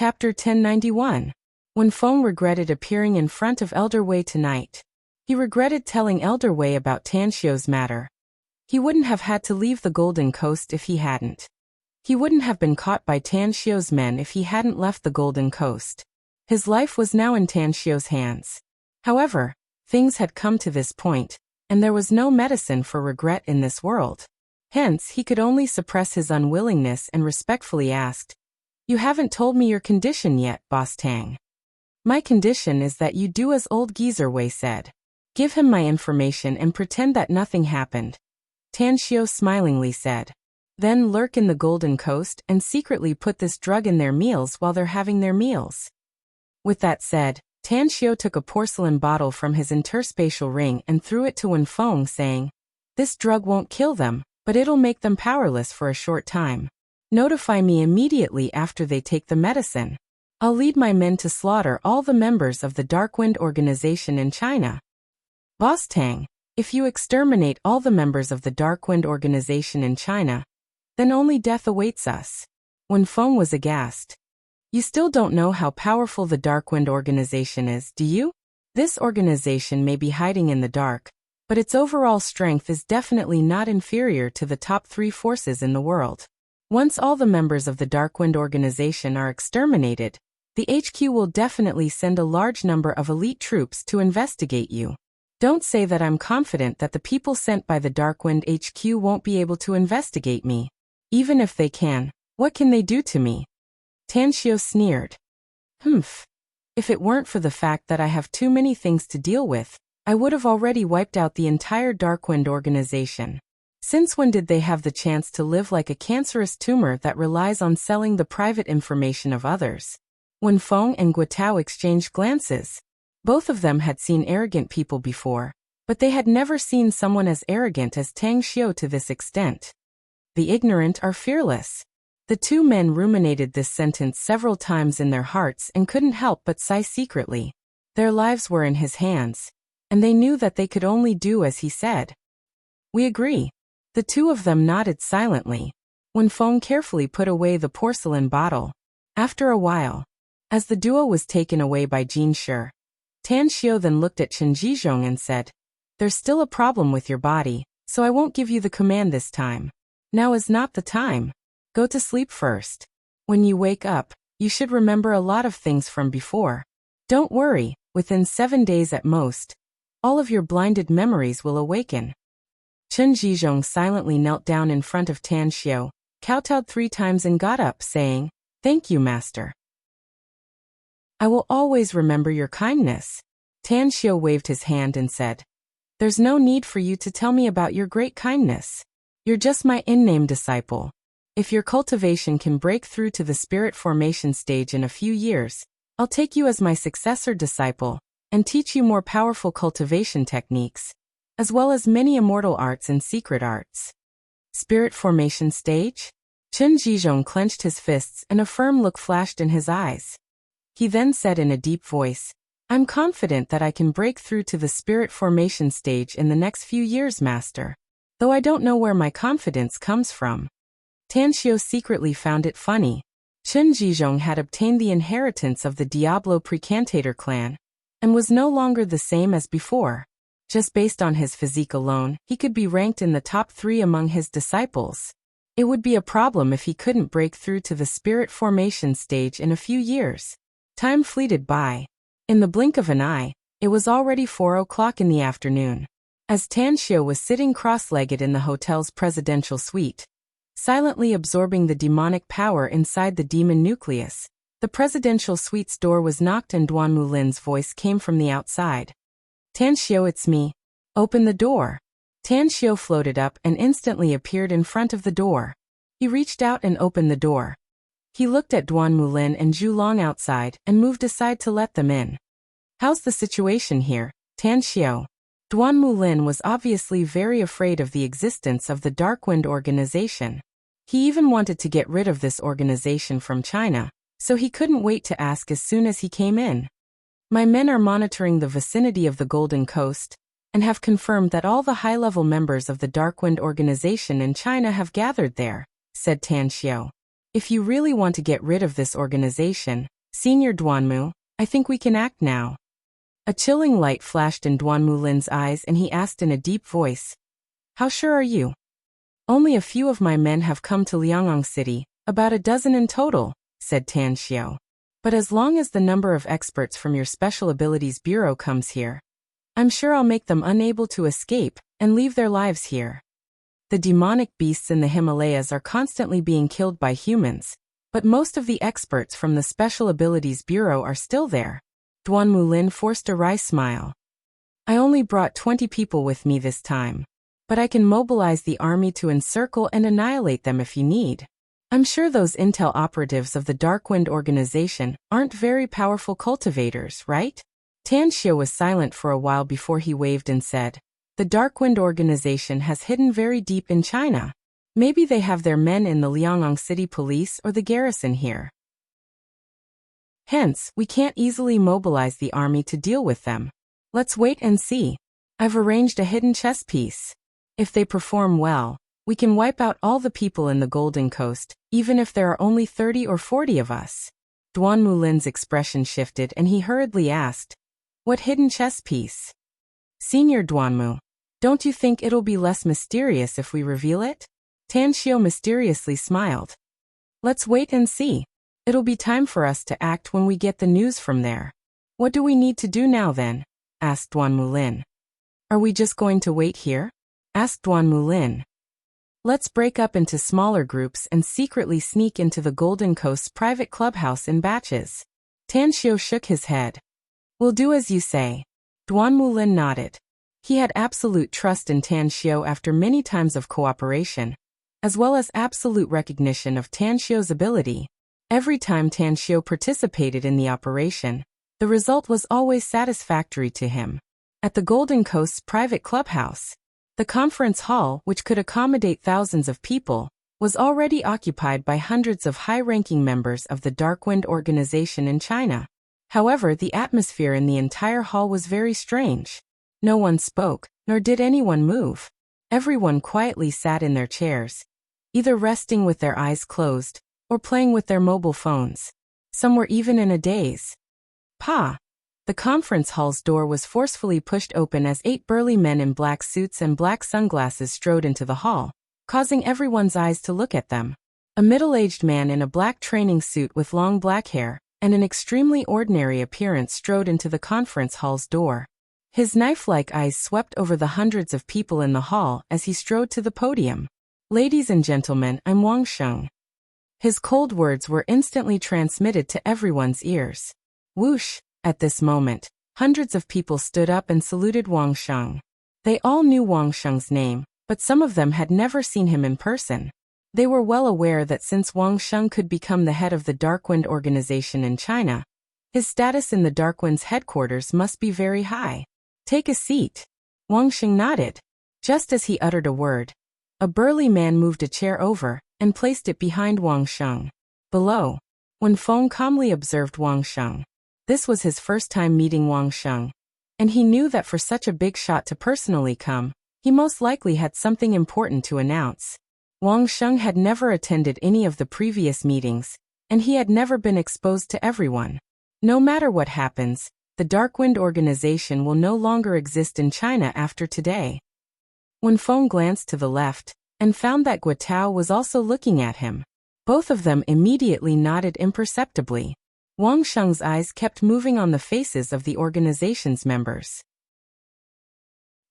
Chapter 1091. When Feng regretted appearing in front of Elder Wei tonight. He regretted telling Elder Wei about Tanxiu's matter. He wouldn't have had to leave the Golden Coast if he hadn't. He wouldn't have been caught by Tanxiu's men if he hadn't left the Golden Coast. His life was now in Tanxiu's hands. However, things had come to this point, and there was no medicine for regret in this world. Hence, he could only suppress his unwillingness and respectfully asked, "You haven't told me your condition yet, Boss Tang." "My condition is that you do as old geezer Wei said. Give him my information and pretend that nothing happened," Tanxiu smilingly said. "Then lurk in the Golden Coast and secretly put this drug in their meals while they're having their meals." With that said, Tanxiu took a porcelain bottle from his interspatial ring and threw it to Wen Feng, saying, "This drug won't kill them, but it'll make them powerless for a short time. Notify me immediately after they take the medicine. I'll lead my men to slaughter all the members of the Darkwind organization in China." "Boss Tang, if you exterminate all the members of the Darkwind organization in China, then only death awaits us." Wen Feng was aghast. "You still don't know how powerful the Darkwind organization is, do you? This organization may be hiding in the dark, but its overall strength is definitely not inferior to the top 3 forces in the world. Once all the members of the Darkwind organization are exterminated, the HQ will definitely send a large number of elite troops to investigate you. Don't say that I'm confident that the people sent by the Darkwind HQ won't be able to investigate me. Even if they can, what can they do to me?" Tanxiu sneered. "Humph. If it weren't for the fact that I have too many things to deal with, I would have already wiped out the entire Darkwind organization. Since when did they have the chance to live like a cancerous tumor that relies on selling the private information of others?" Wen Feng and Guotao exchanged glances. Both of them had seen arrogant people before, but they had never seen someone as arrogant as Tanxiu to this extent. "The ignorant are fearless." The two men ruminated this sentence several times in their hearts and couldn't help but sigh secretly. Their lives were in his hands, and they knew that they could only do as he said. "We agree." The two of them nodded silently. Wen Feng carefully put away the porcelain bottle. After a while, as the duo was taken away by Jin Shi, Tanxiu then looked at Chen Jizhong and said, "There's still a problem with your body, so I won't give you the command this time. Now is not the time. Go to sleep first. When you wake up, you should remember a lot of things from before. Don't worry, within 7 days at most, all of your blinded memories will awaken." Chen Jizhong silently knelt down in front of Tanxiu, kowtowed 3 times and got up, saying, "Thank you, master. I will always remember your kindness." Tanxiu waved his hand and said, "There's no need for you to tell me about your great kindness. You're just my in-name disciple. If your cultivation can break through to the spirit formation stage in a few years, I'll take you as my successor disciple and teach you more powerful cultivation techniques, as well as many immortal arts and secret arts." "Spirit formation stage?" Chen Jizhong clenched his fists and a firm look flashed in his eyes. He then said in a deep voice, "I'm confident that I can break through to the spirit formation stage in the next few years, master. Though I don't know where my confidence comes from." Tanxiu secretly found it funny. Chen Jizhong had obtained the inheritance of the Diablo Precantator clan, and was no longer the same as before. Just based on his physique alone, he could be ranked in the top 3 among his disciples. It would be a problem if he couldn't break through to the spirit formation stage in a few years. Time fleeted by. In the blink of an eye, it was already 4 o'clock in the afternoon. As Tanxiu was sitting cross-legged in the hotel's presidential suite, silently absorbing the demonic power inside the demon nucleus, the presidential suite's door was knocked and Duan Mulin's voice came from the outside. "Tanxiu, it's me. Open the door." Tanxiu floated up and instantly appeared in front of the door. He reached out and opened the door. He looked at Duan Mulin and Zhu Long outside and moved aside to let them in. "How's the situation here, Tanxiu?" Duan Mulin was obviously very afraid of the existence of the Darkwind organization. He even wanted to get rid of this organization from China, so he couldn't wait to ask as soon as he came in. "My men are monitoring the vicinity of the Golden Coast, and have confirmed that all the high-level members of the Darkwind organization in China have gathered there," said Tanxiu. If you really want to get rid of this organization, Senior Duanmu, I think we can act now. A chilling light flashed in Duanmu Lin's eyes and he asked in a deep voice, "How sure are you?" "Only a few of my men have come to Liangong City, about a dozen in total," said Tan Xiao. "But as long as the number of experts from your Special Abilities Bureau comes here, I'm sure I'll make them unable to escape and leave their lives here. The demonic beasts in the Himalayas are constantly being killed by humans, but most of the experts from the Special Abilities Bureau are still there." Duanmu Lin forced a wry smile. "I only brought 20 people with me this time, but I can mobilize the army to encircle and annihilate them if you need. I'm sure those intel operatives of the Darkwind organization aren't very powerful cultivators, right?" Tan Xiao was silent for a while before he waved and said, "The Darkwind organization has hidden very deep in China. Maybe they have their men in the Liangong City police or the garrison here. Hence, we can't easily mobilize the army to deal with them. Let's wait and see. I've arranged a hidden chess piece. If they perform well, we can wipe out all the people in the Golden Coast, even if there are only 30 or 40 of us." Duanmu Lin's expression shifted and he hurriedly asked, "What hidden chess piece?" "Senior Duanmu, don't you think it'll be less mysterious if we reveal it?" Tan Xiao mysteriously smiled. "Let's wait and see. It'll be time for us to act when we get the news from there." "What do we need to do now then?" asked Duanmu Lin. "Are we just going to wait here?" asked Duanmu Lin. "Let's break up into smaller groups and secretly sneak into the Golden Coast's private clubhouse in batches." Tan Xiao shook his head. "We'll do as you say." Duanmu Lin nodded. He had absolute trust in Tan Xiao after many times of cooperation, as well as absolute recognition of Tan Xiao's ability. Every time Tan Xiao participated in the operation, the result was always satisfactory to him. At the Golden Coast's private clubhouse, the conference hall, which could accommodate thousands of people, was already occupied by hundreds of high-ranking members of the Darkwind organization in China. However, the atmosphere in the entire hall was very strange. No one spoke, nor did anyone move. Everyone quietly sat in their chairs, either resting with their eyes closed, or playing with their mobile phones. Some were even in a daze. Pa! The conference hall's door was forcefully pushed open as 8 burly men in black suits and black sunglasses strode into the hall, causing everyone's eyes to look at them. A middle-aged man in a black training suit with long black hair and an extremely ordinary appearance strode into the conference hall's door. His knife-like eyes swept over the hundreds of people in the hall as he strode to the podium. "Ladies and gentlemen, I'm Wang Sheng." His cold words were instantly transmitted to everyone's ears. Whoosh! At this moment, hundreds of people stood up and saluted Wang Sheng. They all knew Wang Sheng's name, but some of them had never seen him in person. They were well aware that since Wang Sheng could become the head of the Darkwind organization in China, his status in the Darkwind's headquarters must be very high. "Take a seat." Wang Sheng nodded. Just as he uttered a word, a burly man moved a chair over and placed it behind Wang Sheng. Below, Wen Feng calmly observed Wang Sheng. This was his first time meeting Wang Sheng, and he knew that for such a big shot to personally come, he most likely had something important to announce. Wang Sheng had never attended any of the previous meetings, and he had never been exposed to everyone. No matter what happens, the Darkwind organization will no longer exist in China after today. Wen Feng glanced to the left and found that Guo was also looking at him. Both of them immediately nodded imperceptibly. Wang Sheng's eyes kept moving on the faces of the organization's members.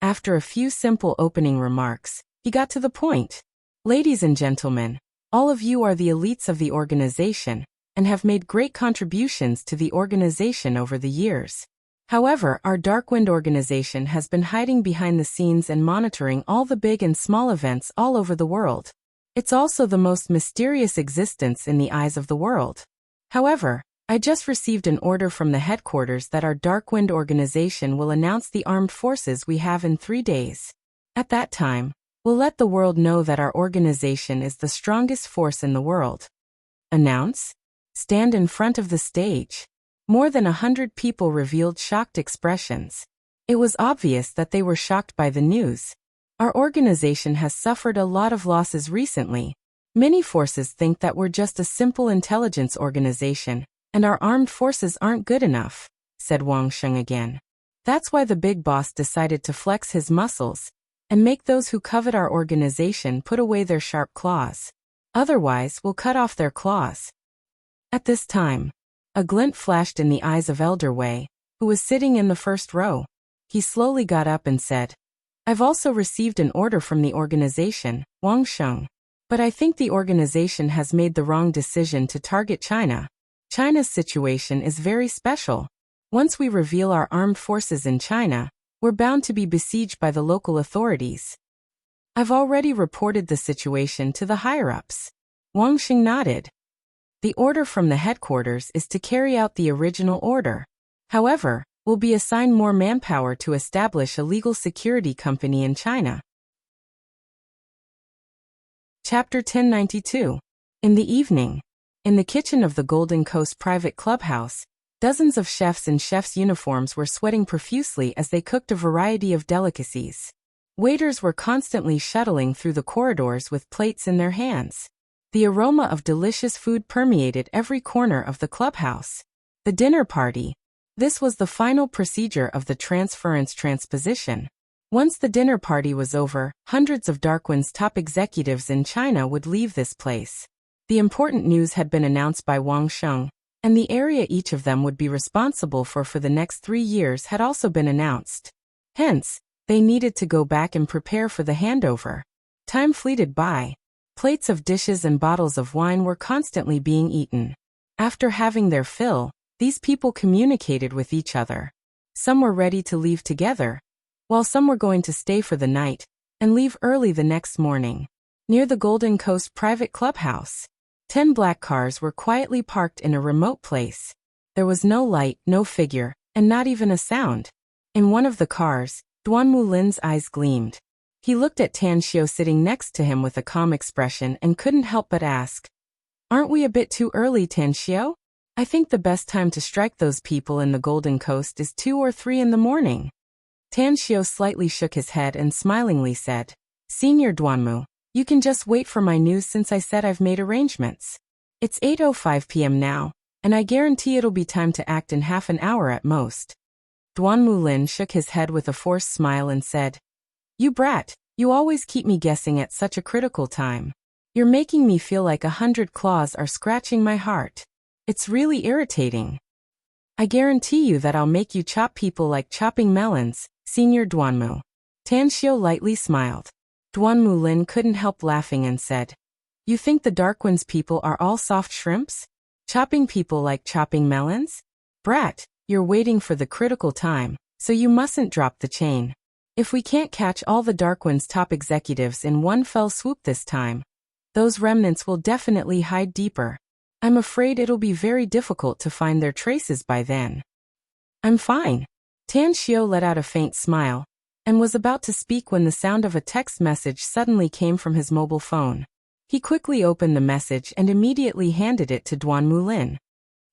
After a few simple opening remarks, he got to the point. "Ladies and gentlemen, all of you are the elites of the organization and have made great contributions to the organization over the years. However, our Darkwind organization has been hiding behind the scenes and monitoring all the big and small events all over the world. It's also the most mysterious existence in the eyes of the world. However, I just received an order from the headquarters that our Darkwind organization will announce the armed forces we have in 3 days. At that time, we'll let the world know that our organization is the strongest force in the world." "Announce?" "Stand in front of the stage." More than 100 people revealed shocked expressions. It was obvious that they were shocked by the news. "Our organization has suffered a lot of losses recently, Many forces think that we're just a simple intelligence organization, and our armed forces aren't good enough, said Wang Sheng again. That's why the big boss decided to flex his muscles and make those who covet our organization put away their sharp claws. Otherwise, we'll cut off their claws. At this time, a glint flashed in the eyes of Elder Wei, who was sitting in the first row. He slowly got up and said, I've also received an order from the organization, Wang Sheng. But I think the organization has made the wrong decision to target China. China's situation is very special. Once we reveal our armed forces in China, we're bound to be besieged by the local authorities. I've already reported the situation to the higher-ups. Wang Sheng nodded. The order from the headquarters is to carry out the original order. However, we'll be assigned more manpower to establish a legal security company in China. Chapter 1092. In the evening, in the kitchen of the Golden Coast private clubhouse, dozens of chefs in chef's uniforms were sweating profusely as they cooked a variety of delicacies. Waiters were constantly shuttling through the corridors with plates in their hands. The aroma of delicious food permeated every corner of the clubhouse. The dinner party. This was the final procedure of the transference transposition. Once the dinner party was over, hundreds of Darkwind's top executives in China would leave this place. The important news had been announced by Wang Sheng, and the area each of them would be responsible for the next 3 years had also been announced. Hence, they needed to go back and prepare for the handover. Time fleeted by. Plates of dishes and bottles of wine were constantly being eaten. After having their fill, these people communicated with each other. Some were ready to leave together, while some were going to stay for the night and leave early the next morning. Near the Golden Coast private clubhouse, 10 black cars were quietly parked in a remote place. There was no light, no figure, and not even a sound. In one of the cars, Duanmu Lin's eyes gleamed. He looked at Tan Xiao sitting next to him with a calm expression and couldn't help but ask, Aren't we a bit too early, Tan Xiao? I think the best time to strike those people in the Golden Coast is 2 or 3 in the morning. Tan Xiao slightly shook his head and smilingly said, Senior Duanmu, you can just wait for my news since I said I've made arrangements. It's 8:05 p.m. now, and I guarantee it'll be time to act in half an hour at most. Duanmu Lin shook his head with a forced smile and said, You brat, you always keep me guessing at such a critical time. You're making me feel like 100 claws are scratching my heart. It's really irritating. I guarantee you that I'll make you chop people like chopping melons, Senior Duanmu. Tan Xiao lightly smiled. Duanmu Lin couldn't help laughing and said, You think the Darkwind's people are all soft shrimps? Chopping people like chopping melons? Brat, you're waiting for the critical time, so you mustn't drop the chain. If we can't catch all the Darkwind's top executives in one fell swoop this time, those remnants will definitely hide deeper. I'm afraid it'll be very difficult to find their traces by then. I'm fine. Tan Xiao let out a faint smile, and was about to speak when the sound of a text message suddenly came from his mobile phone. He quickly opened the message and immediately handed it to Duanmu Lin.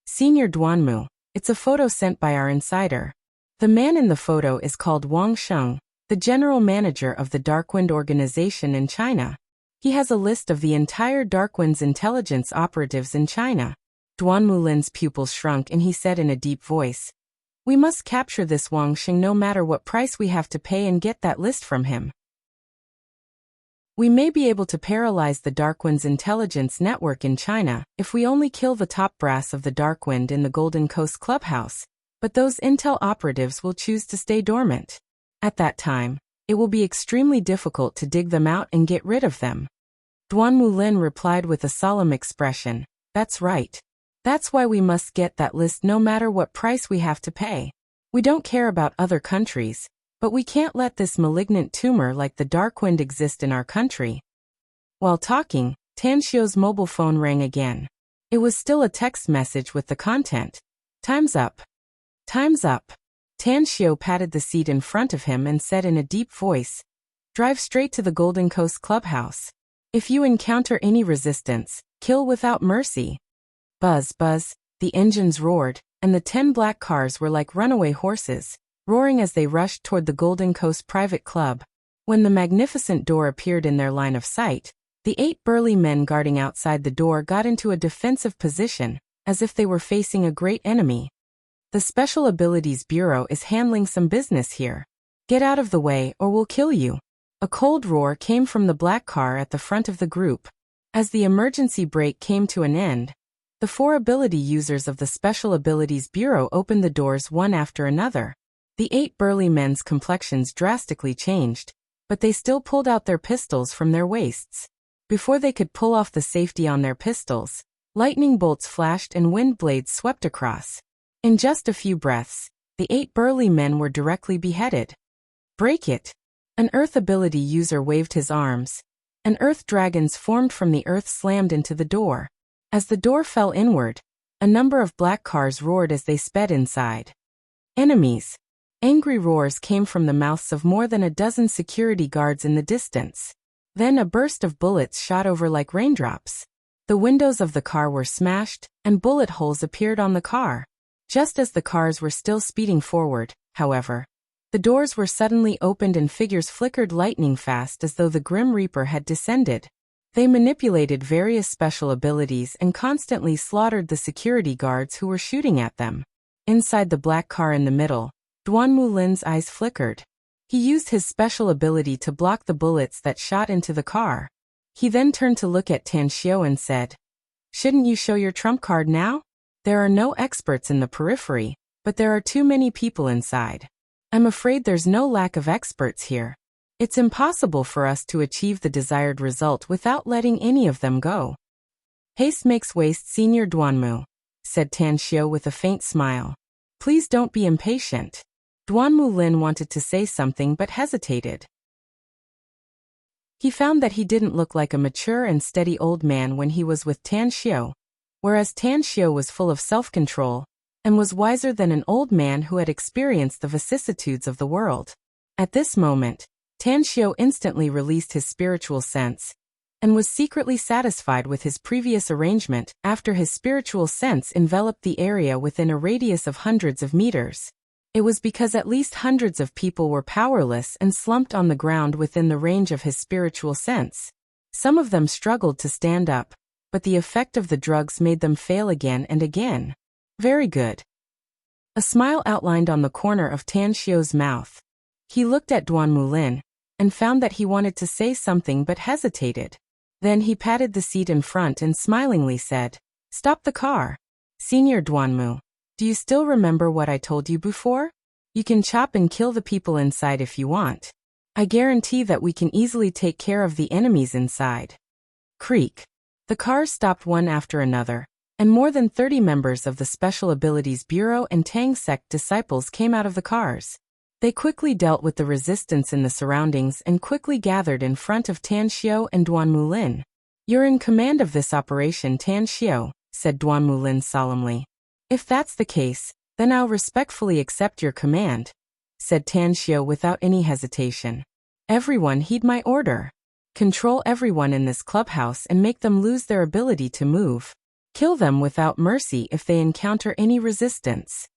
Senior Duanmu, it's a photo sent by our insider. The man in the photo is called Wang Sheng, the general manager of the Darkwind organization in China. He has a list of the entire Darkwind's intelligence operatives in China. Duanmu Lin's pupils shrunk and he said in a deep voice, We must capture this Wang Sheng no matter what price we have to pay and get that list from him. We may be able to paralyze the Darkwind's intelligence network in China if we only kill the top brass of the Darkwind in the Golden Coast clubhouse, but those intel operatives will choose to stay dormant. At that time, it will be extremely difficult to dig them out and get rid of them. Duanmu Lin replied with a solemn expression, That's right. That's why we must get that list no matter what price we have to pay. We don't care about other countries, but we can't let this malignant tumor like the Darkwind exist in our country. While talking, Tan Xiao's mobile phone rang again. It was still a text message with the content, Time's up. Time's up. Tan Xiao patted the seat in front of him and said in a deep voice, Drive straight to the Golden Coast clubhouse. If you encounter any resistance, kill without mercy. Buzz, buzz, the engines roared, and the 10 black cars were like runaway horses, roaring as they rushed toward the Golden Coast private club. When the magnificent door appeared in their line of sight, The 8 burly men guarding outside the door got into a defensive position, as if they were facing a great enemy. The Special Abilities Bureau is handling some business here. Get out of the way or we'll kill you. A cold roar came from the black car at the front of the group. As the emergency brake came to an end, the 4 ability users of the Special Abilities Bureau opened the doors one after another. The 8 burly men's complexions drastically changed, but they still pulled out their pistols from their waists. Before they could pull off the safety on their pistols, lightning bolts flashed and wind blades swept across. In just a few breaths, the 8 burly men were directly beheaded. Break it! An Earth ability user waved his arms. An Earth dragons formed from the earth slammed into the door. As the door fell inward, a number of black cars roared as they sped inside. Enemies! Angry roars came from the mouths of more than a dozen security guards in the distance. Then a burst of bullets shot over like raindrops. The windows of the car were smashed, and bullet holes appeared on the car. Just as the cars were still speeding forward, however, the doors were suddenly opened and figures flickered lightning fast as though the Grim Reaper had descended. They manipulated various special abilities and constantly slaughtered the security guards who were shooting at them. Inside the black car in the middle, Duanmu Lin's eyes flickered. He used his special ability to block the bullets that shot into the car. He then turned to look at Tan Xiao and said, "Shouldn't you show your trump card now? There are no experts in the periphery, but there are too many people inside. I'm afraid there's no lack of experts here. It's impossible for us to achieve the desired result without letting any of them go." "Haste makes waste, Senior Duanmu," said Tan Xiao with a faint smile. "Please don't be impatient." Duanmu Lin wanted to say something but hesitated. He found that he didn't look like a mature and steady old man when he was with Tan Xiao, whereas Tan Xiao was full of self-control and was wiser than an old man who had experienced the vicissitudes of the world. At this moment, Tan Xiao instantly released his spiritual sense and was secretly satisfied with his previous arrangement after his spiritual sense enveloped the area within a radius of hundreds of meters. It was because at least hundreds of people were powerless and slumped on the ground within the range of his spiritual sense. Some of them struggled to stand up, but the effect of the drugs made them fail again and again. Very good. A smile outlined on the corner of Tan Xiao's mouth. He looked at Duanmu Lin and found that he wanted to say something but hesitated. Then he patted the seat in front and smilingly said, "Stop the car. Senior Duanmu. Do you still remember what I told you before? You can chop and kill the people inside if you want. I guarantee that we can easily take care of the enemies inside." Creak. The cars stopped one after another, and more than 30 members of the Special Abilities Bureau and Tang sect disciples came out of the cars. They quickly dealt with the resistance in the surroundings and quickly gathered in front of Tan Xiao and Duanmu Lin. "You're in command of this operation, Tan Xiao," said Duanmu Lin solemnly. "If that's the case, then I'll respectfully accept your command," said Tan Xiao without any hesitation. "Everyone heed my order. Control everyone in this clubhouse and make them lose their ability to move. Kill them without mercy if they encounter any resistance."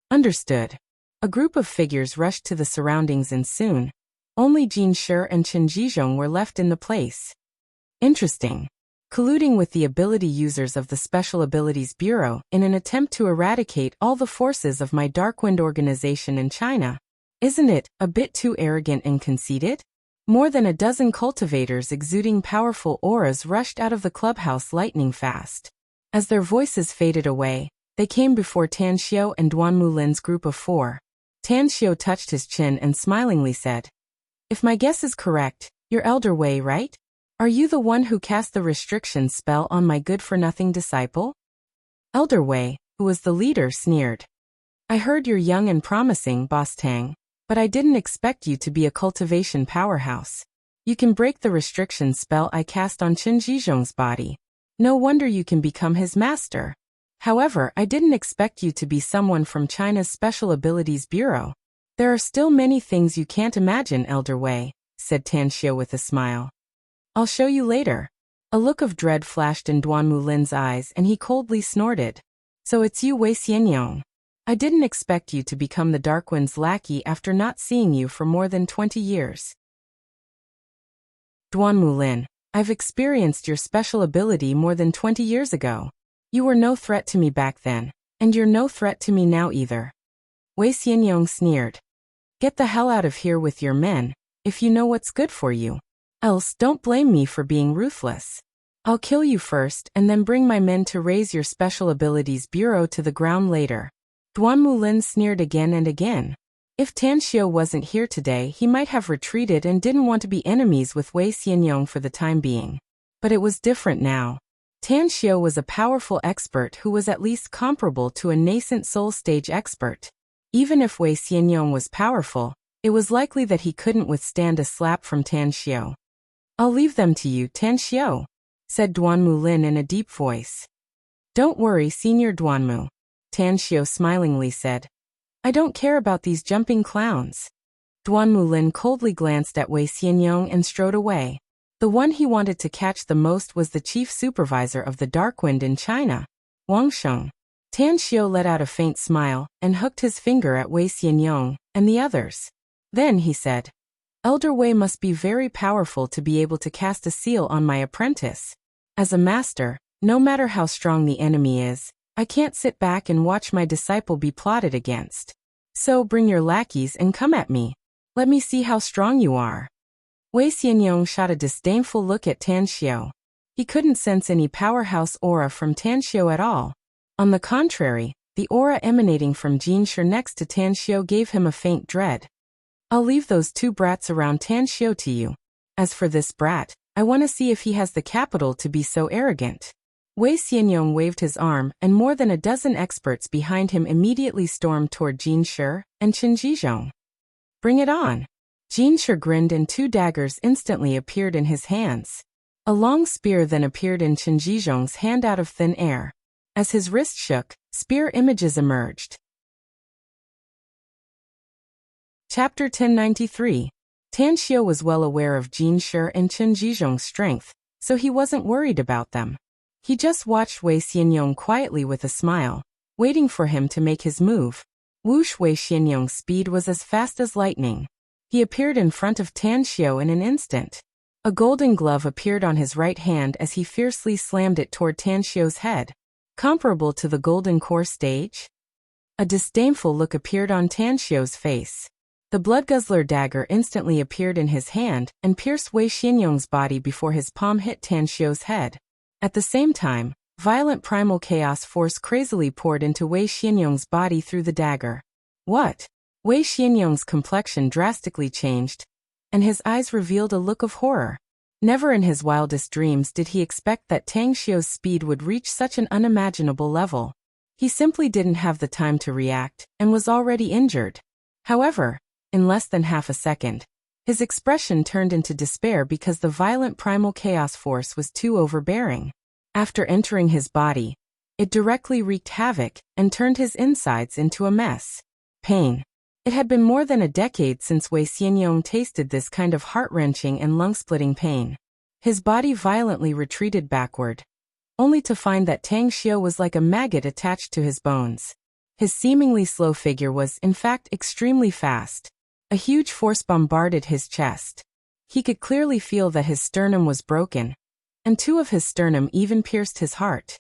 Understood. A group of figures rushed to the surroundings and soon, only Jin Shi and Chen Jizhong were left in the place. Interesting. Colluding with the ability users of the Special Abilities Bureau in an attempt to eradicate all the forces of my Darkwind organization in China. Isn't it a bit too arrogant and conceited? More than a dozen cultivators exuding powerful auras rushed out of the clubhouse lightning fast. As their voices faded away, they came before Tan Xiao and Duanmu Lin's group of 4. Tan Xiao touched his chin and smilingly said, "If my guess is correct, you're Elder Wei, right? Are you the one who cast the restriction spell on my good-for-nothing disciple?" Elder Wei, who was the leader, sneered. "I heard you're young and promising, Boss Tang, but I didn't expect you to be a cultivation powerhouse. You can break the restriction spell I cast on Chen Jizhong's body. No wonder you can become his master. However, I didn't expect you to be someone from China's Special Abilities Bureau. There are still many things you can't imagine, Elder Wei," said Tan Xiao with a smile. "I'll show you later." A look of dread flashed in Duanmu Lin's eyes and he coldly snorted. "So it's you, Wei Xianyong. I didn't expect you to become the Darkwind's lackey after not seeing you for more than 20 years. Duanmu Lin, I've experienced your special ability more than 20 years ago. You were no threat to me back then, and you're no threat to me now either. Wei Xianyong sneered. Get the hell out of here with your men, if you know what's good for you. Else don't blame me for being ruthless. I'll kill you first and then bring my men to raise your special abilities bureau to the ground later. Duan Mulin sneered again and again. If Tan Xiu wasn't here today, he might have retreated and didn't want to be enemies with Wei Xianyong for the time being. But it was different now. Tan Xiu was a powerful expert who was at least comparable to a nascent soul stage expert. Even if Wei Xianyong was powerful, it was likely that he couldn't withstand a slap from Tan Xiu. I'll leave them to you, Tan Xiu, said Duan Mulin in a deep voice. Don't worry, Senior Duanmu, Tan Xiu smilingly said. I don't care about these jumping clowns. Duan Mulin coldly glanced at Wei Xianyong and strode away. The one he wanted to catch the most was the chief supervisor of the Dark Wind in China, Wang Sheng. Tan Xiu let out a faint smile and hooked his finger at Wei Xianyong and the others. Then he said, Elder Wei must be very powerful to be able to cast a seal on my apprentice. As a master, no matter how strong the enemy is, I can't sit back and watch my disciple be plotted against. So bring your lackeys and come at me. Let me see how strong you are. Wei Xianyong shot a disdainful look at Tan Xiu. He couldn't sense any powerhouse aura from Tan Xiu at all. On the contrary, the aura emanating from Jin Shi next to Tan Xiu gave him a faint dread. I'll leave those two brats around Tan Xiu to you. As for this brat, I want to see if he has the capital to be so arrogant. Wei Xianyong waved his arm and more than a dozen experts behind him immediately stormed toward Jin Shi and Chen Jizhong. Bring it on. Jin Shi grinned and two daggers instantly appeared in his hands. A long spear then appeared in Chen Jizhong's hand out of thin air. As his wrist shook, spear images emerged. Chapter 1093. Tan Xiu was well aware of Jin Shi and Chen Jizhong's strength, so he wasn't worried about them. He just watched Wei Xianyong quietly with a smile, waiting for him to make his move. Whoosh! Wei Xianyong's speed was as fast as lightning. He appeared in front of Tan Xiu in an instant. A golden glove appeared on his right hand as he fiercely slammed it toward Tan Xiu's head. Comparable to the golden core stage? A disdainful look appeared on Tan Xiu's face. The Bloodguzzler dagger instantly appeared in his hand and pierced Wei Xianyong's body before his palm hit Tan Xiu's head. At the same time, violent primal chaos force crazily poured into Wei Xianyong's body through the dagger. What? Wei Xianyong's complexion drastically changed, and his eyes revealed a look of horror. Never in his wildest dreams did he expect that Tan Xiu's speed would reach such an unimaginable level. He simply didn't have the time to react, and was already injured. However, in less than half a second, his expression turned into despair because the violent primal chaos force was too overbearing. After entering his body, it directly wreaked havoc and turned his insides into a mess. Pain. It had been more than a decade since Wei Xianyong tasted this kind of heart-wrenching and lung-splitting pain. His body violently retreated backward, only to find that Tan Xiu was like a maggot attached to his bones. His seemingly slow figure was, in fact, extremely fast. A huge force bombarded his chest. He could clearly feel that his sternum was broken, and two of his sternum even pierced his heart.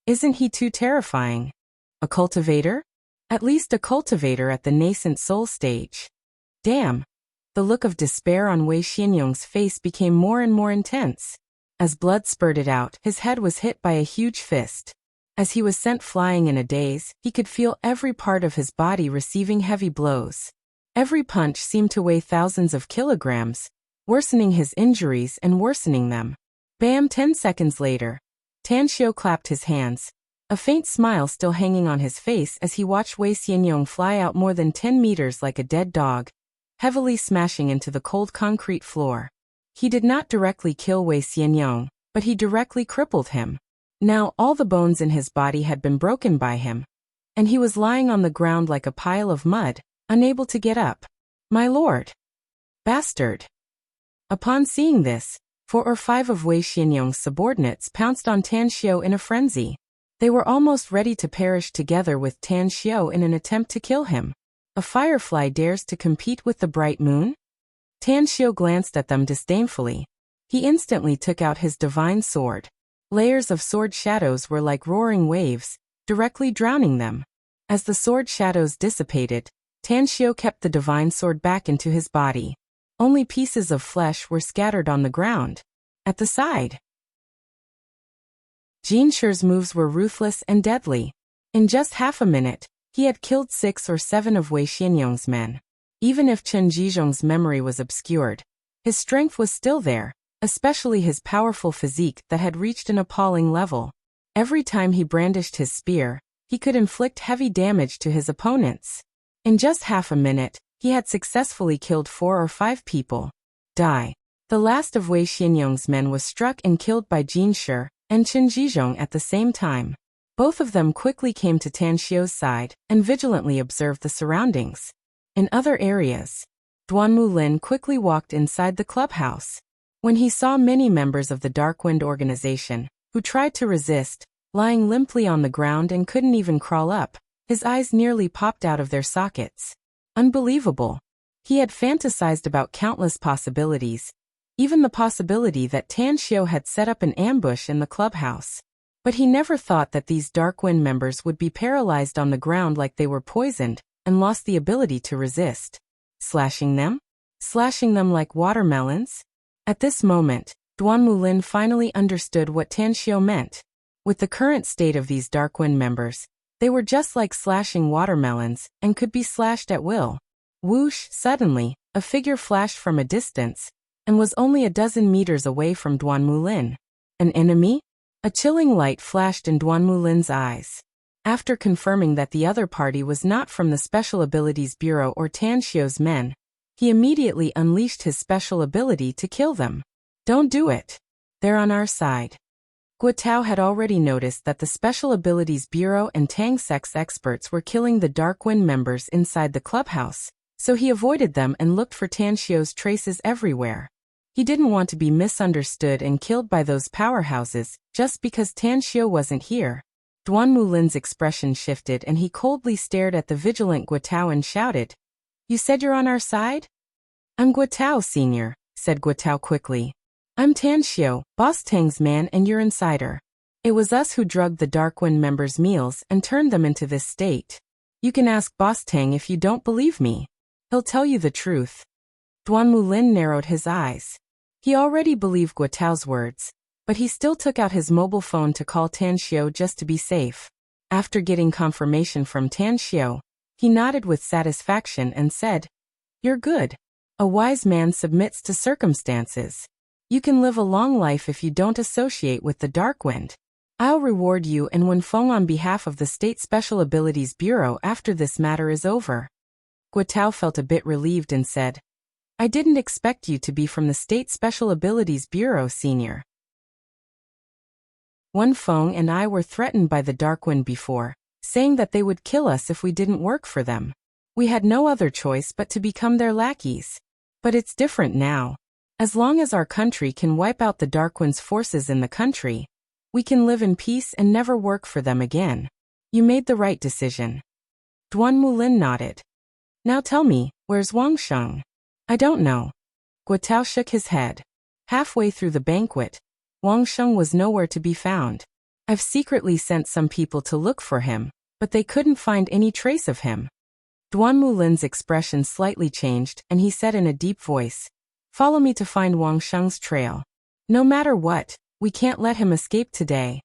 Isn't he too terrifying? A cultivator? At least a cultivator at the nascent soul stage. Damn. The look of despair on Wei Xianyong's face became more and more intense. As blood spurted out, his head was hit by a huge fist. As he was sent flying in a daze, he could feel every part of his body receiving heavy blows. Every punch seemed to weigh thousands of kilograms, worsening his injuries and worsening them. Bam! 10 seconds later, Tan Xiu clapped his hands, a faint smile still hanging on his face as he watched Wei Xianyong fly out more than 10 meters like a dead dog, heavily smashing into the cold concrete floor. He did not directly kill Wei Xianyong, but he directly crippled him. Now all the bones in his body had been broken by him, and he was lying on the ground like a pile of mud, unable to get up. My lord! Bastard! Upon seeing this, 4 or 5 of Wei Xianyong's subordinates pounced on Tan Xiu in a frenzy. They were almost ready to perish together with Tan Xiu in an attempt to kill him. A firefly dares to compete with the bright moon? Tan Xiu glanced at them disdainfully. He instantly took out his divine sword. Layers of sword shadows were like roaring waves, directly drowning them. As the sword shadows dissipated, Tanxiu kept the divine sword back into his body. Only pieces of flesh were scattered on the ground. At the side, Jin Shi's moves were ruthless and deadly. In just half a minute, he had killed 6 or 7 of Wei Xianyong's men. Even if Chen Jizhong's memory was obscured, his strength was still there, especially his powerful physique that had reached an appalling level. Every time he brandished his spear, he could inflict heavy damage to his opponents. In just half a minute, he had successfully killed 4 or 5 people. Die. The last of Wei Xianyong's men was struck and killed by Jin Shi and Chen Jizhong at the same time. Both of them quickly came to Tanxiu's side and vigilantly observed the surroundings. In other areas, Duan Mulin quickly walked inside the clubhouse. When he saw many members of the Darkwind organization, who tried to resist, lying limply on the ground and couldn't even crawl up, his eyes nearly popped out of their sockets. Unbelievable. He had fantasized about countless possibilities, even the possibility that Tanxiu had set up an ambush in the clubhouse. But he never thought that these Darkwind members would be paralyzed on the ground like they were poisoned and lost the ability to resist. Slashing them? Slashing them like watermelons? At this moment, Duan Mulin finally understood what Tanxiu meant. With the current state of these Darkwind members, they were just like slashing watermelons and could be slashed at will. Whoosh! Suddenly, a figure flashed from a distance and was only a dozen meters away from Duan Mulin. An enemy? A chilling light flashed in Duan Mulin's eyes. After confirming that the other party was not from the Special Abilities Bureau or Tanxiu's men, he immediately unleashed his special ability to kill them. Don't do it. They're on our side. Guo had already noticed that the Special Abilities Bureau and Tang Sect's experts were killing the Darkwind members inside the clubhouse, so he avoided them and looked for Tanxiu's traces everywhere. He didn't want to be misunderstood and killed by those powerhouses just because Tanxiu wasn't here. Duan Mulin's expression shifted and he coldly stared at the vigilant Guo and shouted, "You said you're on our side?" "I'm Guo, Senior," said Guo quickly. "I'm Tanxiu, Boss Tang's man, and your insider. It was us who drugged the Darkwind members' meals and turned them into this state. You can ask Boss Tang if you don't believe me. He'll tell you the truth." Duan Mulin narrowed his eyes. He already believed Guo words, but he still took out his mobile phone to call Tanxiu just to be safe. After getting confirmation from Tanxiu, he nodded with satisfaction and said, "You're good. A wise man submits to circumstances. You can live a long life if you don't associate with the Darkwind. I'll reward you and Wenfeng on behalf of the State Special Abilities Bureau after this matter is over." Guo felt a bit relieved and said, "I didn't expect you to be from the State Special Abilities Bureau, Senior. Wenfeng and I were threatened by the Darkwind before, saying that they would kill us if we didn't work for them. We had no other choice but to become their lackeys. But it's different now. As long as our country can wipe out the Darkwind's forces in the country, we can live in peace and never work for them again. You made the right decision." Duan Mulin nodded. "Now tell me, where's Wang Sheng?" "I don't know." Guo shook his head. Halfway through the banquet, Wang Sheng was nowhere to be found. "I've secretly sent some people to look for him, but they couldn't find any trace of him." Duan Mulin's expression slightly changed and he said in a deep voice, "Follow me to find Wang Sheng's trail. No matter what, we can't let him escape today."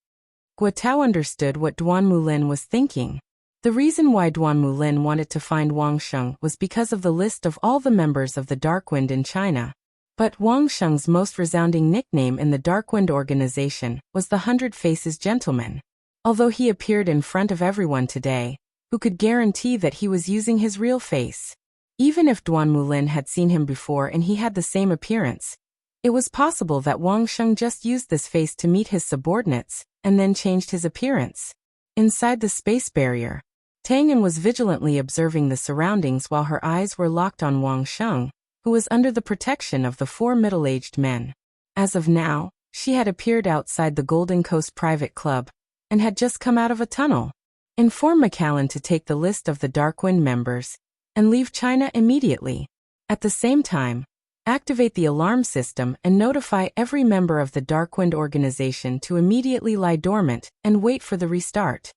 Guo understood what Duan Mulin was thinking. The reason why Duan Mulin wanted to find Wang Sheng was because of the list of all the members of the Darkwind in China. But Wang Sheng's most resounding nickname in the Darkwind organization was the 100 Faces Gentleman. Although he appeared in front of everyone today, who could guarantee that he was using his real face? Even if Duan Mulin had seen him before and he had the same appearance, it was possible that Wang Sheng just used this face to meet his subordinates and then changed his appearance. Inside the space barrier, Tang'an was vigilantly observing the surroundings while her eyes were locked on Wang Sheng, who was under the protection of the 4 middle-aged men. As of now, she had appeared outside the Golden Coast Private Club and had just come out of a tunnel. Inform Macallan to take the list of the Darkwind members and leave China immediately. At the same time, Activate the alarm system and notify every member of the Darkwind organization to immediately lie dormant and wait for the restart.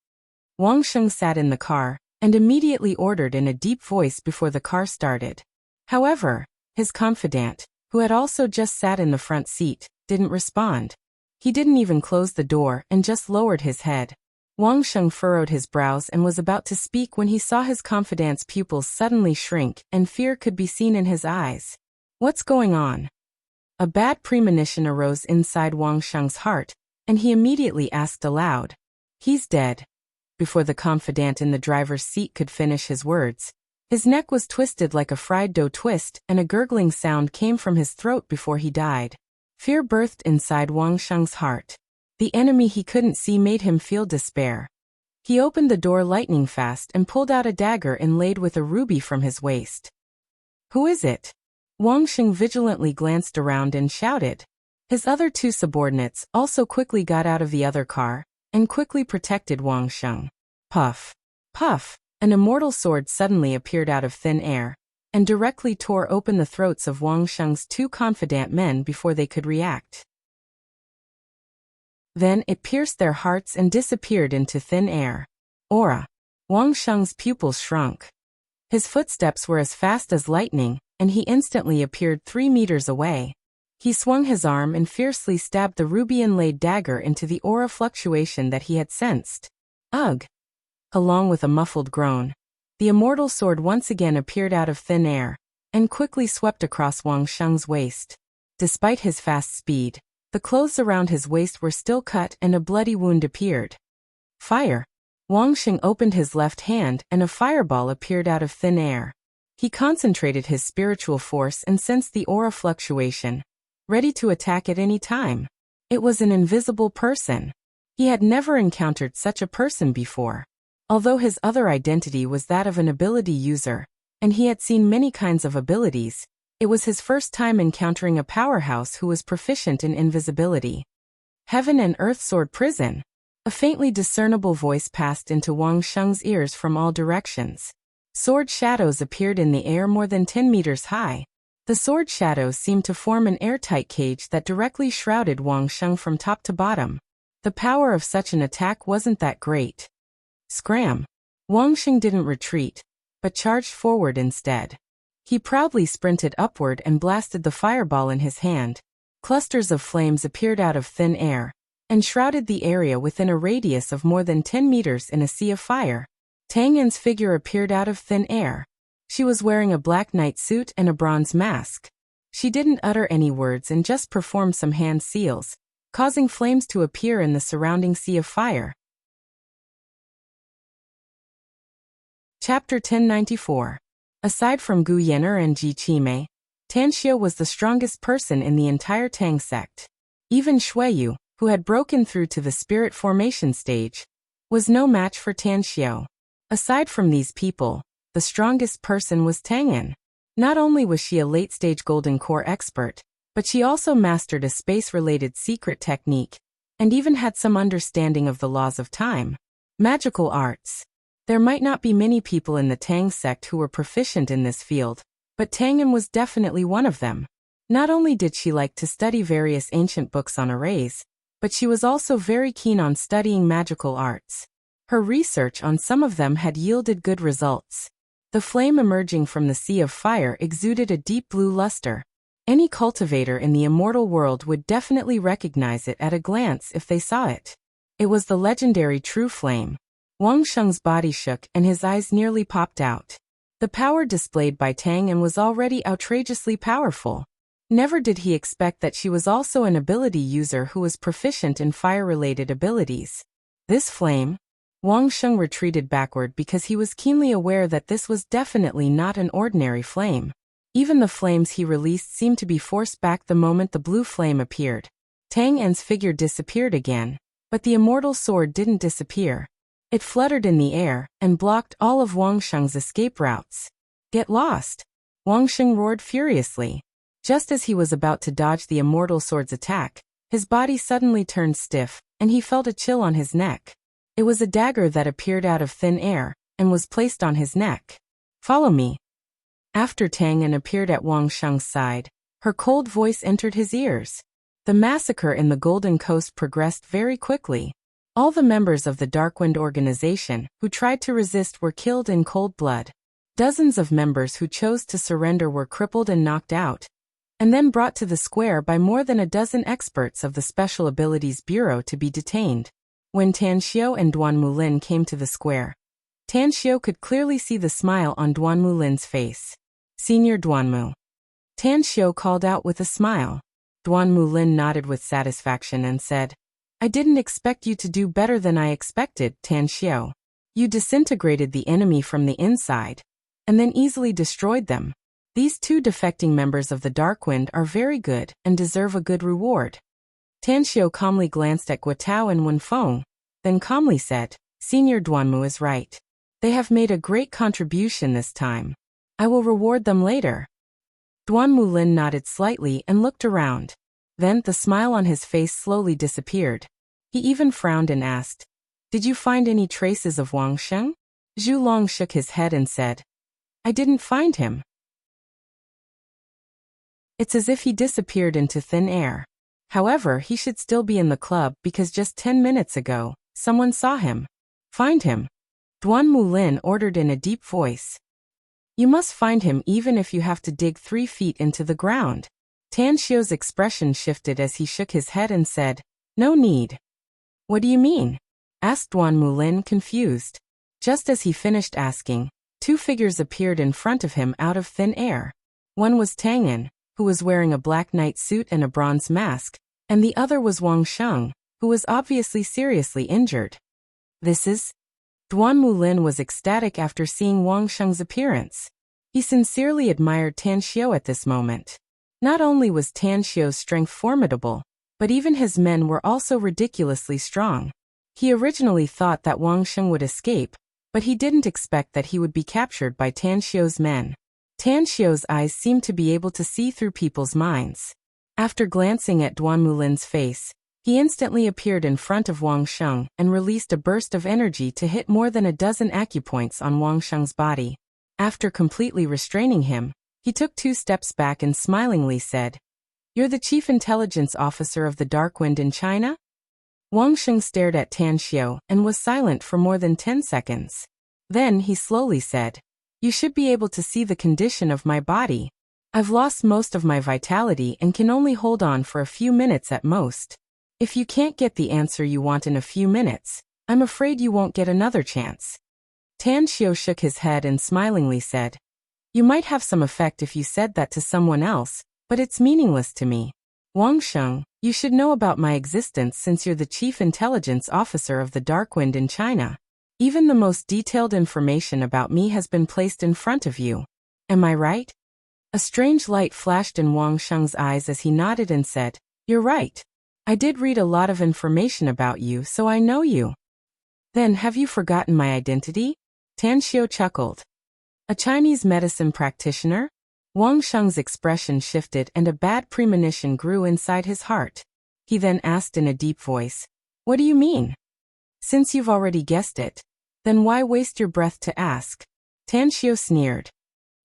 Wang Sheng sat in the car and immediately ordered in a deep voice before the car started. However, his confidant, who had also just sat in the front seat, didn't respond. He didn't even close the door and just lowered his head. Wang Sheng furrowed his brows and was about to speak when he saw his confidant's pupils suddenly shrink and fear could be seen in his eyes. What's going on? A bad premonition arose inside Wang Sheng's heart, and he immediately asked aloud. He's dead. Before the confidant in the driver's seat could finish his words, his neck was twisted like a fried dough twist and a gurgling sound came from his throat before he died. Fear birthed inside Wang Sheng's heart. The enemy he couldn't see made him feel despair. He opened the door lightning fast and pulled out a dagger inlaid with a ruby from his waist. Who is it? Wang Sheng vigilantly glanced around and shouted. His other two subordinates also quickly got out of the other car and quickly protected Wang Sheng. Puff! Puff! An immortal sword suddenly appeared out of thin air and directly tore open the throats of Wang Sheng's two confidant men before they could react. Then it pierced their hearts and disappeared into thin air. Aura! Wang Sheng's pupils shrunk. His footsteps were as fast as lightning, and he instantly appeared 3 meters away. He swung his arm and fiercely stabbed the ruby-inlaid dagger into the aura fluctuation that he had sensed. Ugh! Along with a muffled groan, the immortal sword once again appeared out of thin air and quickly swept across Wang Sheng's waist. Despite his fast speed, the clothes around his waist were still cut and a bloody wound appeared. Fire! Wang Sheng opened his left hand and a fireball appeared out of thin air. He concentrated his spiritual force and sensed the aura fluctuation, ready to attack at any time. It was an invisible person. He had never encountered such a person before. Although his other identity was that of an ability user, and he had seen many kinds of abilities, it was his first time encountering a powerhouse who was proficient in invisibility. Heaven and Earth Sword Prison. A faintly discernible voice passed into Wang Sheng's ears from all directions. Sword shadows appeared in the air more than 10 meters high. The sword shadows seemed to form an airtight cage that directly shrouded Wang Sheng from top to bottom. The power of such an attack wasn't that great. Scram! Wang Sheng didn't retreat, but charged forward instead. He proudly sprinted upward and blasted the fireball in his hand. Clusters of flames appeared out of thin air and shrouded the area within a radius of more than 10 meters in a sea of fire. Tang Yan's figure appeared out of thin air. She was wearing a black knight suit and a bronze mask. She didn't utter any words and just performed some hand seals, causing flames to appear in the surrounding sea of fire. Chapter 1094. Aside from Gu Yan'er and Ji Qimei, Tanxio was the strongest person in the entire Tang sect. Even Shuiyu, who had broken through to the spirit formation stage, was no match for Tanxio. Aside from these people, the strongest person was Tang Yan. Not only was she a late-stage Golden Core expert, but she also mastered a space-related secret technique, and even had some understanding of the laws of time. Magical arts. There might not be many people in the Tang sect who were proficient in this field, but Tang Yan was definitely one of them. Not only did she like to study various ancient books on arrays, but she was also very keen on studying magical arts. Her research on some of them had yielded good results. The flame emerging from the sea of fire exuded a deep blue luster. Any cultivator in the immortal world would definitely recognize it at a glance if they saw it. It was the legendary True Flame. Wang Sheng's body shook and his eyes nearly popped out. The power displayed by Tang Yan was already outrageously powerful. Never did he expect that she was also an ability user who was proficient in fire-related abilities. This flame? Wang Sheng retreated backward because he was keenly aware that this was definitely not an ordinary flame. Even the flames he released seemed to be forced back the moment the blue flame appeared. Tang Yan's figure disappeared again, but the immortal sword didn't disappear. It fluttered in the air and blocked all of Wang Sheng's escape routes. Get lost! Wang Sheng roared furiously. Just as he was about to dodge the immortal sword's attack, his body suddenly turned stiff, and he felt a chill on his neck. It was a dagger that appeared out of thin air and was placed on his neck. Follow me. After Tang Yan appeared at Wang Sheng's side, Her cold voice entered his ears. The massacre in the Golden Coast progressed very quickly. All the members of the Darkwind organization who tried to resist were killed in cold blood. Dozens of members who chose to surrender were crippled and knocked out, and then brought to the square by more than a dozen experts of the Special Abilities Bureau to be detained. When Tan Xiao and Duan Mulin came to the square, Tan Xiao could clearly see the smile on Duan Mulin's face. "Senior Duanmu," Tan Xiao called out with a smile. Duan Mulin nodded with satisfaction and said, "I didn't expect you to do better than I expected, Tan Xiao. You disintegrated the enemy from the inside, and then easily destroyed them. These two defecting members of the Darkwind are very good and deserve a good reward." Tan Xiao calmly glanced at Guotao and Wenfeng, then calmly said, "Senior Duanmu is right. They have made a great contribution this time. I will reward them later." Duan Mulin nodded slightly and looked around. Then the smile on his face slowly disappeared. He even frowned and asked, "Did you find any traces of Wang Sheng?" Zhu Long shook his head and said, "I didn't find him. It's as if he disappeared into thin air. However, he should still be in the club because just 10 minutes ago, someone saw him." "Find him," Duan Mulin ordered in a deep voice. "You must find him even if you have to dig 3 feet into the ground." Tan Xiao's expression shifted as he shook his head and said, "No need." "What do you mean?" asked Duan Mulin, confused. Just as he finished asking, 2 figures appeared in front of him out of thin air. One was Tang An, who was wearing a black knight suit and a bronze mask, and the other was Wang Sheng, who was obviously seriously injured. "This is..." Duan Mulin was ecstatic after seeing Wang Sheng's appearance. He sincerely admired Tan Xiao at this moment. Not only was Tan Xiao's strength formidable, but even his men were also ridiculously strong. He originally thought that Wang Sheng would escape, but he didn't expect that he would be captured by Tan Xiao's men. Tan Xiao's eyes seemed to be able to see through people's minds. After glancing at Duan Mulin's face, he instantly appeared in front of Wang Sheng and released a burst of energy to hit more than a dozen acupoints on Wang Sheng's body. After completely restraining him, he took 2 steps back and smilingly said, "You're the chief intelligence officer of the Darkwind in China?" Wang Sheng stared at Tan Xiao and was silent for more than 10 seconds. Then he slowly said, "You should be able to see the condition of my body. I've lost most of my vitality and can only hold on for a few minutes at most. If you can't get the answer you want in a few minutes, I'm afraid you won't get another chance." Tan Xiao shook his head and smilingly said, "You might have some effect if you said that to someone else, but it's meaningless to me. Wang Sheng, you should know about my existence since you're the chief intelligence officer of the Darkwind in China. Even the most detailed information about me has been placed in front of you. Am I right?" A strange light flashed in Wang Sheng's eyes as he nodded and said, "You're right. I did read a lot of information about you, so I know you." "Then have you forgotten my identity?" Tan Xiao chuckled. "A Chinese medicine practitioner?" Wang Sheng's expression shifted and a bad premonition grew inside his heart. He then asked in a deep voice, "What do you mean?" "Since you've already guessed it, then why waste your breath to ask?" Tan Xiao sneered.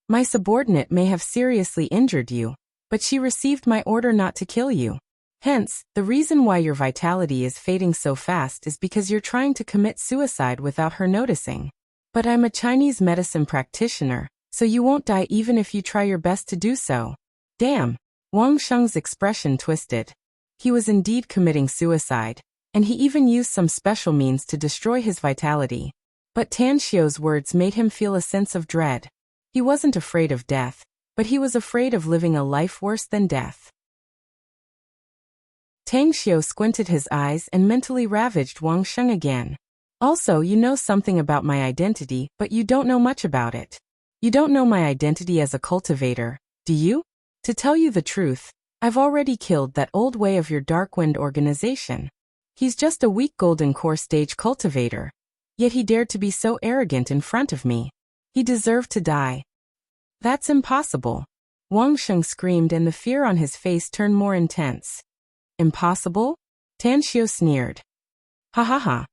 "My subordinate may have seriously injured you, but she received my order not to kill you. Hence, the reason why your vitality is fading so fast is because you're trying to commit suicide without her noticing. But I'm a Chinese medicine practitioner, so you won't die even if you try your best to do so." Damn! Wang Sheng's expression twisted. He was indeed committing suicide, and he even used some special means to destroy his vitality. But Tan Xiao's words made him feel a sense of dread. He wasn't afraid of death, but he was afraid of living a life worse than death. Tang Xiao squinted his eyes and mentally ravaged Wang Sheng again. "Also, you know something about my identity, but you don't know much about it. You don't know my identity as a cultivator, do you? To tell you the truth, I've already killed that old way of your Darkwind organization. He's just a weak golden core stage cultivator. Yet he dared to be so arrogant in front of me. He deserved to die." "That's impossible." Wang Sheng screamed and the fear on his face turned more intense. "Impossible?" Tan Xiao sneered. "Ha ha ha.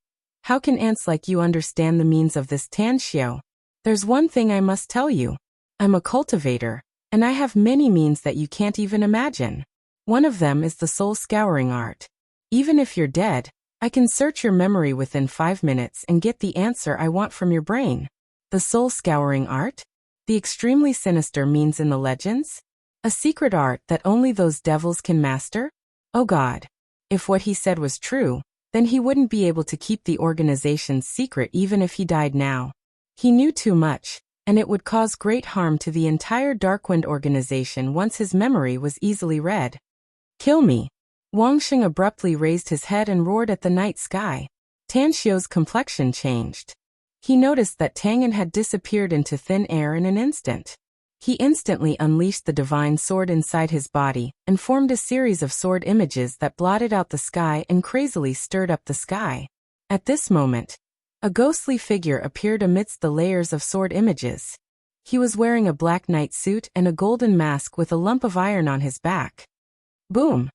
How can ants like you understand the means of this, Tan Xiao? There's one thing I must tell you. I'm a cultivator, And I have many means that you can't even imagine. One of them is the soul scouring art. Even if you're dead, I can search your memory within 5 minutes and get the answer I want from your brain. The soul scouring art? The extremely sinister means in the legends? A secret art that only those devils can master? Oh God. If what he said was true, then he wouldn't be able to keep the organization's secret even if he died now. He knew too much, and it would cause great harm to the entire Darkwind organization once his memory was easily read. Kill me. Wang Sheng abruptly raised his head and roared at the night sky. Tan Xiu's complexion changed. He noticed that Tangan had disappeared into thin air in an instant. He instantly unleashed the divine sword inside his body and formed a series of sword images that blotted out the sky and crazily stirred up the sky. At this moment, a ghostly figure appeared amidst the layers of sword images. He was wearing a black knight suit and a golden mask with a lump of iron on his back. Boom!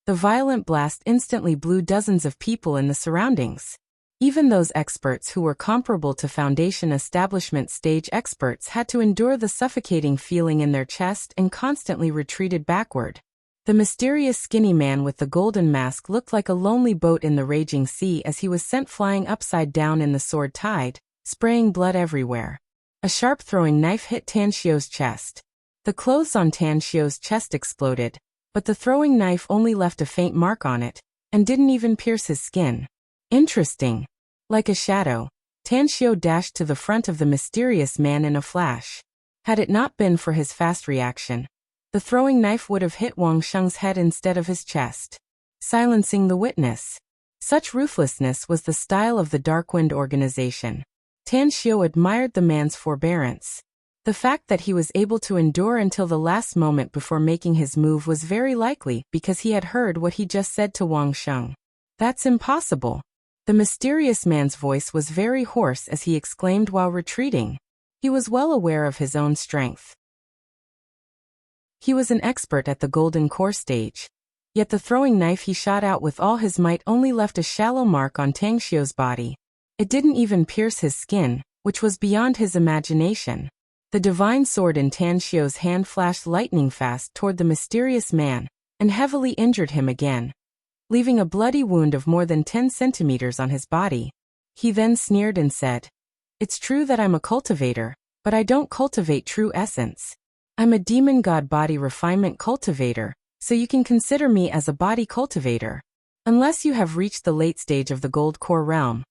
The violent blast instantly blew dozens of people in the surroundings. Even those experts who were comparable to Foundation establishment stage experts had to endure the suffocating feeling in their chest and constantly retreated backward. The mysterious skinny man with the golden mask looked like a lonely boat in the raging sea as he was sent flying upside down in the sword tide, spraying blood everywhere. A sharp throwing knife hit Tan Xiu's chest. The clothes on Tan Xiu's chest exploded, but the throwing knife only left a faint mark on it, and didn't even pierce his skin. Interesting. Like a shadow, Tan Xiu dashed to the front of the mysterious man in a flash. Had it not been for his fast reaction, the throwing knife would have hit Wang Sheng's head instead of his chest, silencing the witness. Such ruthlessness was the style of the Darkwind organization. Tan Xiu admired the man's forbearance. The fact that he was able to endure until the last moment before making his move was very likely because he had heard what he just said to Wang Sheng. That's impossible. The mysterious man's voice was very hoarse as he exclaimed while retreating. He was well aware of his own strength. He was an expert at the golden core stage. Yet the throwing knife he shot out with all his might only left a shallow mark on Tan Xiu's body. It didn't even pierce his skin, which was beyond his imagination. The divine sword in Tan Xiu's hand flashed lightning fast toward the mysterious man, and heavily injured him again, leaving a bloody wound of more than 10 centimeters on his body. He then sneered and said, "It's true that I'm a cultivator, but I don't cultivate true essence. I'm a demon god body refinement cultivator, so you can consider me as a body cultivator. Unless you have reached the late stage of the gold core realm,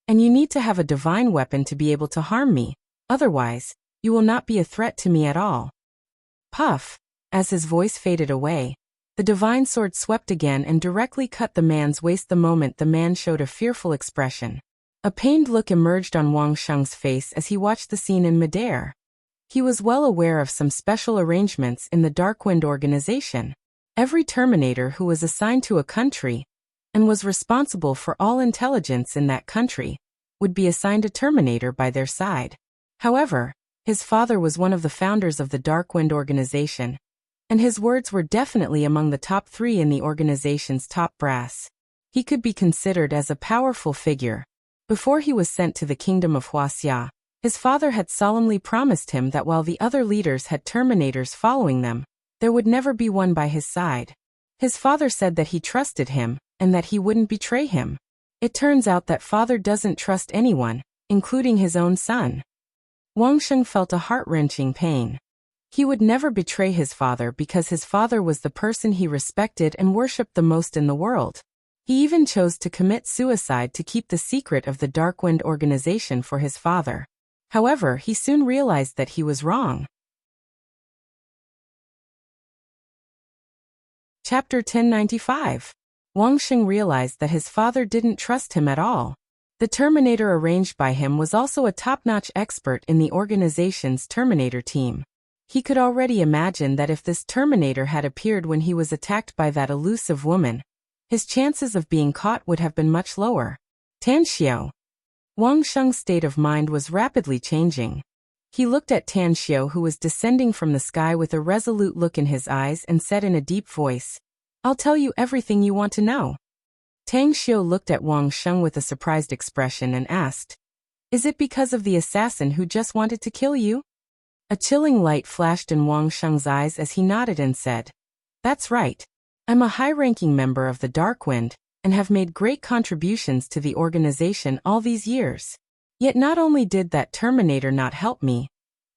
and you need to have a divine weapon to be able to harm me, otherwise, you will not be a threat to me at all." Puff! As his voice faded away, the divine sword swept again and directly cut the man's waist. The moment the man showed a fearful expression. A pained look emerged on Wang Sheng's face as he watched the scene in midair. He was well aware of some special arrangements in the Darkwind organization. Every Terminator who was assigned to a country, and was responsible for all intelligence in that country, would be assigned a Terminator by their side. However, his father was one of the founders of the Darkwind organization, and his words were definitely among the top 3 in the organization's top brass. He could be considered as a powerful figure. Before he was sent to the kingdom of Wuxia, his father had solemnly promised him that while the other leaders had Terminators following them, there would never be one by his side. His father said that he trusted him, and that he wouldn't betray him. It turns out that father doesn't trust anyone, including his own son. Wang Sheng felt a heart-wrenching pain. He would never betray his father because his father was the person he respected and worshipped the most in the world. He even chose to commit suicide to keep the secret of the Darkwind organization for his father. However, he soon realized that he was wrong. Chapter 1095. Wang Sheng realized that his father didn't trust him at all. The Terminator arranged by him was also a top-notch expert in the organization's Terminator team. He could already imagine that if this Terminator had appeared when he was attacked by that elusive woman, his chances of being caught would have been much lower. Tan Xiu. Wang Sheng's state of mind was rapidly changing. He looked at Tan Xiu, who was descending from the sky with a resolute look in his eyes, and said in a deep voice, "I'll tell you everything you want to know." Tan Xiu looked at Wang Sheng with a surprised expression and asked, "Is it because of the assassin who just wanted to kill you?" A chilling light flashed in Wang Sheng's eyes as he nodded and said, "That's right. I'm a high-ranking member of the Dark Wind, and have made great contributions to the organization all these years. Yet not only did that Terminator not help me,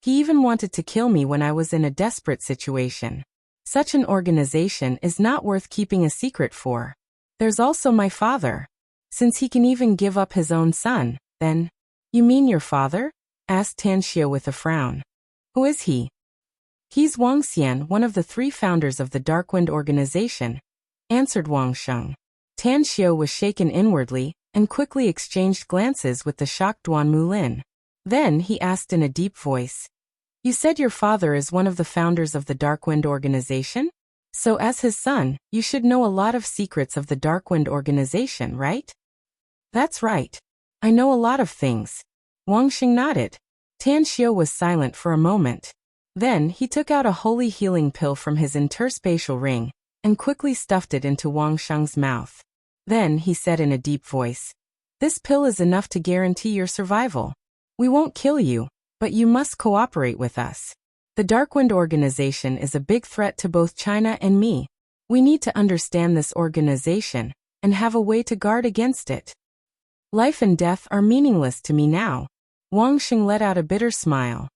he even wanted to kill me when I was in a desperate situation. Such an organization is not worth keeping a secret for. There's also my father. Since he can even give up his own son, then—" "You mean your father?" asked Tan Xiao with a frown. "Who is he?" "He's Wang Xian, one of the 3 founders of the Darkwind organization," answered Wang Sheng. Tan Xiao was shaken inwardly, and quickly exchanged glances with the shocked Duan Mulin. Then he asked in a deep voice, "You said your father is one of the founders of the Darkwind organization? So as his son, you should know a lot of secrets of the Darkwind organization, right?" "That's right. I know a lot of things." Wang Sheng nodded. Tan Xiao was silent for a moment. Then he took out a holy healing pill from his interspatial ring, and quickly stuffed it into Wang Sheng's mouth. Then he said in a deep voice, "This pill is enough to guarantee your survival. We won't kill you, but you must cooperate with us. The Darkwind organization is a big threat to both China and me. We need to understand this organization, and have a way to guard against it. Life and death are meaningless to me now." Wang Sheng let out a bitter smile.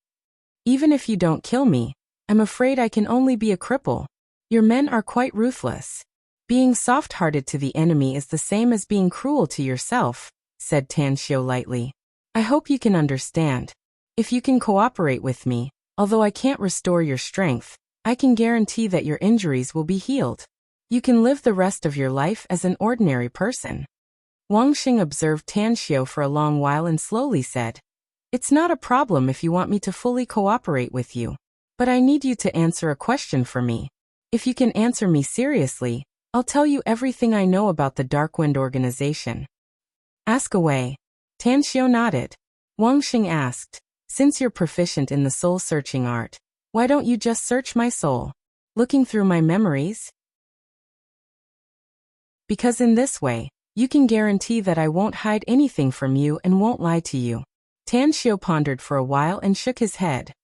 "Even if you don't kill me, I'm afraid I can only be a cripple. Your men are quite ruthless. Being soft-hearted to the enemy is the same as being cruel to yourself," said Tan Xiao lightly. "I hope you can understand. If you can cooperate with me, although I can't restore your strength, I can guarantee that your injuries will be healed. You can live the rest of your life as an ordinary person." Wang Sheng observed Tan Xiao for a long while and slowly said, "It's not a problem if you want me to fully cooperate with you. But I need you to answer a question for me. If you can answer me seriously, I'll tell you everything I know about the Darkwind organization." "Ask away." Tan Xiao nodded. Wang Sheng asked, "Since you're proficient in the soul-searching art, why don't you just search my soul, looking through my memories? Because in this way, you can guarantee that I won't hide anything from you and won't lie to you." Tan Xiao pondered for a while and shook his head.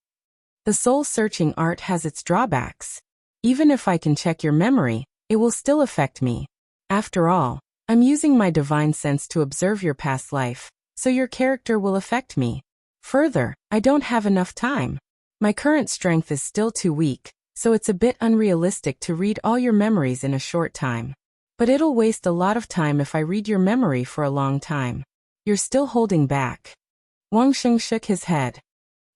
"The soul-searching art has its drawbacks. Even if I can check your memory, it will still affect me. After all, I'm using my divine sense to observe your past life, so your character will affect me. Further, I don't have enough time. My current strength is still too weak, so it's a bit unrealistic to read all your memories in a short time. But it'll waste a lot of time if I read your memory for a long time. You're still holding back." Wang Sheng shook his head.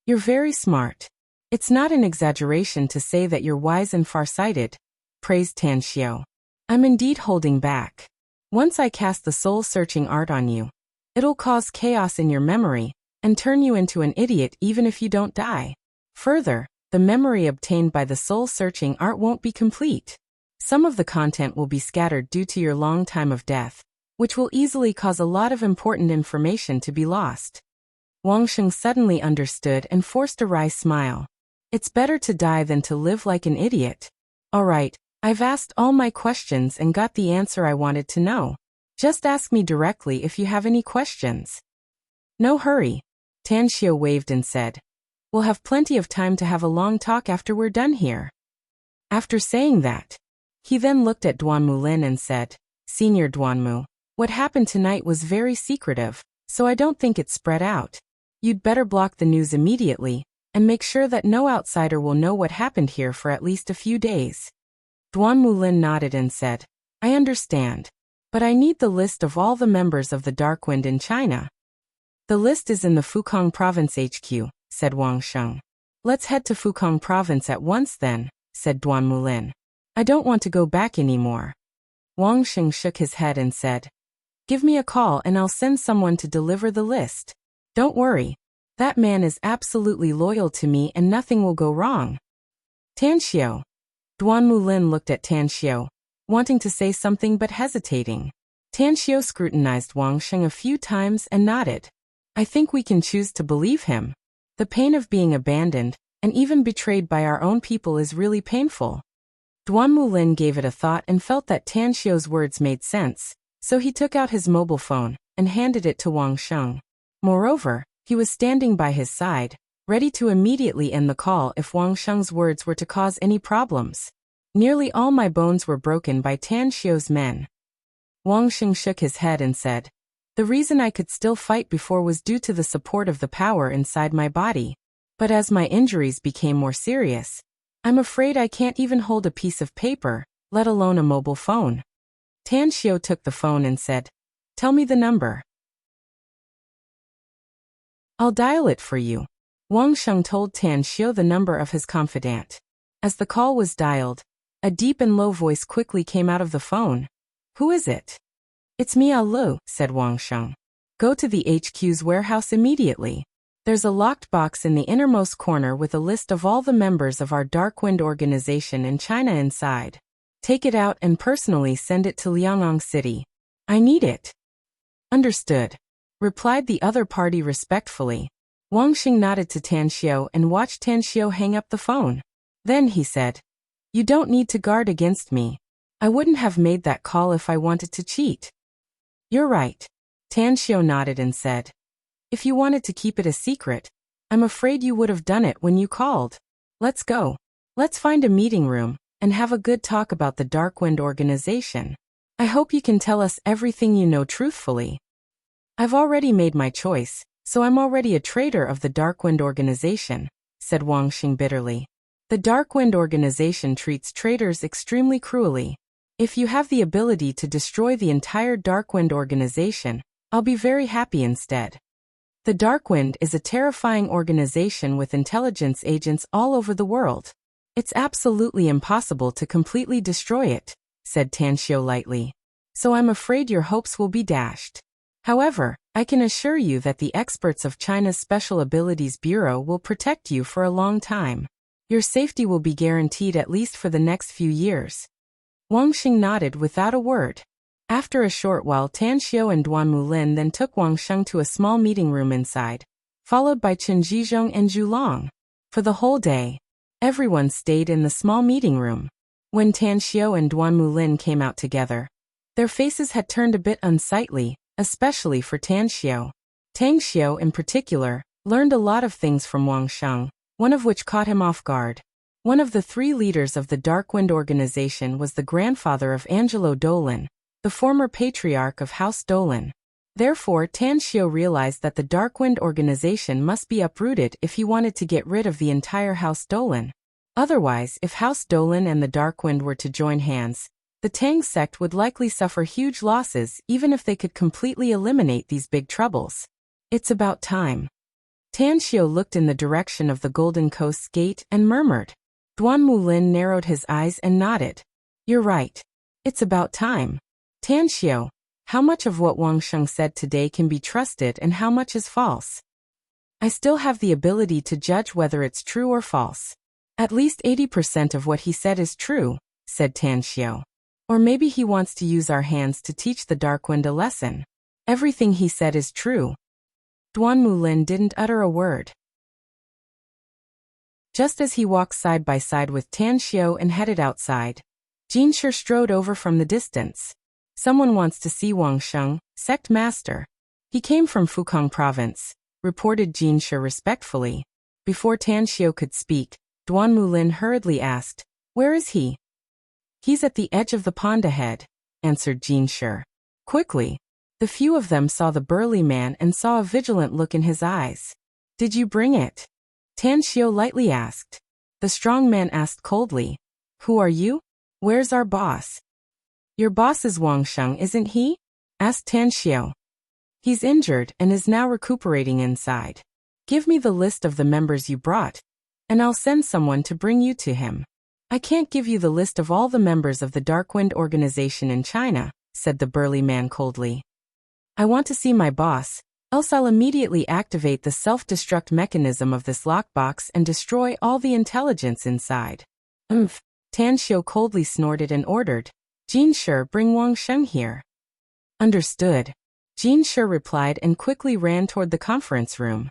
"You're very smart. It's not an exaggeration to say that you're wise and farsighted," praised Tan Xiao. "I'm indeed holding back. Once I cast the soul-searching art on you, it'll cause chaos in your memory, and turn you into an idiot even if you don't die. Further, the memory obtained by the soul-searching art won't be complete. Some of the content will be scattered due to your long time of death, which will easily cause a lot of important information to be lost." Wang Sheng suddenly understood and forced a wry smile. "It's better to die than to live like an idiot. All right, I've asked all my questions and got the answer I wanted to know. Just ask me directly if you have any questions." "No hurry." Tan Xiao waved and said, "We'll have plenty of time to have a long talk after we're done here." After saying that, he then looked at Duan Mulin and said, "Senior Duanmu, what happened tonight was very secretive, so I don't think it's spread out. You'd better block the news immediately, and make sure that no outsider will know what happened here for at least a few days." Duan Mulin nodded and said, "I understand. But I need the list of all the members of the Darkwind in China." "The list is in the Fukang Province HQ, said Wang Sheng. "Let's head to Fukang Province at once then," said Duan Mulin. "I don't want to go back anymore." Wang Sheng shook his head and said, "Give me a call and I'll send someone to deliver the list. Don't worry. That man is absolutely loyal to me and nothing will go wrong." "Tan Xiao." Duan Mulin looked at Tan Xiao, wanting to say something but hesitating. Tan Xiao scrutinized Wang Sheng a few times and nodded. "I think we can choose to believe him. The pain of being abandoned, and even betrayed by our own people is really painful." Duan Mulin gave it a thought and felt that Tan Xiao's words made sense, so he took out his mobile phone and handed it to Wang Sheng. Moreover, he was standing by his side, ready to immediately end the call if Wang Sheng's words were to cause any problems. Nearly all my bones were broken by Tan Xiu's men. Wang Sheng shook his head and said, the reason I could still fight before was due to the support of the power inside my body. But as my injuries became more serious, I'm afraid I can't even hold a piece of paper, let alone a mobile phone. Tan Xiu took the phone and said, tell me the number. I'll dial it for you. Wang Sheng told Tan Xiu the number of his confidant. As the call was dialed, a deep and low voice quickly came out of the phone. Who is it? It's me, Lu, said Wang Sheng. Go to the HQ's warehouse immediately. There's a locked box in the innermost corner with a list of all the members of our Darkwind organization in China inside. Take it out and personally send it to Liangong City. I need it. Understood, replied the other party respectfully. Wang Sheng nodded to Tan Xiu and watched Tan Xiu hang up the phone. Then he said, you don't need to guard against me. I wouldn't have made that call if I wanted to cheat. You're right. Tan Xiu nodded and said, if you wanted to keep it a secret, I'm afraid you would have done it when you called. Let's go. Let's find a meeting room and have a good talk about the Darkwind organization. I hope you can tell us everything you know truthfully. I've already made my choice, so I'm already a traitor of the Darkwind organization, said Wang Sheng bitterly. The Darkwind organization treats traitors extremely cruelly. If you have the ability to destroy the entire Darkwind organization, I'll be very happy instead. The Darkwind is a terrifying organization with intelligence agents all over the world. It's absolutely impossible to completely destroy it, said Tan Xiu lightly. So I'm afraid your hopes will be dashed. However, I can assure you that the experts of China's Special Abilities Bureau will protect you for a long time. Your safety will be guaranteed at least for the next few years. Wang Sheng nodded without a word. After a short while, Tan Xiu and Duan Mulin then took Wang Sheng to a small meeting room inside, followed by Chen Zhizhong and Zhu Long. For the whole day, everyone stayed in the small meeting room. When Tan Xiu and Duan Mulin came out together, their faces had turned a bit unsightly, especially for Tan Xiu. Tang Xiu, in particular, learned a lot of things from Wang Sheng, one of which caught him off guard. One of the three leaders of the Darkwind organization was the grandfather of Angelo Dolan, the former patriarch of House Dolan. Therefore, Tan Xiu realized that the Darkwind organization must be uprooted if he wanted to get rid of the entire House Dolan. Otherwise, if House Dolan and the Darkwind were to join hands, the Tang sect would likely suffer huge losses even if they could completely eliminate these big troubles. It's about time. Tan Xiu looked in the direction of the Golden Coast's gate and murmured. Duan Mulin narrowed his eyes and nodded. You're right. It's about time. Tan Xiu, how much of what Wang Sheng said today can be trusted and how much is false? I still have the ability to judge whether it's true or false. At least 80% of what he said is true, said Tan Xiu. Or maybe he wants to use our hands to teach the Darkwind a lesson. Everything he said is true. Duan Mulin didn't utter a word. Just as he walked side by side with Tan Xiu and headed outside, Jin Shi strode over from the distance. Someone wants to see Wang Sheng, sect master. He came from Fukang province, reported Jin Shi respectfully. Before Tan Xiu could speak, Duan Mulin hurriedly asked, where is he? He's at the edge of the pond ahead, answered Jin Shi. Quickly, the few of them saw the burly man and saw a vigilant look in his eyes. Did you bring it? Tan Xiu lightly asked. The strong man asked coldly. Who are you? Where's our boss? Your boss is Wang Sheng, isn't he? Asked Tan Xiu. He's injured and is now recuperating inside. Give me the list of the members you brought, and I'll send someone to bring you to him. I can't give you the list of all the members of the Darkwind organization in China, said the burly man coldly. I want to see my boss, else I'll immediately activate the self-destruct mechanism of this lockbox and destroy all the intelligence inside. Tan Xiu coldly snorted and ordered, Jin Shi, bring Wang Sheng here. Understood. Jin Shi replied and quickly ran toward the conference room.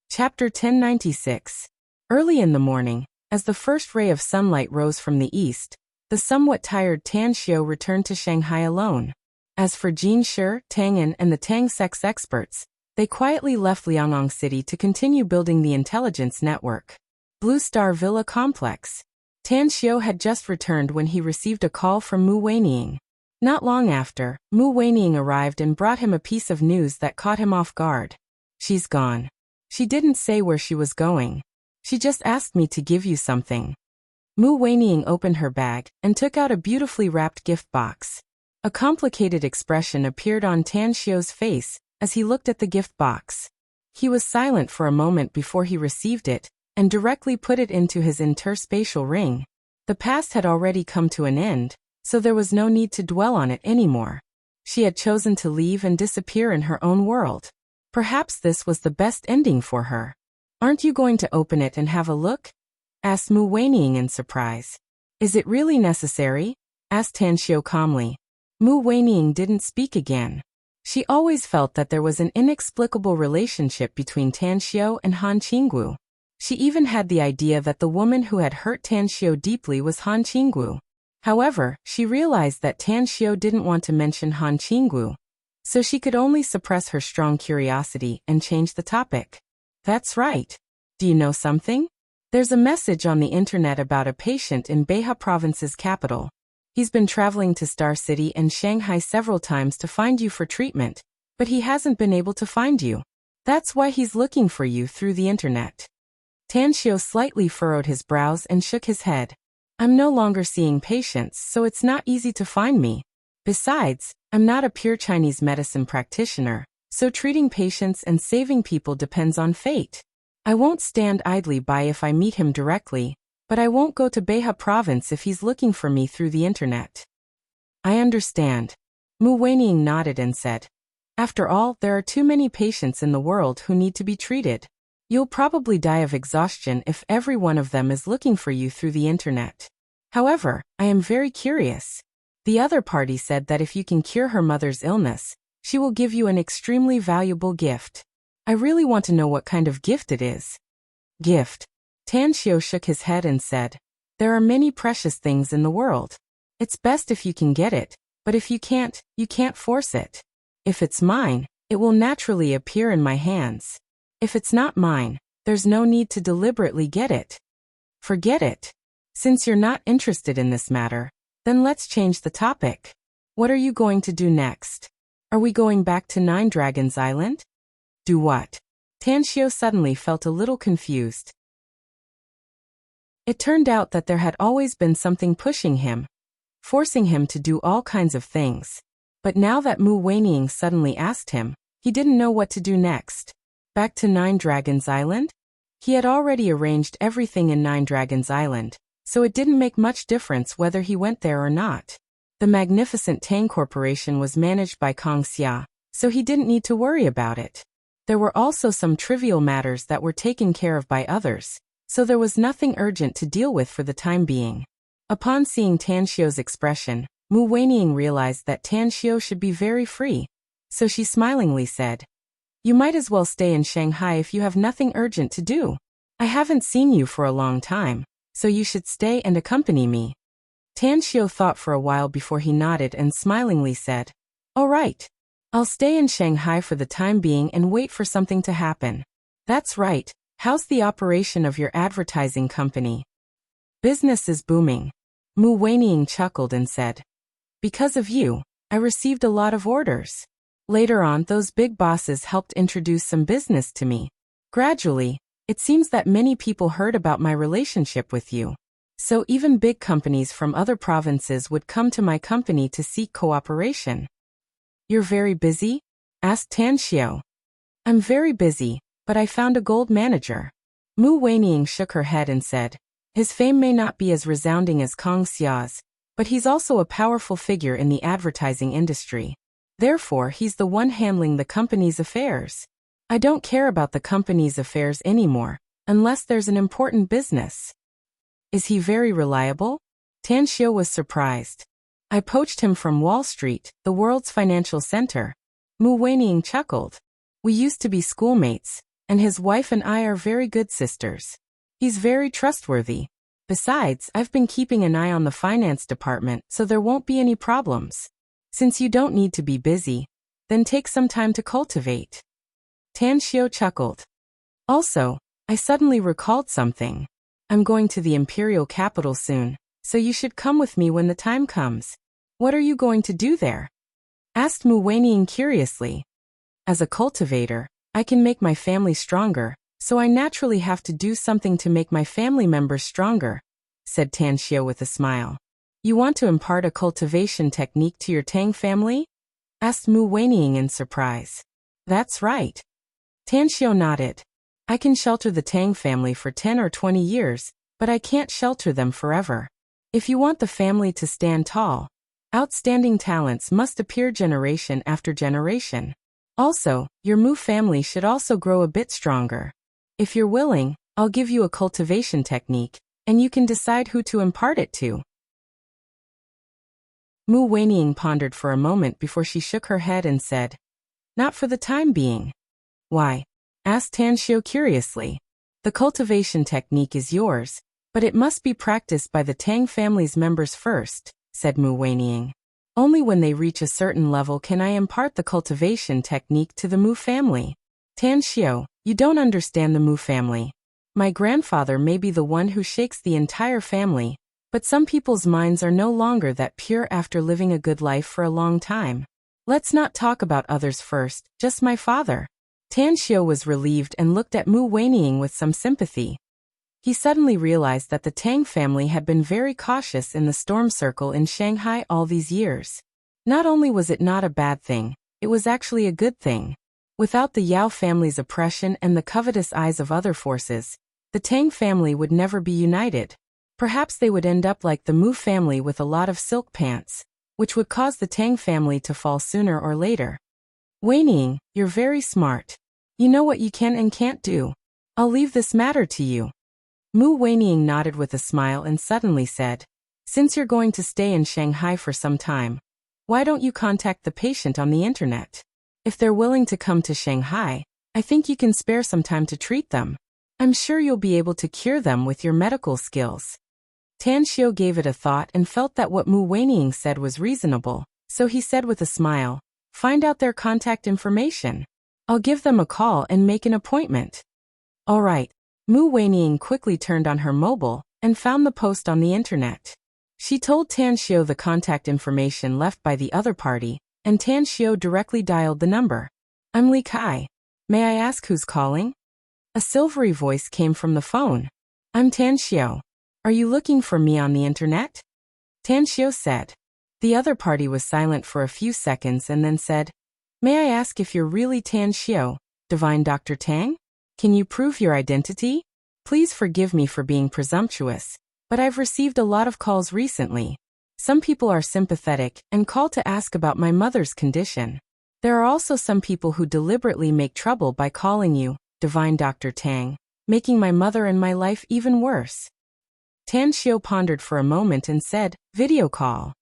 Chapter 1096. Early in the morning, as the first ray of sunlight rose from the east, the somewhat tired Tan Xiu returned to Shanghai alone. As for Jin Shi, Tang An, and the Tang sex experts, they quietly left Liangong City to continue building the intelligence network. Blue Star Villa Complex. Tan Xiu had just returned when he received a call from Mu Weining. Not long after, Mu Weining arrived and brought him a piece of news that caught him off guard. She's gone. She didn't say where she was going. She just asked me to give you something. Mu Weining opened her bag and took out a beautifully wrapped gift box. A complicated expression appeared on Tan Xiu's face as he looked at the gift box. He was silent for a moment before he received it and directly put it into his interspatial ring. The past had already come to an end, so there was no need to dwell on it anymore. She had chosen to leave and disappear in her own world. Perhaps this was the best ending for her. Aren't you going to open it and have a look? Asked Mu Weining in surprise. Is it really necessary? Asked Tan Xiu calmly. Mu Weining didn't speak again. She always felt that there was an inexplicable relationship between Tan Xiu and Han Qinggu. She even had the idea that the woman who had hurt Tan Xiu deeply was Han Qinggu. However, she realized that Tan Xiu didn't want to mention Han Qinggu, so she could only suppress her strong curiosity and change the topic. That's right. Do you know something? There's a message on the internet about a patient in Beha Province's capital. He's been traveling to Star City and Shanghai several times to find you for treatment, but he hasn't been able to find you. That's why he's looking for you through the internet. Tan Xiu slightly furrowed his brows and shook his head. I'm no longer seeing patients, so it's not easy to find me. Besides, I'm not a pure Chinese medicine practitioner, so treating patients and saving people depends on fate. I won't stand idly by if I meet him directly, but I won't go to Beha Province if he's looking for me through the internet. I understand. Mu Weining nodded and said, after all, there are too many patients in the world who need to be treated. You'll probably die of exhaustion if every one of them is looking for you through the internet. However, I am very curious. The other party said that if you can cure her mother's illness, she will give you an extremely valuable gift. I really want to know what kind of gift it is. Gift. Tan Xiu shook his head and said, there are many precious things in the world. It's best if you can get it, but if you can't force it. If it's mine, it will naturally appear in my hands. If it's not mine, there's no need to deliberately get it. Forget it. Since you're not interested in this matter, then let's change the topic. What are you going to do next? Are we going back to Nine Dragons Island? Do what? Tan Xiu suddenly felt a little confused. It turned out that there had always been something pushing him, forcing him to do all kinds of things. But now that Mu Weining suddenly asked him, he didn't know what to do next. Back to Nine Dragons Island? He had already arranged everything in Nine Dragons Island, so it didn't make much difference whether he went there or not. The magnificent Tang Corporation was managed by Kong Xia, so he didn't need to worry about it. There were also some trivial matters that were taken care of by others, so there was nothing urgent to deal with for the time being. Upon seeing Tan Xiu's expression, Mu Weining realized that Tan Xiu should be very free, so she smilingly said, you might as well stay in Shanghai if you have nothing urgent to do. I haven't seen you for a long time, so you should stay and accompany me. Tan Xiu thought for a while before he nodded and smilingly said, all right. I'll stay in Shanghai for the time being and wait for something to happen. That's right. How's the operation of your advertising company? Business is booming. Mu Weining chuckled and said, because of you, I received a lot of orders. Later on, those big bosses helped introduce some business to me. Gradually, it seems that many people heard about my relationship with you. So even big companies from other provinces would come to my company to seek cooperation. You're very busy? Asked Tan Xiu. I'm very busy, but I found a gold manager. Mu Weining shook her head and said, his fame may not be as resounding as Kong Xia's, but he's also a powerful figure in the advertising industry. Therefore, he's the one handling the company's affairs. I don't care about the company's affairs anymore, unless there's an important business. Is he very reliable? Tan Xiu was surprised. I poached him from Wall Street, the world's financial center. Mu Weining chuckled. We used to be schoolmates, and his wife and I are very good sisters. He's very trustworthy. Besides, I've been keeping an eye on the finance department, so there won't be any problems. Since you don't need to be busy, then take some time to cultivate. Tan Xiao chuckled. Also, I suddenly recalled something. I'm going to the imperial capital soon, so you should come with me when the time comes. What are you going to do there? Asked Mu Weining curiously. As a cultivator, I can make my family stronger, so I naturally have to do something to make my family members stronger, said Tan Xiao with a smile. You want to impart a cultivation technique to your Tang family? Asked Mu Weining in surprise. That's right. Tan Xiao nodded. I can shelter the Tang family for 10 or 20 years, but I can't shelter them forever. If you want the family to stand tall, outstanding talents must appear generation after generation. Also, your Mu family should also grow a bit stronger. If you're willing, I'll give you a cultivation technique, and you can decide who to impart it to. Mu Weining pondered for a moment before she shook her head and said, Not for the time being. Why? Asked Tan Xiao curiously. The cultivation technique is yours, but it must be practiced by the Tang family's members first, said Mu Weining. Only when they reach a certain level can I impart the cultivation technique to the Mu family. Tan Xiao, you don't understand the Mu family. My grandfather may be the one who shakes the entire family, but some people's minds are no longer that pure after living a good life for a long time. Let's not talk about others first, just my father. Tan Xiao was relieved and looked at Mu Weining with some sympathy. He suddenly realized that the Tang family had been very cautious in the storm circle in Shanghai all these years. Not only was it not a bad thing, it was actually a good thing. Without the Yao family's oppression and the covetous eyes of other forces, the Tang family would never be united. Perhaps they would end up like the Mu family with a lot of silk pants, which would cause the Tang family to fall sooner or later. Weining, you're very smart. You know what you can and can't do. I'll leave this matter to you. Mu Weining nodded with a smile and suddenly said, Since you're going to stay in Shanghai for some time, why don't you contact the patient on the internet? If they're willing to come to Shanghai, I think you can spare some time to treat them. I'm sure you'll be able to cure them with your medical skills. Tan Xiao gave it a thought and felt that what Mu Weining said was reasonable, so he said with a smile, Find out their contact information. I'll give them a call and make an appointment. All right. Mu Weining quickly turned on her mobile and found the post on the internet. She told Tan Xiao the contact information left by the other party, and Tan Xiao directly dialed the number. I'm Li Kai. May I ask who's calling? A silvery voice came from the phone. I'm Tan Xiao. Are you looking for me on the internet? Tan Xiao said. The other party was silent for a few seconds and then said, May I ask if you're really Tan Xiao, Divine Dr. Tang? Can you prove your identity? Please forgive me for being presumptuous, but I've received a lot of calls recently. Some people are sympathetic and call to ask about my mother's condition. There are also some people who deliberately make trouble by calling you, Divine Dr. Tang, making my mother and my life even worse. Tan Xiao pondered for a moment and said, Video call.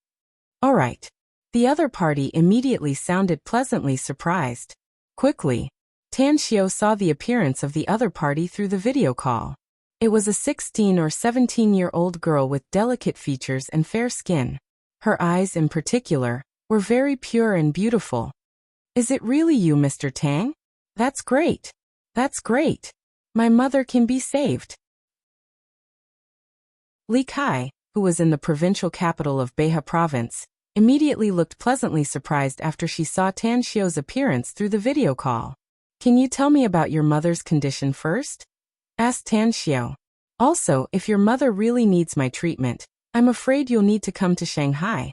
All right. The other party immediately sounded pleasantly surprised. Quickly, Tan Xiao saw the appearance of the other party through the video call. It was a 16 or 17-year-old girl with delicate features and fair skin. Her eyes, in particular, were very pure and beautiful. Is it really you, Mr. Tang? That's great. That's great. My mother can be saved. Li Kai, who was in the provincial capital of Beha province, immediately looked pleasantly surprised after she saw Tan Xiao's appearance through the video call. Can you tell me about your mother's condition first? Asked Tan Xiao. Also, if your mother really needs my treatment, I'm afraid you'll need to come to Shanghai.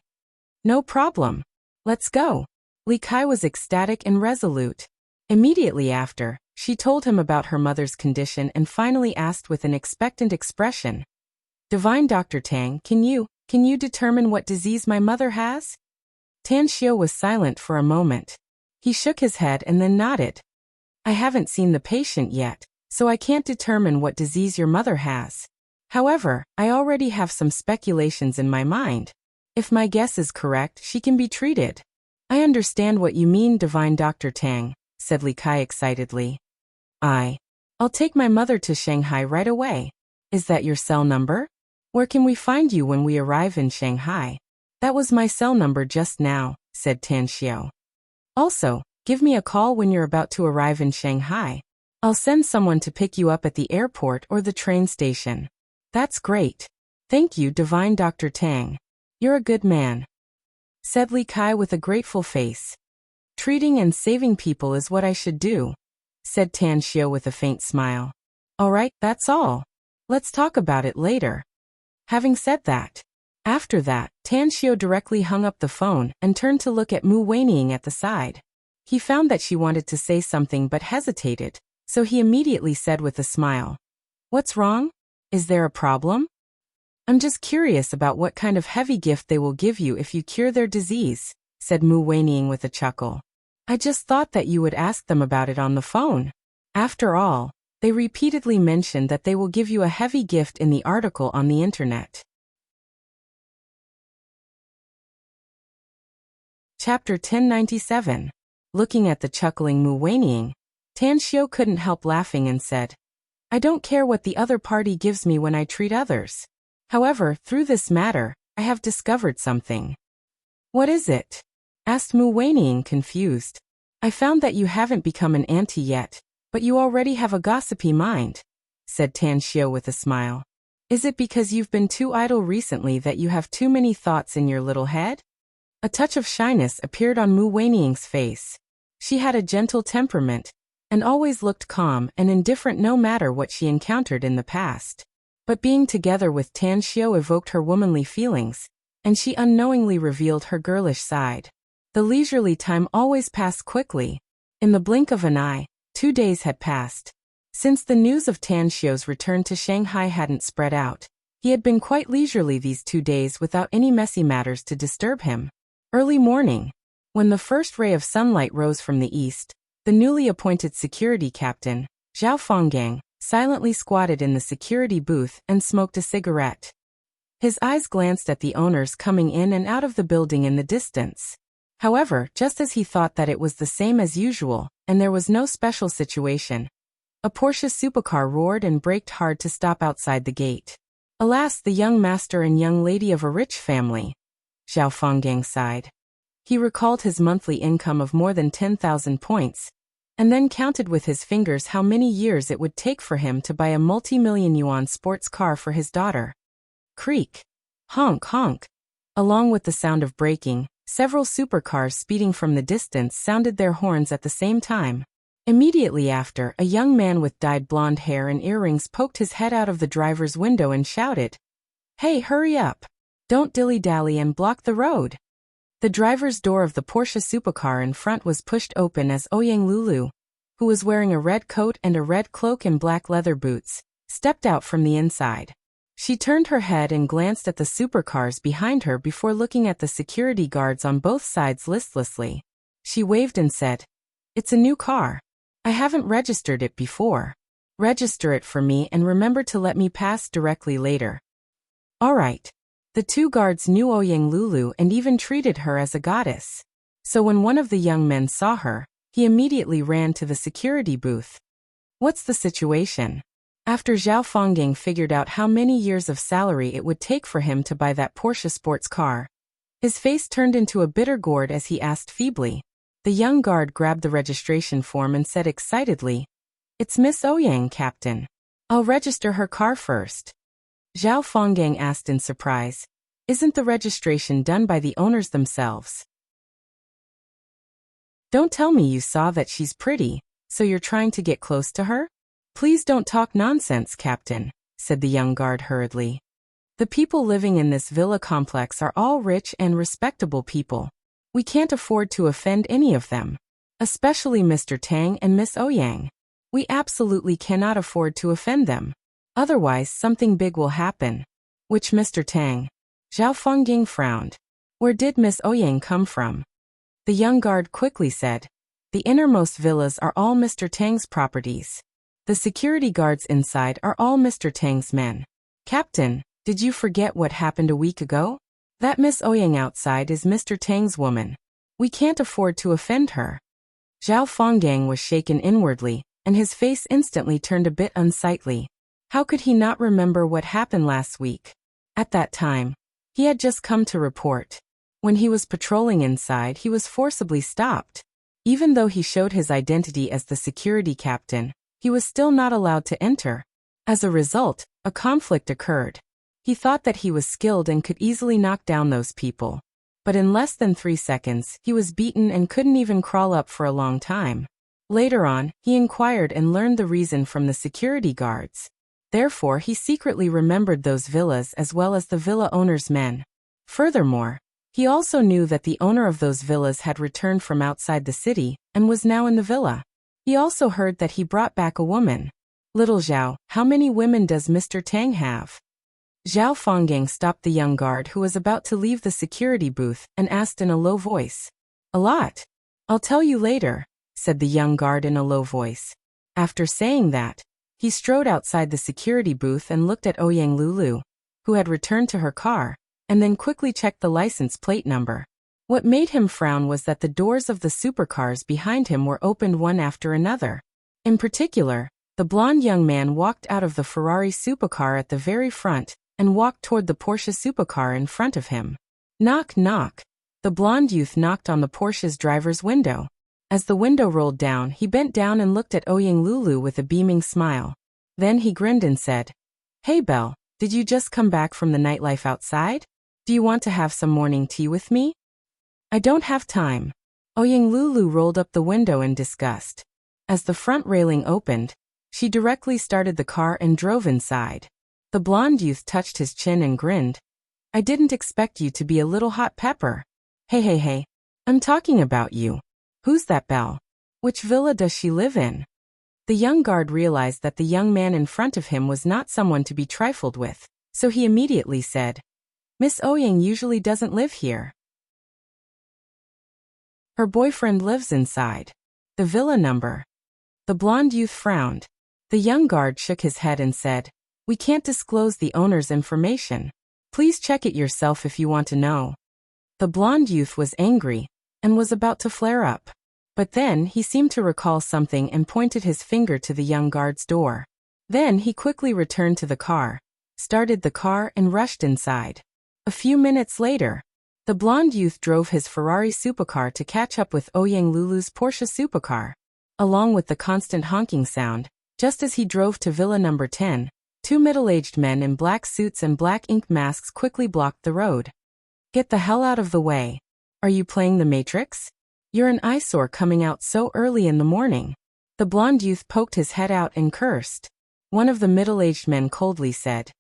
No problem. Let's go. Li Kai was ecstatic and resolute. Immediately after, she told him about her mother's condition and finally asked with an expectant expression, Divine Dr. Tang, can you determine what disease my mother has? Tan Xiao was silent for a moment. He shook his head and then nodded. I haven't seen the patient yet, so I can't determine what disease your mother has. However, I already have some speculations in my mind. If my guess is correct, she can be treated. I understand what you mean, Divine Dr. Tang, said Li Kai excitedly. I'll take my mother to Shanghai right away. Is that your cell number? Where can we find you when we arrive in Shanghai? That was my cell number just now, said Tan Xiao. Also, give me a call when you're about to arrive in Shanghai. I'll send someone to pick you up at the airport or the train station. That's great. Thank you, Divine Dr. Tang. You're a good man, said Li Kai with a grateful face. Treating and saving people is what I should do, said Tan Xiao with a faint smile. All right, that's all. Let's talk about it later. Having said that, after that, Tan Xiao directly hung up the phone and turned to look at Mu Weining at the side. He found that she wanted to say something but hesitated, so he immediately said with a smile, "What's wrong? Is there a problem?" "I'm just curious about what kind of heavy gift they will give you if you cure their disease," said Mu Weining with a chuckle. "I just thought that you would ask them about it on the phone. After all, they repeatedly mentioned that they will give you a heavy gift in the article on the internet." Chapter 1097. Looking at the chuckling Mu Weining, Tan Xiao couldn't help laughing and said, "I don't care what the other party gives me when I treat others. However, through this matter, I have discovered something." "What is it?" asked Mu Weining, confused. "I found that you haven't become an auntie yet, but you already have a gossipy mind," said Tan Xiao with a smile. "Is it because you've been too idle recently that you have too many thoughts in your little head?" A touch of shyness appeared on Mu Weining's face. She had a gentle temperament, and always looked calm and indifferent no matter what she encountered in the past. But being together with Tan Xiao evoked her womanly feelings, and she unknowingly revealed her girlish side. The leisurely time always passed quickly. In the blink of an eye, 2 days had passed. Since the news of Tan Xiao's return to Shanghai hadn't spread out, he had been quite leisurely these 2 days without any messy matters to disturb him. Early morning, when the first ray of sunlight rose from the east, the newly appointed security captain, Zhao Fenggang, silently squatted in the security booth and smoked a cigarette. His eyes glanced at the owners coming in and out of the building in the distance. However, just as he thought that it was the same as usual, and there was no special situation, a Porsche supercar roared and braked hard to stop outside the gate. Alas, the young master and young lady of a rich family, Zhao Fenggang sighed. He recalled his monthly income of more than 10,000 points, and then counted with his fingers how many years it would take for him to buy a multi-million yuan sports car for his daughter. Creak! Honk honk! Along with the sound of braking, several supercars speeding from the distance sounded their horns at the same time. Immediately after, a young man with dyed blonde hair and earrings poked his head out of the driver's window and shouted, "Hey, hurry up! Don't dilly-dally and block the road." The driver's door of the Porsche supercar in front was pushed open as Ouyang Lulu, who was wearing a red coat and a red cloak and black leather boots, stepped out from the inside. She turned her head and glanced at the supercars behind her before looking at the security guards on both sides listlessly. She waved and said, "It's a new car. I haven't registered it before. Register it for me and remember to let me pass directly later." All right. The 2 guards knew Ouyang Lulu and even treated her as a goddess. So when one of the young men saw her, he immediately ran to the security booth. "What's the situation?" After Zhao Fenggang figured out how many years of salary it would take for him to buy that Porsche sports car, his face turned into a bitter gourd as he asked feebly. The young guard grabbed the registration form and said excitedly, "It's Miss Ouyang, Captain. I'll register her car first." Zhao Fenggang asked in surprise, "Isn't the registration done by the owners themselves?" "Don't tell me you saw that she's pretty, so you're trying to get close to her?" "Please don't talk nonsense, Captain," said the young guard hurriedly. "The people living in this villa complex are all rich and respectable people. We can't afford to offend any of them, especially Mr. Tang and Miss Ouyang. We absolutely cannot afford to offend them. Otherwise, something big will happen." "Which Mr. Tang?" Zhao Fenggang frowned. "Where did Miss Ouyang come from?" The young guard quickly said, "The innermost villas are all Mr. Tang's properties. The security guards inside are all Mr. Tang's men. Captain, did you forget what happened a week ago? That Miss Ouyang outside is Mr. Tang's woman. We can't afford to offend her." Zhao Fenggang was shaken inwardly, and his face instantly turned a bit unsightly. How could he not remember what happened last week? At that time, he had just come to report. When he was patrolling inside, he was forcibly stopped. Even though he showed his identity as the security captain, he was still not allowed to enter. As a result, a conflict occurred. He thought that he was skilled and could easily knock down those people. But in less than 3 seconds, he was beaten and couldn't even crawl up for a long time. Later on, he inquired and learned the reason from the security guards. Therefore, he secretly remembered those villas as well as the villa owner's men. Furthermore, he also knew that the owner of those villas had returned from outside the city and was now in the villa. He also heard that he brought back a woman. Little Zhao, how many women does Mr. Tang have? Zhao Fenggang stopped the young guard who was about to leave the security booth and asked in a low voice. A lot. I'll tell you later, said the young guard in a low voice. After saying that, he strode outside the security booth and looked at Ouyang Lulu, who had returned to her car, and then quickly checked the license plate number. What made him frown was that the doors of the supercars behind him were opened one after another. In particular, the blonde young man walked out of the Ferrari supercar at the very front and walked toward the Porsche supercar in front of him. Knock, knock. The blonde youth knocked on the Porsche's driver's window. As the window rolled down, he bent down and looked at Ouyang Lulu with a beaming smile. Then he grinned and said, Hey Belle, did you just come back from the nightlife outside? Do you want to have some morning tea with me? I don't have time. Ouyang Lulu rolled up the window in disgust. As the front railing opened, she directly started the car and drove inside. The blonde youth touched his chin and grinned. I didn't expect you to be a little hot pepper. Hey, I'm talking about you. Who's that Belle? Which villa does she live in? The young guard realized that the young man in front of him was not someone to be trifled with, so he immediately said, Miss Ouyang usually doesn't live here. Her boyfriend lives inside. The villa number. The blonde youth frowned. The young guard shook his head and said, We can't disclose the owner's information. Please check it yourself if you want to know. The blonde youth was angry and was about to flare up. But then he seemed to recall something and pointed his finger to the young guard's door. Then he quickly returned to the car, started the car and rushed inside. A few minutes later, the blonde youth drove his Ferrari supercar to catch up with Ouyang Lulu's Porsche supercar. Along with the constant honking sound, just as he drove to villa number 10, 2 middle-aged men in black suits and black ink masks quickly blocked the road. Get the hell out of the way. Are you playing the Matrix? You're an eyesore coming out so early in the morning. The blonde youth poked his head out and cursed. One of the middle-aged men coldly said,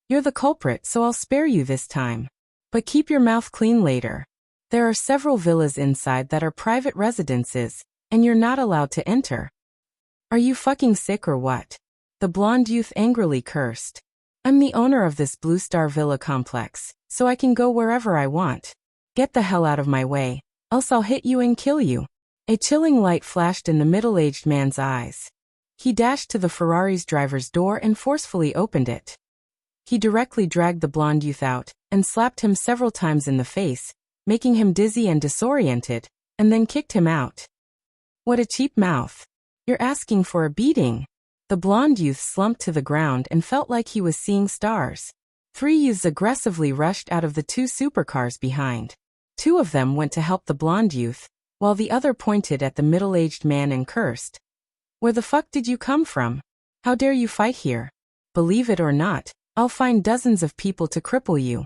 You're the culprit, so I'll spare you this time. But keep your mouth clean later. There are several villas inside that are private residences, and you're not allowed to enter. Are you fucking sick or what? The blonde youth angrily cursed. I'm the owner of this Blue Star Villa complex, so I can go wherever I want. Get the hell out of my way, else I'll hit you and kill you. A chilling light flashed in the middle-aged man's eyes. He dashed to the Ferrari's driver's door and forcefully opened it. He directly dragged the blonde youth out and slapped him several times in the face, making him dizzy and disoriented, and then kicked him out. What a cheap mouth. You're asking for a beating. The blonde youth slumped to the ground and felt like he was seeing stars. 3 youths aggressively rushed out of the 2 supercars behind. 2 of them went to help the blonde youth, while the other pointed at the middle-aged man and cursed. Where the fuck did you come from? How dare you fight here? Believe it or not, I'll find dozens of people to cripple you.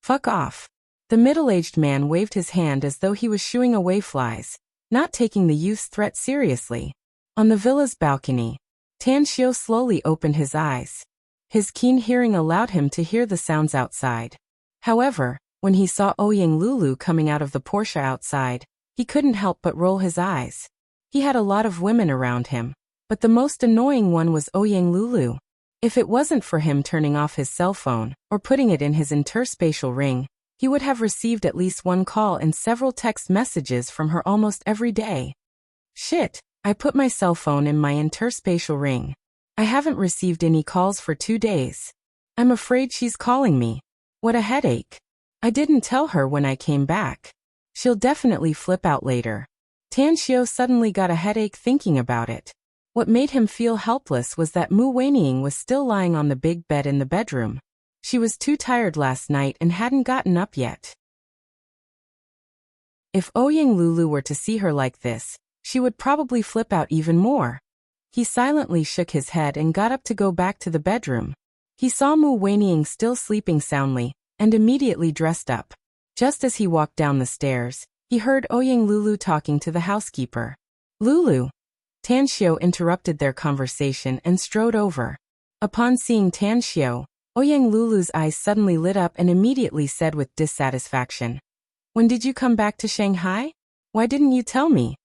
Fuck off. The middle-aged man waved his hand as though he was shooing away flies, not taking the youth's threat seriously. On the villa's balcony, Tan Xiu slowly opened his eyes. His keen hearing allowed him to hear the sounds outside. However, when he saw Ouyang Lulu coming out of the Porsche outside, he couldn't help but roll his eyes. He had a lot of women around him, but the most annoying one was Ouyang Lulu. If it wasn't for him turning off his cell phone or putting it in his interspatial ring, he would have received at least 1 call and several text messages from her almost every day. Shit, I put my cell phone in my interspatial ring. I haven't received any calls for 2 days. I'm afraid she's calling me. What a headache. I didn't tell her when I came back. She'll definitely flip out later. Tan Xiu suddenly got a headache thinking about it. What made him feel helpless was that Mu Weining was still lying on the big bed in the bedroom. She was too tired last night and hadn't gotten up yet. If Ouyang Lulu were to see her like this, she would probably flip out even more. He silently shook his head and got up to go back to the bedroom. He saw Mu Weiniang still sleeping soundly, and immediately dressed up. Just as he walked down the stairs, he heard Ouyang Lulu talking to the housekeeper. Lulu. Tan Xiao interrupted their conversation and strode over. Upon seeing Tan Xiao, Ouyang Lulu's eyes suddenly lit up and immediately said with dissatisfaction, "When did you come back to Shanghai? Why didn't you tell me?"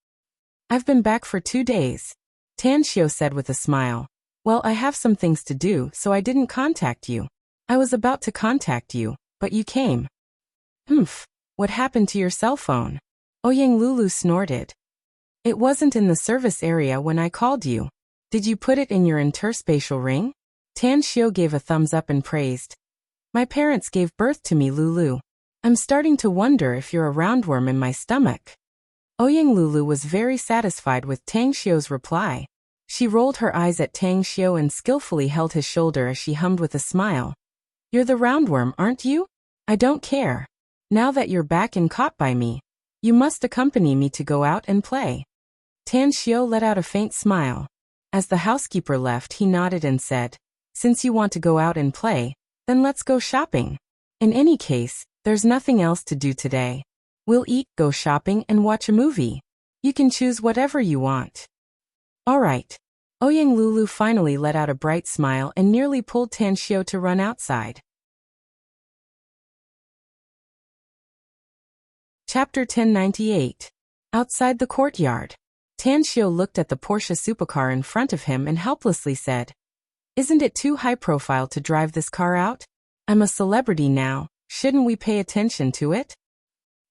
"I've been back for 2 days." Tan Xiao said with a smile. "Well, I have some things to do, so I didn't contact you. I was about to contact you, but you came." "Humph, what happened to your cell phone?" Ouyang Lulu snorted. "It wasn't in the service area when I called you. Did you put it in your interspatial ring?" Tan Xiao gave a thumbs up and praised. "My parents gave birth to me, Lulu. I'm starting to wonder if you're a roundworm in my stomach." Ouyang Lulu was very satisfied with Tang Xiao's reply. She rolled her eyes at Tang Xiao and skillfully held his shoulder as she hummed with a smile. "You're the roundworm, aren't you? I don't care. Now that you're back and caught by me, you must accompany me to go out and play." Tan Xiao let out a faint smile. As the housekeeper left, he nodded and said, "Since you want to go out and play, then let's go shopping. In any case, there's nothing else to do today. We'll eat, go shopping, and watch a movie. You can choose whatever you want." "All right." Ouyang Lulu finally let out a bright smile and nearly pulled Tan Xiao to run outside. Chapter 1098. Outside the courtyard. Tan Xiao looked at the Porsche supercar in front of him and helplessly said, "Isn't it too high profile to drive this car out? I'm a celebrity now, shouldn't we pay attention to it?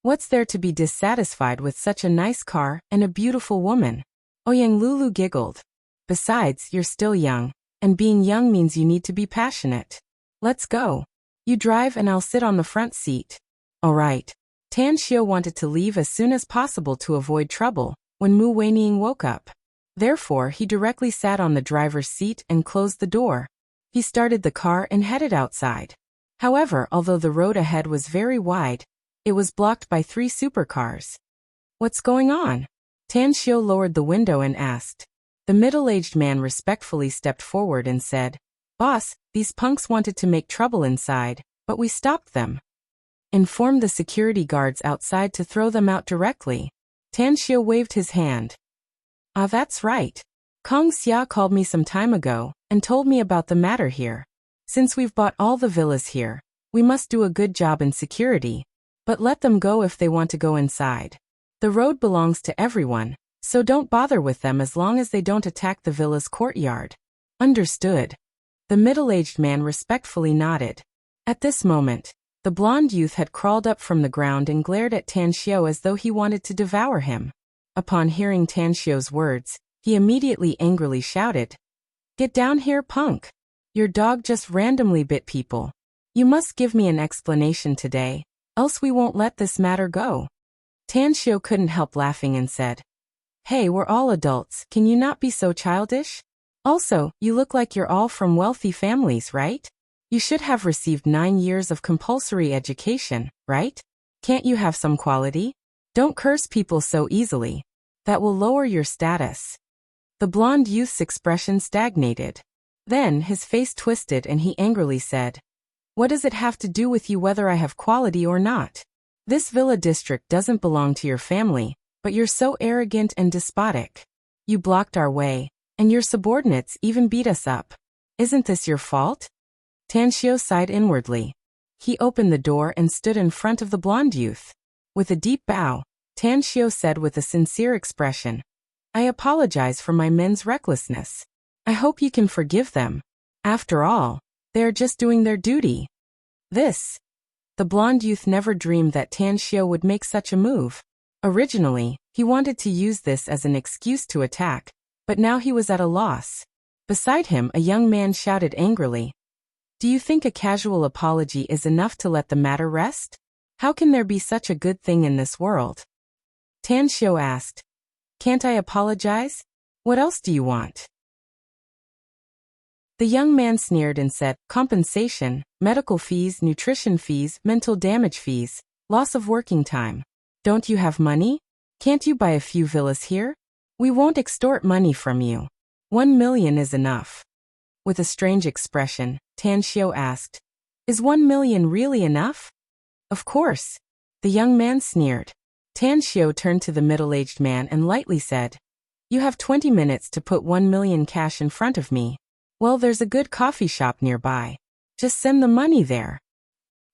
What's there to be dissatisfied with such a nice car and a beautiful woman?" Ouyang Lulu giggled. "Besides, you're still young, and being young means you need to be passionate. Let's go. You drive and I'll sit on the front seat." "All right." Tan Xiao wanted to leave as soon as possible to avoid trouble when Mu Weiniang woke up. Therefore, he directly sat on the driver's seat and closed the door. He started the car and headed outside. However, although the road ahead was very wide, it was blocked by 3 supercars. "What's going on?" Tan Xiao lowered the window and asked. The middle-aged man respectfully stepped forward and said, "Boss, these punks wanted to make trouble inside, but we stopped them. Inform the security guards outside to throw them out directly." Tan Xiao waved his hand. "Ah, that's right. Kong Xia called me some time ago and told me about the matter here. Since we've bought all the villas here, we must do a good job in security, but let them go if they want to go inside. The road belongs to everyone, so don't bother with them as long as they don't attack the villa's courtyard." "Understood." The middle-aged man respectfully nodded. At this moment, the blonde youth had crawled up from the ground and glared at Tan Xiao as though he wanted to devour him. Upon hearing Tan Xiao's words, he immediately angrily shouted, "Get down here, punk! Your dog just randomly bit people. You must give me an explanation today, else we won't let this matter go." Tan Xiao couldn't help laughing and said, "Hey, we're all adults, can you not be so childish? Also, you look like you're all from wealthy families, right? You should have received 9 years of compulsory education, right? Can't you have some quality? Don't curse people so easily. That will lower your status." The blonde youth's expression stagnated. Then his face twisted and he angrily said, "What does it have to do with you whether I have quality or not? This villa district doesn't belong to your family, but you're so arrogant and despotic. You blocked our way, and your subordinates even beat us up. Isn't this your fault?" Tan Xiao sighed inwardly. He opened the door and stood in front of the blonde youth. With a deep bow, Tan Xiao said with a sincere expression, "I apologize for my men's recklessness. I hope you can forgive them. After all, they are just doing their duty." The blonde youth never dreamed that Tan Xiao would make such a move. Originally, he wanted to use this as an excuse to attack, but now he was at a loss. Beside him, a young man shouted angrily, "Do you think a casual apology is enough to let the matter rest? How can there be such a good thing in this world?" Tan Xiao asked, "Can't I apologize? What else do you want?" The young man sneered and said, "Compensation, medical fees, nutrition fees, mental damage fees, loss of working time. Don't you have money? Can't you buy a few villas here? We won't extort money from you. 1 million is enough. With a strange expression, Tan Xiu asked, Is 1 million really enough? Of course. The young man sneered. Tan Xiu turned to the middle-aged man and lightly said, You have 20 minutes to put 1 million cash in front of me. Well, there's a good coffee shop nearby. Just send the money there.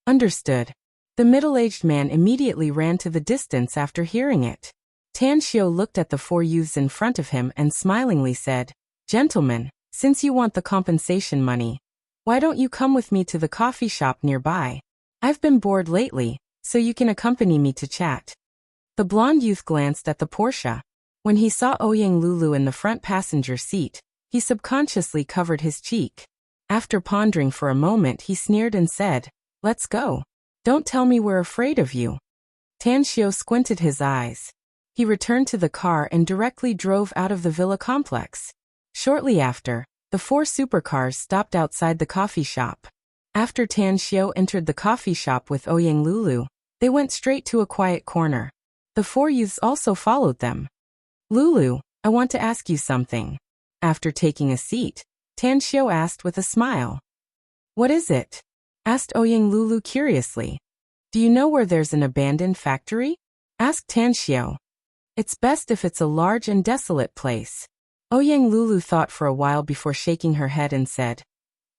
Understood. The middle-aged man immediately ran to the distance after hearing it. Tan Xiu looked at the 4 youths in front of him and smilingly said, Gentlemen, since you want the compensation money, why don't you come with me to the coffee shop nearby? I've been bored lately, so you can accompany me to chat. The blonde youth glanced at the Porsche. When he saw Ouyang Lulu in the front passenger seat, he subconsciously covered his cheek. After pondering for a moment, he sneered and said, Let's go. Don't tell me we're afraid of you. Tan Xiu squinted his eyes. He returned to the car and directly drove out of the villa complex. Shortly after, the 4 supercars stopped outside the coffee shop. After Tan Xiu entered the coffee shop with Ouyang Lulu, they went straight to a quiet corner. The 4 youths also followed them. Lulu, I want to ask you something. After taking a seat, Tan Xiu asked with a smile. What is it? Asked Ouyang Lulu curiously. Do you know where there's an abandoned factory? Asked Tan Xiu. It's best if it's a large and desolate place. Ouyang Lulu thought for a while before shaking her head and said,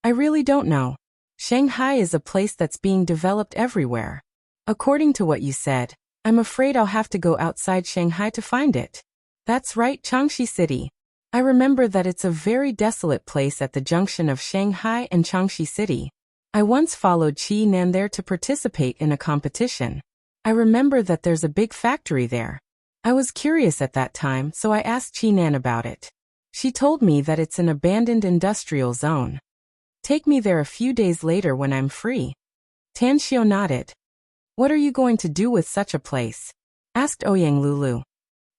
I really don't know. Shanghai is a place that's being developed everywhere. According to what you said, I'm afraid I'll have to go outside Shanghai to find it. That's right, Changshi City. I remember that it's a very desolate place at the junction of Shanghai and Changshi City. I once followed Qi Nan there to participate in a competition. I remember that there's a big factory there. I was curious at that time, so I asked Qi Nan about it. She told me that it's an abandoned industrial zone. Take me there a few days later when I'm free. Tan Xiu nodded. What are you going to do with such a place? Asked Ouyang Lulu.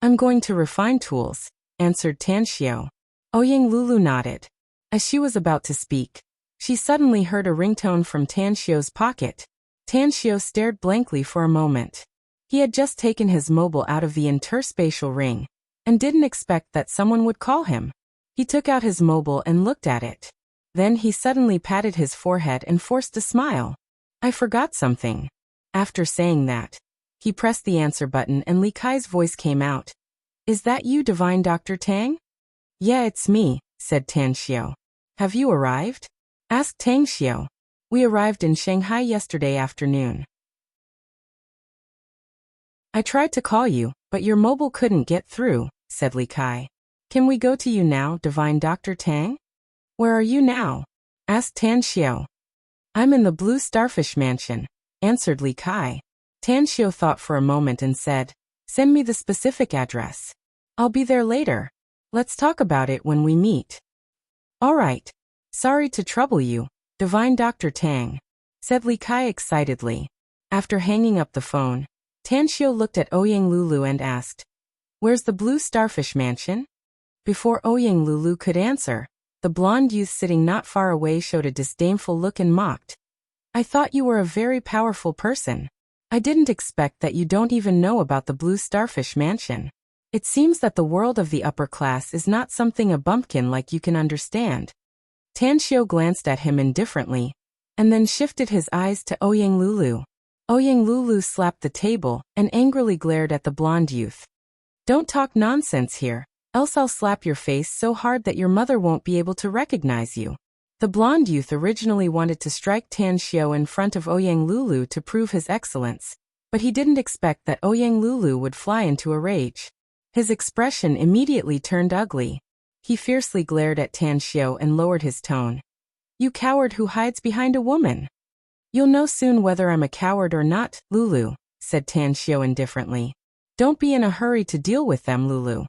I'm going to refine tools, answered Tan Xiu. Ouyang Lulu nodded. As she was about to speak, she suddenly heard a ringtone from Tan Xiu's pocket. Tan Xiu stared blankly for a moment. He had just taken his mobile out of the interspatial ring, and didn't expect that someone would call him. He took out his mobile and looked at it. Then he suddenly patted his forehead and forced a smile. I forgot something. After saying that, he pressed the answer button and Li Kai's voice came out. Is that you, Divine Dr. Tang? Yeah, it's me, said Tan Xiu. Have you arrived? Asked Tang Xiu. We arrived in Shanghai yesterday afternoon. I tried to call you, but your mobile couldn't get through, said Li Kai. Can we go to you now, Divine Dr. Tang? Where are you now? Asked Tan Xiu. I'm in the Blue Starfish Mansion, answered Li Kai. Tan Xiu thought for a moment and said, Send me the specific address. I'll be there later. Let's talk about it when we meet. All right. Sorry to trouble you, Divine Dr. Tang, said Li Kai excitedly. After hanging up the phone, Tan Xiu looked at Ouyang Lulu and asked, Where's the Blue Starfish Mansion? Before Ouyang Lulu could answer, the blonde youth sitting not far away showed a disdainful look and mocked. I thought you were a very powerful person. I didn't expect that you don't even know about the Blue Starfish Mansion. It seems that the world of the upper class is not something a bumpkin like you can understand. Tan Xiu glanced at him indifferently, and then shifted his eyes to Ouyang Lulu. Ouyang Lulu slapped the table and angrily glared at the blonde youth. Don't talk nonsense here, else I'll slap your face so hard that your mother won't be able to recognize you. The blonde youth originally wanted to strike Tan Xiu in front of Ouyang Lulu to prove his excellence, but he didn't expect that Ouyang Lulu would fly into a rage. His expression immediately turned ugly. He fiercely glared at Tan Xiu and lowered his tone. You coward who hides behind a woman. You'll know soon whether I'm a coward or not, Lulu, said Tan Xiu indifferently. Don't be in a hurry to deal with them, Lulu.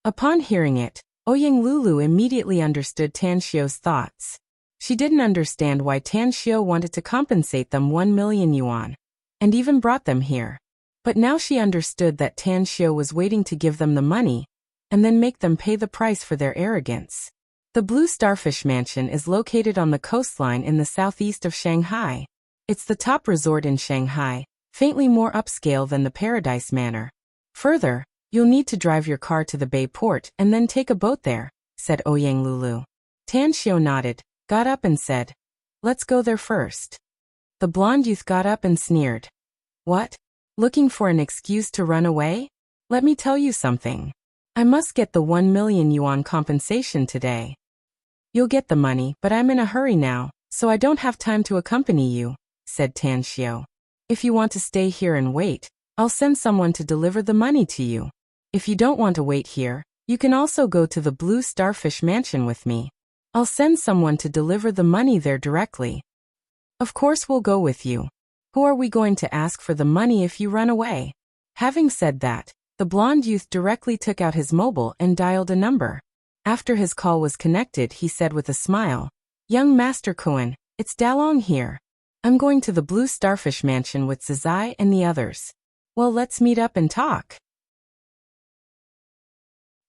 Upon hearing it, Ouyang Lulu immediately understood Tan Xiu's thoughts. She didn't understand why Tan Xiu wanted to compensate them 1 million yuan, and even brought them here. But now she understood that Tan Xiu was waiting to give them the money, and then make them pay the price for their arrogance. The Blue Starfish Mansion is located on the coastline in the southeast of Shanghai. It's the top resort in Shanghai, faintly more upscale than the Paradise Manor. Further, you'll need to drive your car to the Bay Port and then take a boat there, said Ouyang Lulu. Tan Xiao nodded, got up and said, let's go there first. The blonde youth got up and sneered. What? Looking for an excuse to run away? Let me tell you something. I must get the 1 million yuan compensation today. You'll get the money, but I'm in a hurry now, so I don't have time to accompany you, said Tan Xiao. If you want to stay here and wait, I'll send someone to deliver the money to you. If you don't want to wait here, you can also go to the Blue Starfish Mansion with me. I'll send someone to deliver the money there directly. Of course we'll go with you. Who are we going to ask for the money if you run away? Having said that, the blonde youth directly took out his mobile and dialed a number. After his call was connected, he said with a smile, Young Master Cohen, it's Dalong here. I'm going to the Blue Starfish Mansion with Zizai and the others. Well, let's meet up and talk.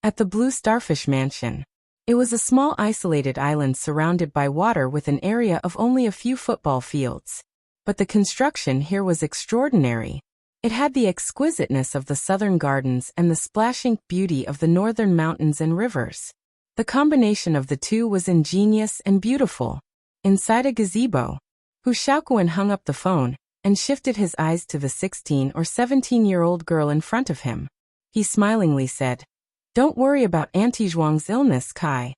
At the Blue Starfish Mansion. It was a small isolated island surrounded by water with an area of only a few football fields. But the construction here was extraordinary. It had the exquisiteness of the southern gardens and the splashing beauty of the northern mountains and rivers. The combination of the two was ingenious and beautiful. Inside a gazebo, Hu Xiaoquan hung up the phone and shifted his eyes to the 16 or 17-year-old girl in front of him. He smilingly said, Don't worry about Auntie Zhuang's illness, Kai.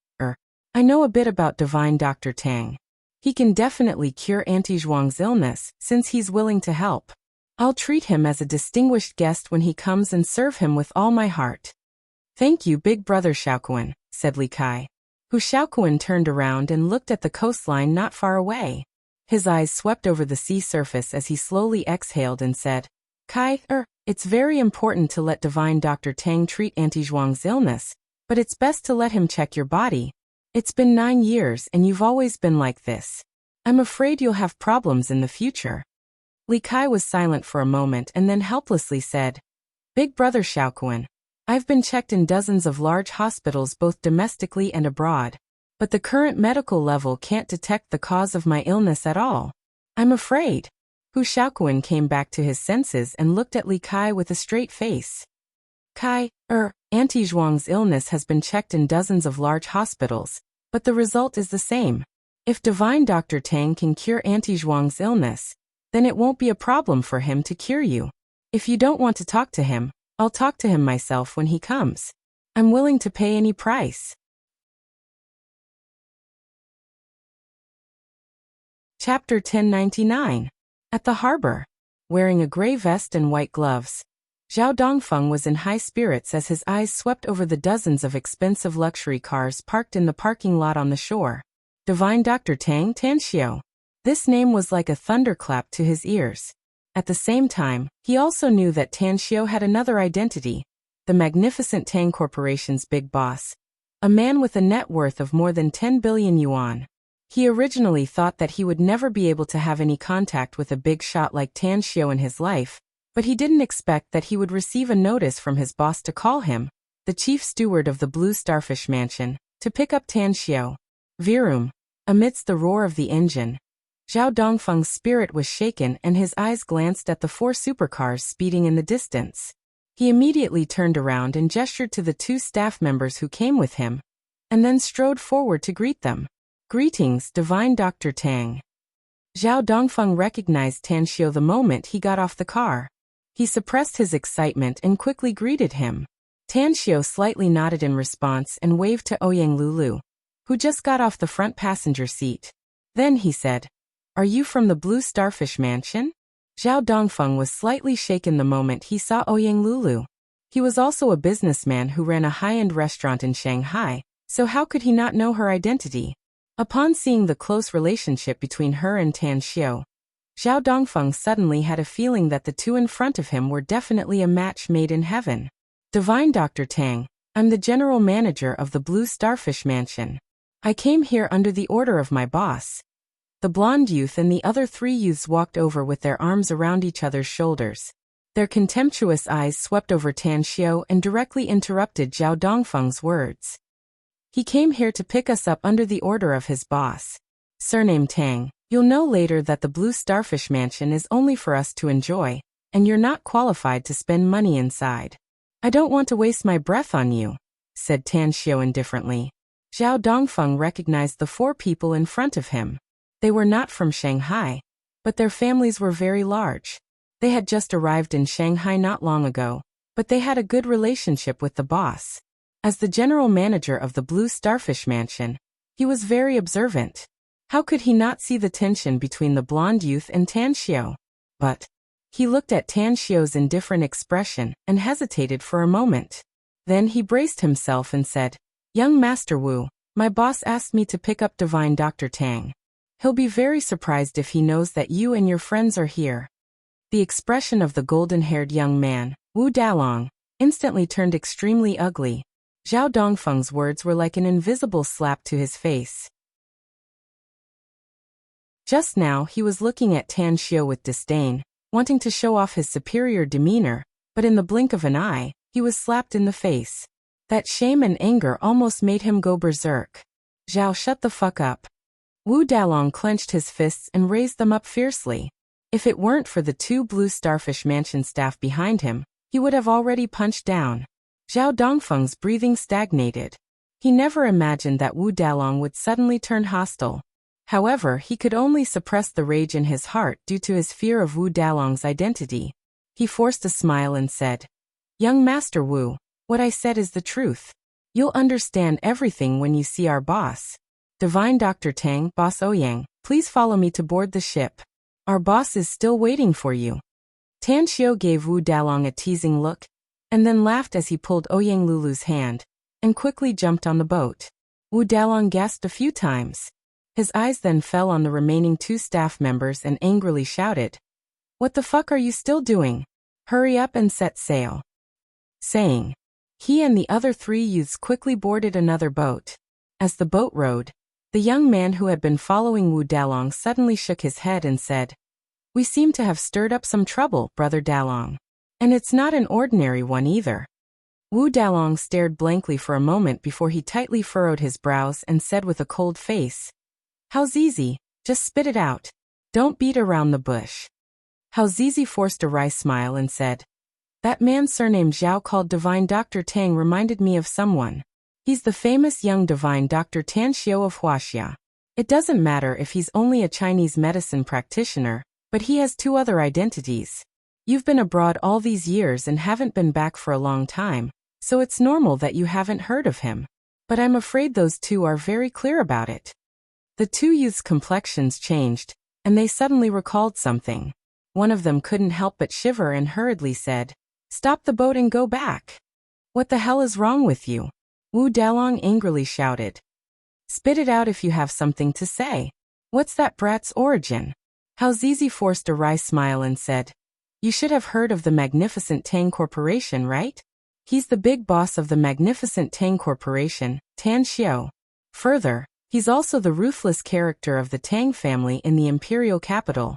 I know a bit about Divine Dr. Tang. He can definitely cure Auntie Zhuang's illness since he's willing to help. I'll treat him as a distinguished guest when he comes and serve him with all my heart. Thank you, big brother Xiaoquan, said Li Kai. Hu Xiaoquan turned around and looked at the coastline not far away. His eyes swept over the sea surface as he slowly exhaled and said, Kai, it's very important to let Divine Dr. Tang treat Auntie Zhuang's illness, but it's best to let him check your body. It's been 9 years and you've always been like this. I'm afraid you'll have problems in the future. Li Kai was silent for a moment and then helplessly said, Big brother Xiaoquan, I've been checked in dozens of large hospitals both domestically and abroad, but the current medical level can't detect the cause of my illness at all. I'm afraid. Hu Xiaoquan came back to his senses and looked at Li Kai with a straight face. Kai, Auntie Zhuang's illness has been checked in dozens of large hospitals, but the result is the same. If Divine Dr. Tang can cure Auntie Zhuang's illness, then it won't be a problem for him to cure you. If you don't want to talk to him, I'll talk to him myself when he comes. I'm willing to pay any price. Chapter 1099. At the harbor. Wearing a gray vest and white gloves, Zhao Dongfeng was in high spirits as his eyes swept over the dozens of expensive luxury cars parked in the parking lot on the shore. Divine Dr. Tang Tanxiu. This name was like a thunderclap to his ears. At the same time, he also knew that Tanxiu had another identity, the magnificent Tang Corporation's big boss, a man with a net worth of more than 10 billion yuan. He originally thought that he would never be able to have any contact with a big shot like Tanxiu in his life, but he didn't expect that he would receive a notice from his boss to call him, the chief steward of the Blue Starfish Mansion, to pick up Tanxiu. Virum. Amidst the roar of the engine, Zhao Dongfeng's spirit was shaken and his eyes glanced at the 4 supercars speeding in the distance. He immediately turned around and gestured to the 2 staff members who came with him, and then strode forward to greet them. Greetings, Divine Dr. Tang. Zhao Dongfeng recognized Tanxiu the moment he got off the car. He suppressed his excitement and quickly greeted him. Tanxiu slightly nodded in response and waved to Ouyang Lulu, who just got off the front passenger seat. Then he said, Are you from the Blue Starfish Mansion? Zhao Dongfeng was slightly shaken the moment he saw Ouyang Lulu. He was also a businessman who ran a high-end restaurant in Shanghai, so how could he not know her identity? Upon seeing the close relationship between her and Tanxiu, Zhao Dongfeng suddenly had a feeling that the 2 in front of him were definitely a match made in heaven. Divine Dr. Tang, I'm the general manager of the Blue Starfish Mansion. I came here under the order of my boss. The blonde youth and the other 3 youths walked over with their arms around each other's shoulders. Their contemptuous eyes swept over Tanxiu and directly interrupted Zhao Dongfeng's words. He came here to pick us up under the order of his boss. Surname Tang, you'll know later that the Blue Starfish Mansion is only for us to enjoy. and you're not qualified to spend money inside. I don't want to waste my breath on you, said Tan Xiao indifferently. Zhao Dongfeng recognized the 4 people in front of him. They were not from Shanghai, but their families were very large. They had just arrived in Shanghai not long ago, but they had a good relationship with the boss. As the general manager of the Blue Starfish Mansion, he was very observant. How could he not see the tension between the blonde youth and Tan Xiao? But he looked at Tan Xiao's indifferent expression and hesitated for a moment. Then he braced himself and said, "Young Master Wu, my boss asked me to pick up Divine Dr. Tang. He'll be very surprised if he knows that you and your friends are here." The expression of the golden-haired young man, Wu Dalong, instantly turned extremely ugly. Zhao Dongfeng's words were like an invisible slap to his face. Just now he was looking at Tan Xiao with disdain, wanting to show off his superior demeanor, but in the blink of an eye, he was slapped in the face. That shame and anger almost made him go berserk. "Zhao, shut the fuck up." Wu Dalong clenched his fists and raised them up fiercely. If it weren't for the 2 Blue Starfish Mansion staff behind him, he would have already punched down. Zhao Dongfeng's breathing stagnated. He never imagined that Wu Dalong would suddenly turn hostile. However, he could only suppress the rage in his heart due to his fear of Wu Dalong's identity. He forced a smile and said, "Young Master Wu, what I said is the truth. You'll understand everything when you see our boss. Divine Dr. Tang, Boss Ouyang, please follow me to board the ship. Our boss is still waiting for you." Tan Xiao gave Wu Dalong a teasing look, and then laughed as he pulled Ouyang Lulu's hand, and quickly jumped on the boat. Wu Dalong gasped a few times. His eyes then fell on the remaining 2 staff members and angrily shouted, "What the fuck are you still doing? Hurry up and set sail." Saying, he and the other 3 youths quickly boarded another boat. As the boat rode, the young man who had been following Wu Dalong suddenly shook his head and said, "We seem to have stirred up some trouble, Brother Dalong. And it's not an ordinary one either." Wu Dalong stared blankly for a moment before he tightly furrowed his brows and said with a cold face, "How Zizi, just spit it out. Don't beat around the bush." How Zizi forced a wry smile and said, "That man surnamed Zhao called Divine Dr. Tang reminded me of someone. He's the famous young Divine Dr. Tan Xiao of Wuxia. It doesn't matter if he's only a Chinese medicine practitioner, but he has 2 other identities. You've been abroad all these years and haven't been back for a long time, so it's normal that you haven't heard of him. But I'm afraid those 2 are very clear about it." The 2 youths' complexions changed, and they suddenly recalled something. One of them couldn't help but shiver and hurriedly said, "Stop the boat and go back." "What the hell is wrong with you?" Wu Dalong angrily shouted. "Spit it out if you have something to say. What's that brat's origin?" How Zizi forced a wry smile and said, "You should have heard of the Magnificent Tang Corporation, right? He's the big boss of the Magnificent Tang Corporation, Tan Xiao. Further, he's also the ruthless character of the Tang family in the imperial capital."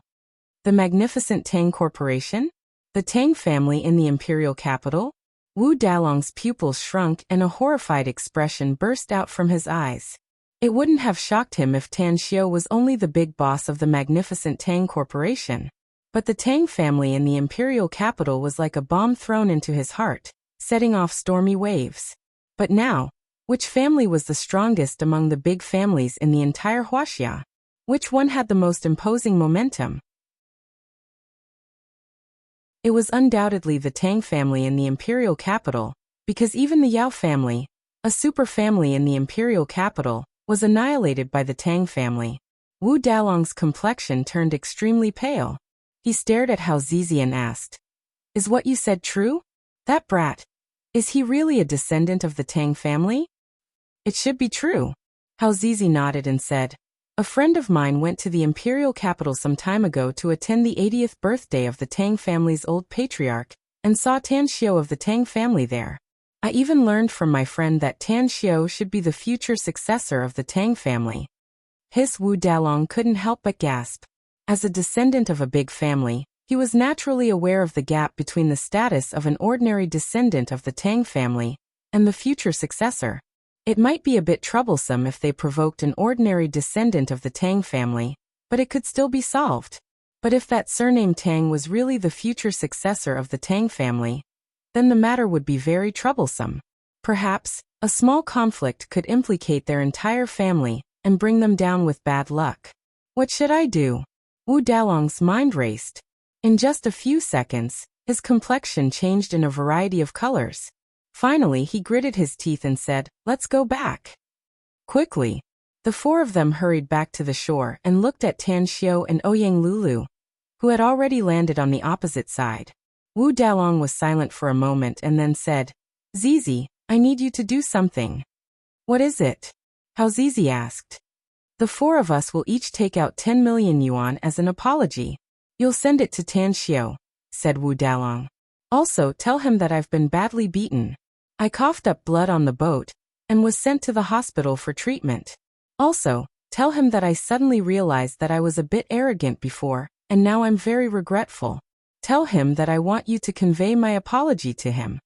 The Magnificent Tang Corporation? The Tang family in the imperial capital? Wu Dalong's pupils shrunk and a horrified expression burst out from his eyes. It wouldn't have shocked him if Tan Xiao was only the big boss of the Magnificent Tang Corporation. But the Tang family in the imperial capital was like a bomb thrown into his heart, setting off stormy waves. But now, which family was the strongest among the big families in the entire Wuxia? Which one had the most imposing momentum? It was undoubtedly the Tang family in the imperial capital, because even the Yao family, a super family in the imperial capital, was annihilated by the Tang family. Wu Dalong's complexion turned extremely pale. He stared at Hao Zizi and asked, "Is what you said true? That brat, is he really a descendant of the Tang family?" "It should be true." Hao Zizi nodded and said, "A friend of mine went to the imperial capital some time ago to attend the 80th birthday of the Tang family's old patriarch, and saw Tan Xiao of the Tang family there. I even learned from my friend that Tan Xiao should be the future successor of the Tang family." His Wu Dalong couldn't help but gasp. As a descendant of a big family, he was naturally aware of the gap between the status of an ordinary descendant of the Tang family and the future successor. It might be a bit troublesome if they provoked an ordinary descendant of the Tang family, but it could still be solved. But if that surname Tang was really the future successor of the Tang family, then the matter would be very troublesome. Perhaps, a small conflict could implicate their entire family and bring them down with bad luck. What should I do? Wu Dalong's mind raced. In just a few seconds, his complexion changed in a variety of colors. Finally, he gritted his teeth and said, "Let's go back." Quickly, the four of them hurried back to the shore and looked at Tan Xiao and Ouyang Lulu, who had already landed on the opposite side. Wu Dalong was silent for a moment and then said, "Zizi, I need you to do something." "What is it?" Hao Zizi asked. "The four of us will each take out 10 million yuan as an apology. You'll send it to Tan Xiao," said Wu Dalong. "Also, tell him that I've been badly beaten. I coughed up blood on the boat and was sent to the hospital for treatment. Also, tell him that I suddenly realized that I was a bit arrogant before, and now I'm very regretful. Tell him that I want you to convey my apology to him."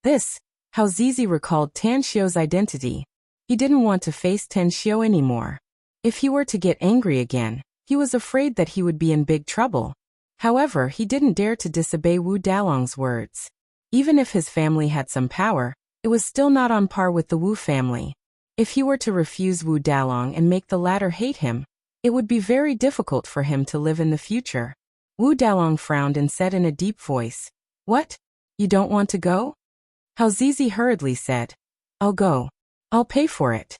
This, Hao Zizi recalled Tan Xiao's identity. He didn't want to face Tan Xiao anymore. If he were to get angry again, he was afraid that he would be in big trouble. However, he didn't dare to disobey Wu Dalong's words. Even if his family had some power, it was still not on par with the Wu family. If he were to refuse Wu Dalong and make the latter hate him, it would be very difficult for him to live in the future. Wu Dalong frowned and said in a deep voice, "What? You don't want to go?" Hao Zizi hurriedly said, "I'll go. I'll pay for it.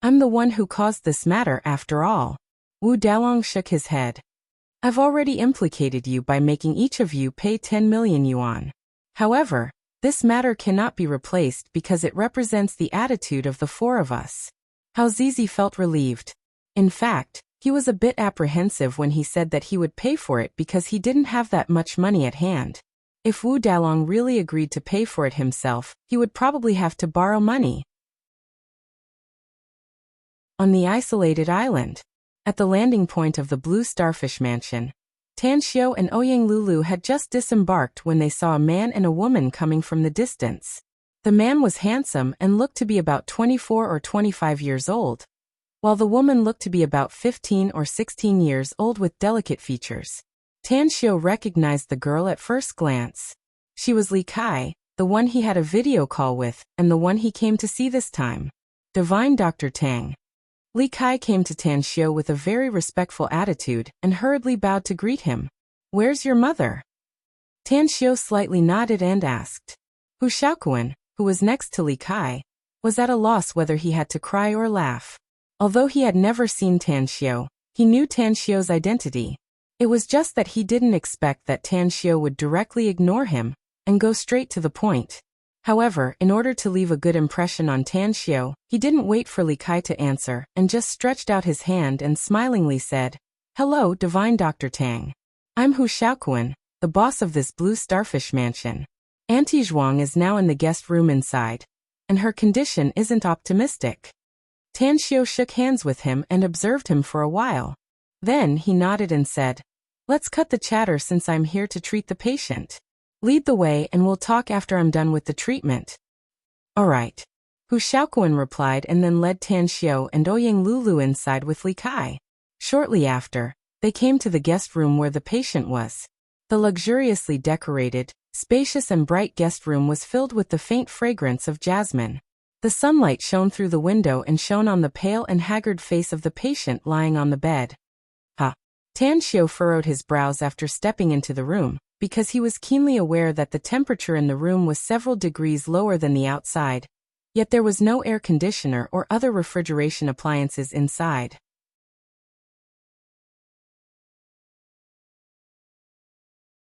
I'm the one who caused this matter after all." Wu Dalong shook his head. "I've already implicated you by making each of you pay 10 million yuan. However, this matter cannot be replaced because it represents the attitude of the four of us." Hao Zizi felt relieved. In fact, he was a bit apprehensive when he said that he would pay for it because he didn't have that much money at hand. If Wu Dalong really agreed to pay for it himself, he would probably have to borrow money. On the isolated island, at the landing point of the Blue Starfish Mansion, Tan Xiao and Ouyang Lulu had just disembarked when they saw a man and a woman coming from the distance. The man was handsome and looked to be about 24 or 25 years old, while the woman looked to be about 15 or 16 years old with delicate features. Tan Xiao recognized the girl at first glance. She was Li Kai, the one he had a video call with, and the one he came to see this time. Divine Dr. Tang. Li Kai came to Tan Xiao with a very respectful attitude and hurriedly bowed to greet him. "Where's your mother?" Tan Xiao slightly nodded and asked. Hu Xiaoquan, who was next to Li Kai, was at a loss whether he had to cry or laugh. Although he had never seen Tan Xiao, he knew Tan Xiao's identity. It was just that he didn't expect that Tan Xiao would directly ignore him and go straight to the point. However, in order to leave a good impression on Tan Xiao, he didn't wait for Li Kai to answer and just stretched out his hand and smilingly said, "Hello, Divine Dr. Tang. I'm Hu Xiaoquan, the boss of this Blue Starfish Mansion. Auntie Zhuang is now in the guest room inside, and her condition isn't optimistic." Tan Xiao shook hands with him and observed him for a while. Then he nodded and said, "Let's cut the chatter since I'm here to treat the patient. Lead the way and we'll talk after I'm done with the treatment." "All right," Hu Xiaoquan replied and then led Tan Xiao and Ouyang Lulu inside with Li Kai. Shortly after, they came to the guest room where the patient was. The luxuriously decorated, spacious and bright guest room was filled with the faint fragrance of jasmine. The sunlight shone through the window and shone on the pale and haggard face of the patient lying on the bed. Tan Xiao furrowed his brows after stepping into the room, because he was keenly aware that the temperature in the room was several degrees lower than the outside, yet there was no air conditioner or other refrigeration appliances inside.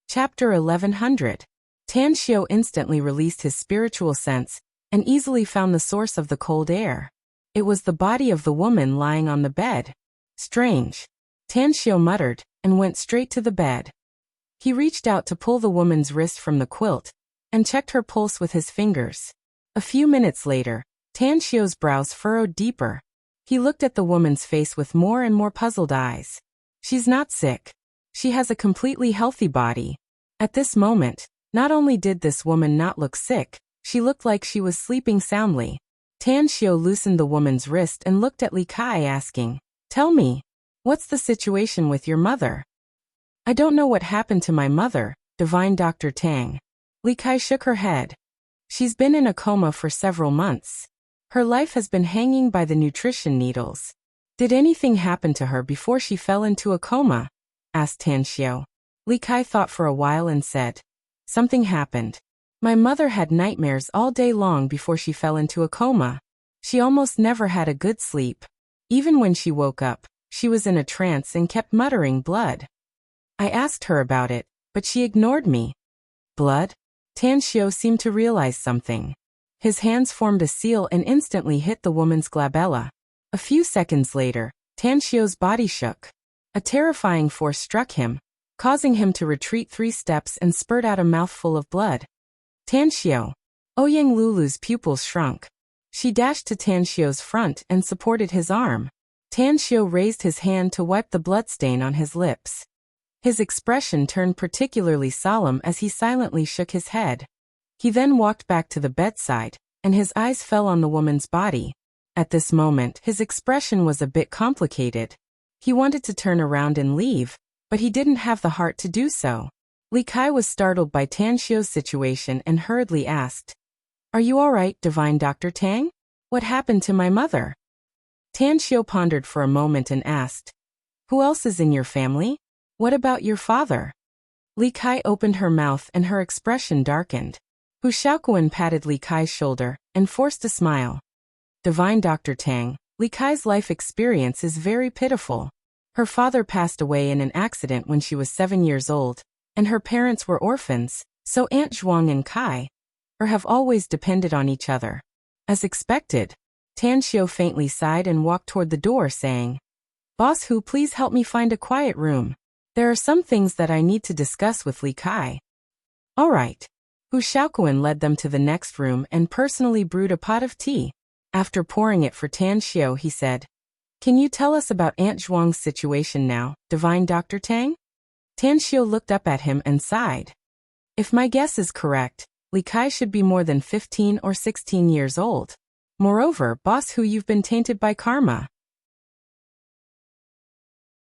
Chapter 1100. Tan Xiao instantly released his spiritual sense and easily found the source of the cold air. It was the body of the woman lying on the bed. Strange. Tan Xiao muttered and went straight to the bed. He reached out to pull the woman's wrist from the quilt and checked her pulse with his fingers. A few minutes later, Tan Xiao's brows furrowed deeper. He looked at the woman's face with more and more puzzled eyes. She's not sick. She has a completely healthy body. At this moment, not only did this woman not look sick, she looked like she was sleeping soundly. Tan Xiao loosened the woman's wrist and looked at Li Kai asking, "Tell me, what's the situation with your mother?" I don't know what happened to my mother, Divine Dr. Tang. Li Kai shook her head. She's been in a coma for several months. Her life has been hanging by the nutrition needles. Did anything happen to her before she fell into a coma? Asked Tan Xiao. Li Kai thought for a while and said, something happened. My mother had nightmares all day long before she fell into a coma. She almost never had a good sleep. Even when she woke up, she was in a trance and kept muttering blood. I asked her about it, but she ignored me. Blood? Tan Xiao seemed to realize something. His hands formed a seal and instantly hit the woman's glabella. A few seconds later, Tan Xiao's body shook. A terrifying force struck him, causing him to retreat 3 steps and spurt out a mouthful of blood. Tan Xiao. Ouyang Lulu's pupils shrunk. She dashed to Tan Xiao's front and supported his arm. Tan Xiao raised his hand to wipe the bloodstain on his lips. His expression turned particularly solemn as he silently shook his head. He then walked back to the bedside, and his eyes fell on the woman's body. At this moment, his expression was a bit complicated. He wanted to turn around and leave, but he didn't have the heart to do so. Li Kai was startled by Tan Xiao's situation and hurriedly asked, Are you all right, Divine Dr. Tang? What happened to my mother? Tan Xiao pondered for a moment and asked, Who else is in your family? What about your father? Li Kai opened her mouth and her expression darkened. Hu Xiaoquan patted Li Kai's shoulder and forced a smile. Divine Dr. Tang, Li Kai's life experience is very pitiful. Her father passed away in an accident when she was 7 years old, and her parents were orphans, so Aunt Zhuang and Kai have always depended on each other. As expected, Tan Xiao faintly sighed and walked toward the door saying, Boss Hu, please help me find a quiet room. There are some things that I need to discuss with Li Kai. All right. Hu Xiaoquan led them to the next room and personally brewed a pot of tea. After pouring it for Tan Xiao, he said, Can you tell us about Aunt Zhuang's situation now, Divine Dr. Tang? Tan Xiao looked up at him and sighed. If my guess is correct, Li Kai should be more than 15 or 16 years old. Moreover, Boss Hu, you've been tainted by karma.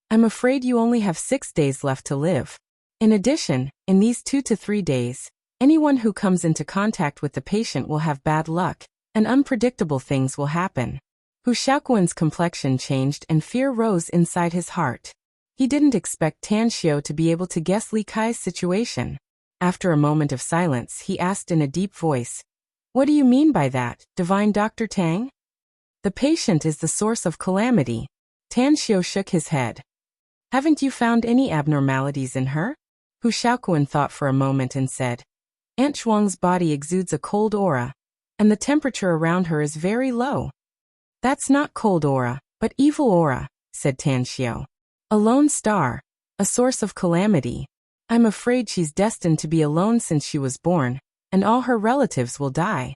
I'm afraid you only have 6 days left to live. In addition, in these 2 to 3 days, anyone who comes into contact with the patient will have bad luck, and unpredictable things will happen. Hu Xiaoquan's complexion changed and fear rose inside his heart. He didn't expect Tan Xiao to be able to guess Li Kai's situation. After a moment of silence, he asked in a deep voice, What do you mean by that, Divine Dr. Tang? The patient is the source of calamity. Tan Xiao shook his head. Haven't you found any abnormalities in her? Hu Xiaoquan thought for a moment and said, Aunt Zhuang's body exudes a cold aura, and the temperature around her is very low. That's not cold aura, but evil aura, said Tan Xiao. A lone star, a source of calamity. I'm afraid she's destined to be alone since she was born, and all her relatives will die.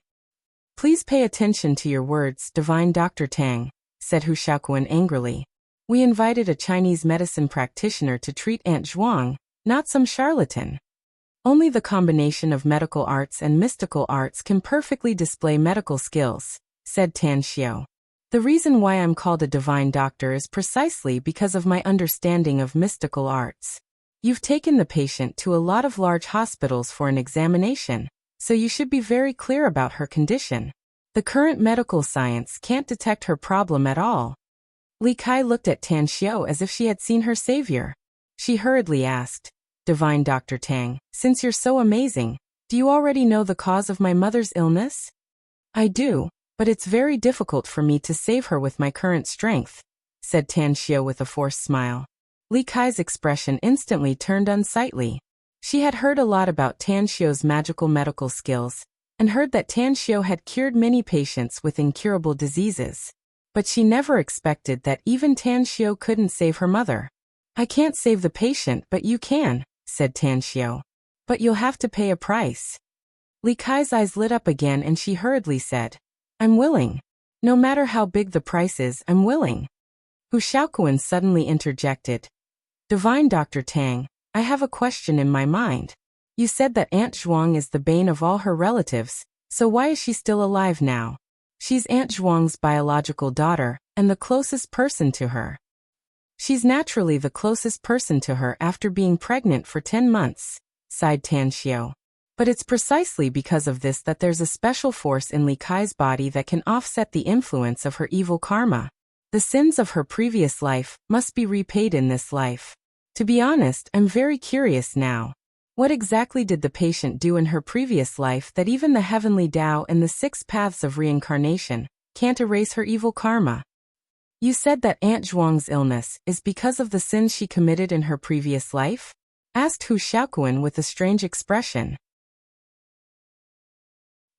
Please pay attention to your words, Divine Dr. Tang, said Hu Xiaoquan angrily. We invited a Chinese medicine practitioner to treat Aunt Zhuang, not some charlatan. Only the combination of medical arts and mystical arts can perfectly display medical skills, said Tan Xiao. The reason why I'm called a divine doctor is precisely because of my understanding of mystical arts. You've taken the patient to a lot of large hospitals for an examination, so you should be very clear about her condition. The current medical science can't detect her problem at all. Li Kai looked at Tan Xiao as if she had seen her savior. She hurriedly asked, Divine Dr. Tang, since you're so amazing, do you already know the cause of my mother's illness? I do, but it's very difficult for me to save her with my current strength, said Tan Xiao with a forced smile. Li Kai's expression instantly turned unsightly. She had heard a lot about Tan Xiao's magical medical skills, and heard that Tan Xiao had cured many patients with incurable diseases. But she never expected that even Tan Xiao couldn't save her mother. I can't save the patient, but you can, said Tan Xiao. But you'll have to pay a price. Li Kai's eyes lit up again and she hurriedly said, I'm willing. No matter how big the price is, I'm willing. Hu Xiaoquan suddenly interjected. Divine Dr. Tang, I have a question in my mind. You said that Aunt Zhuang is the bane of all her relatives, so why is she still alive now? She's Aunt Zhuang's biological daughter, and the closest person to her. She's naturally the closest person to her after being pregnant for 10 months, sighed Tan Xiao. But it's precisely because of this that there's a special force in Li Kai's body that can offset the influence of her evil karma. The sins of her previous life must be repaid in this life. To be honest, I'm very curious now. What exactly did the patient do in her previous life that even the heavenly Tao and the 6 paths of reincarnation can't erase her evil karma? You said that Aunt Zhuang's illness is because of the sins she committed in her previous life? Asked Hu Xiaoquan with a strange expression.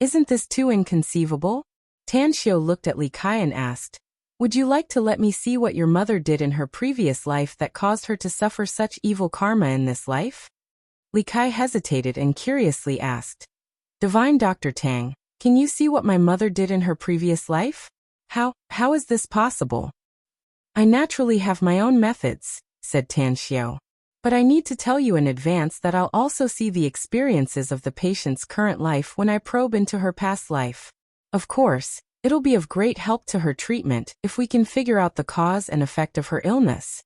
Isn't this too inconceivable? Tan Xiao looked at Li Kai and asked, would you like to let me see what your mother did in her previous life that caused her to suffer such evil karma in this life? Li Kai hesitated and curiously asked, Divine Dr. Tang, can you see what my mother did in her previous life? How is this possible? I naturally have my own methods, said Tan Xiao. But I need to tell you in advance that I'll also see the experiences of the patient's current life when I probe into her past life. Of course, it'll be of great help to her treatment if we can figure out the cause and effect of her illness.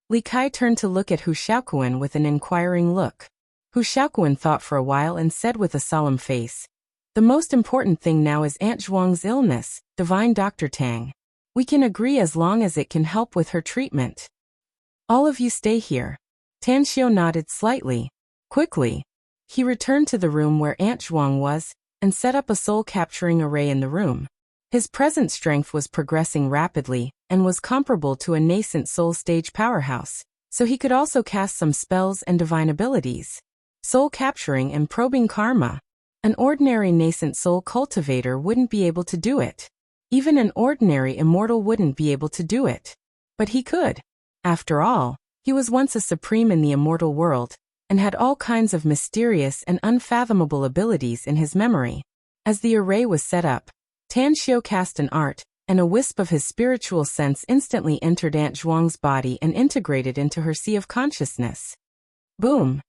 Li Kai turned to look at Hu Xiaoquan with an inquiring look. Hu Xiaoquan thought for a while and said with a solemn face, the most important thing now is Aunt Zhuang's illness, Divine Dr. Tang. We can agree as long as it can help with her treatment. All of you stay here. Tan Xiao nodded slightly. Quickly, he returned to the room where Aunt Zhuang was and set up a soul-capturing array in the room. His present strength was progressing rapidly and was comparable to a nascent soul stage powerhouse, so he could also cast some spells and divine abilities. Soul capturing and probing karma. An ordinary nascent soul cultivator wouldn't be able to do it. Even an ordinary immortal wouldn't be able to do it. But he could. After all, he was once a supreme in the immortal world, and had all kinds of mysterious and unfathomable abilities in his memory. As the array was set up, Tan Xiao cast an art, and a wisp of his spiritual sense instantly entered Aunt Zhuang's body and integrated into her sea of consciousness. Boom!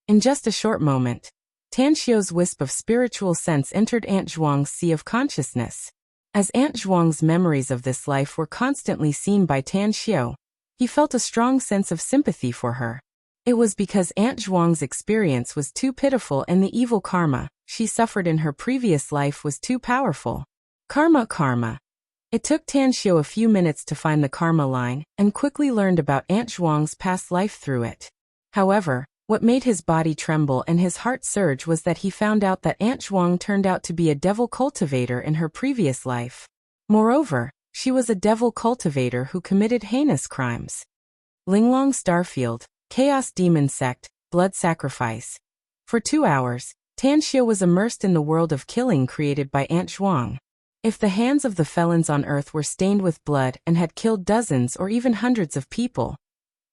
In just a short moment, Tan Xiao's wisp of spiritual sense entered Aunt Zhuang's sea of consciousness. As Aunt Zhuang's memories of this life were constantly seen by Tan Xiao, he felt a strong sense of sympathy for her. It was because Aunt Zhuang's experience was too pitiful and the evil karma she suffered in her previous life was too powerful. Karma. It took Tan Xiao a few minutes to find the karma line and quickly learned about Aunt Zhuang's past life through it. However, what made his body tremble and his heart surge was that he found out that Aunt Zhuang turned out to be a devil cultivator in her previous life. Moreover, she was a devil cultivator who committed heinous crimes. Linglong Starfield, Chaos Demon Sect, Blood Sacrifice. For 2 hours, Tan Xiao was immersed in the world of killing created by Aunt Zhuang. If the hands of the felons on earth were stained with blood and had killed dozens or even hundreds of people,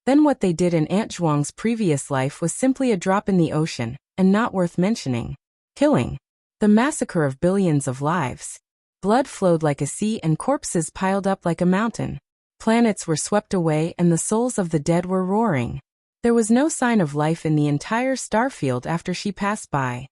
then what they did in Aunt Zhuang's previous life was simply a drop in the ocean, and not worth mentioning. Killing. The massacre of billions of lives. Blood flowed like a sea and corpses piled up like a mountain. Planets were swept away and the souls of the dead were roaring. There was no sign of life in the entire starfield after she passed by.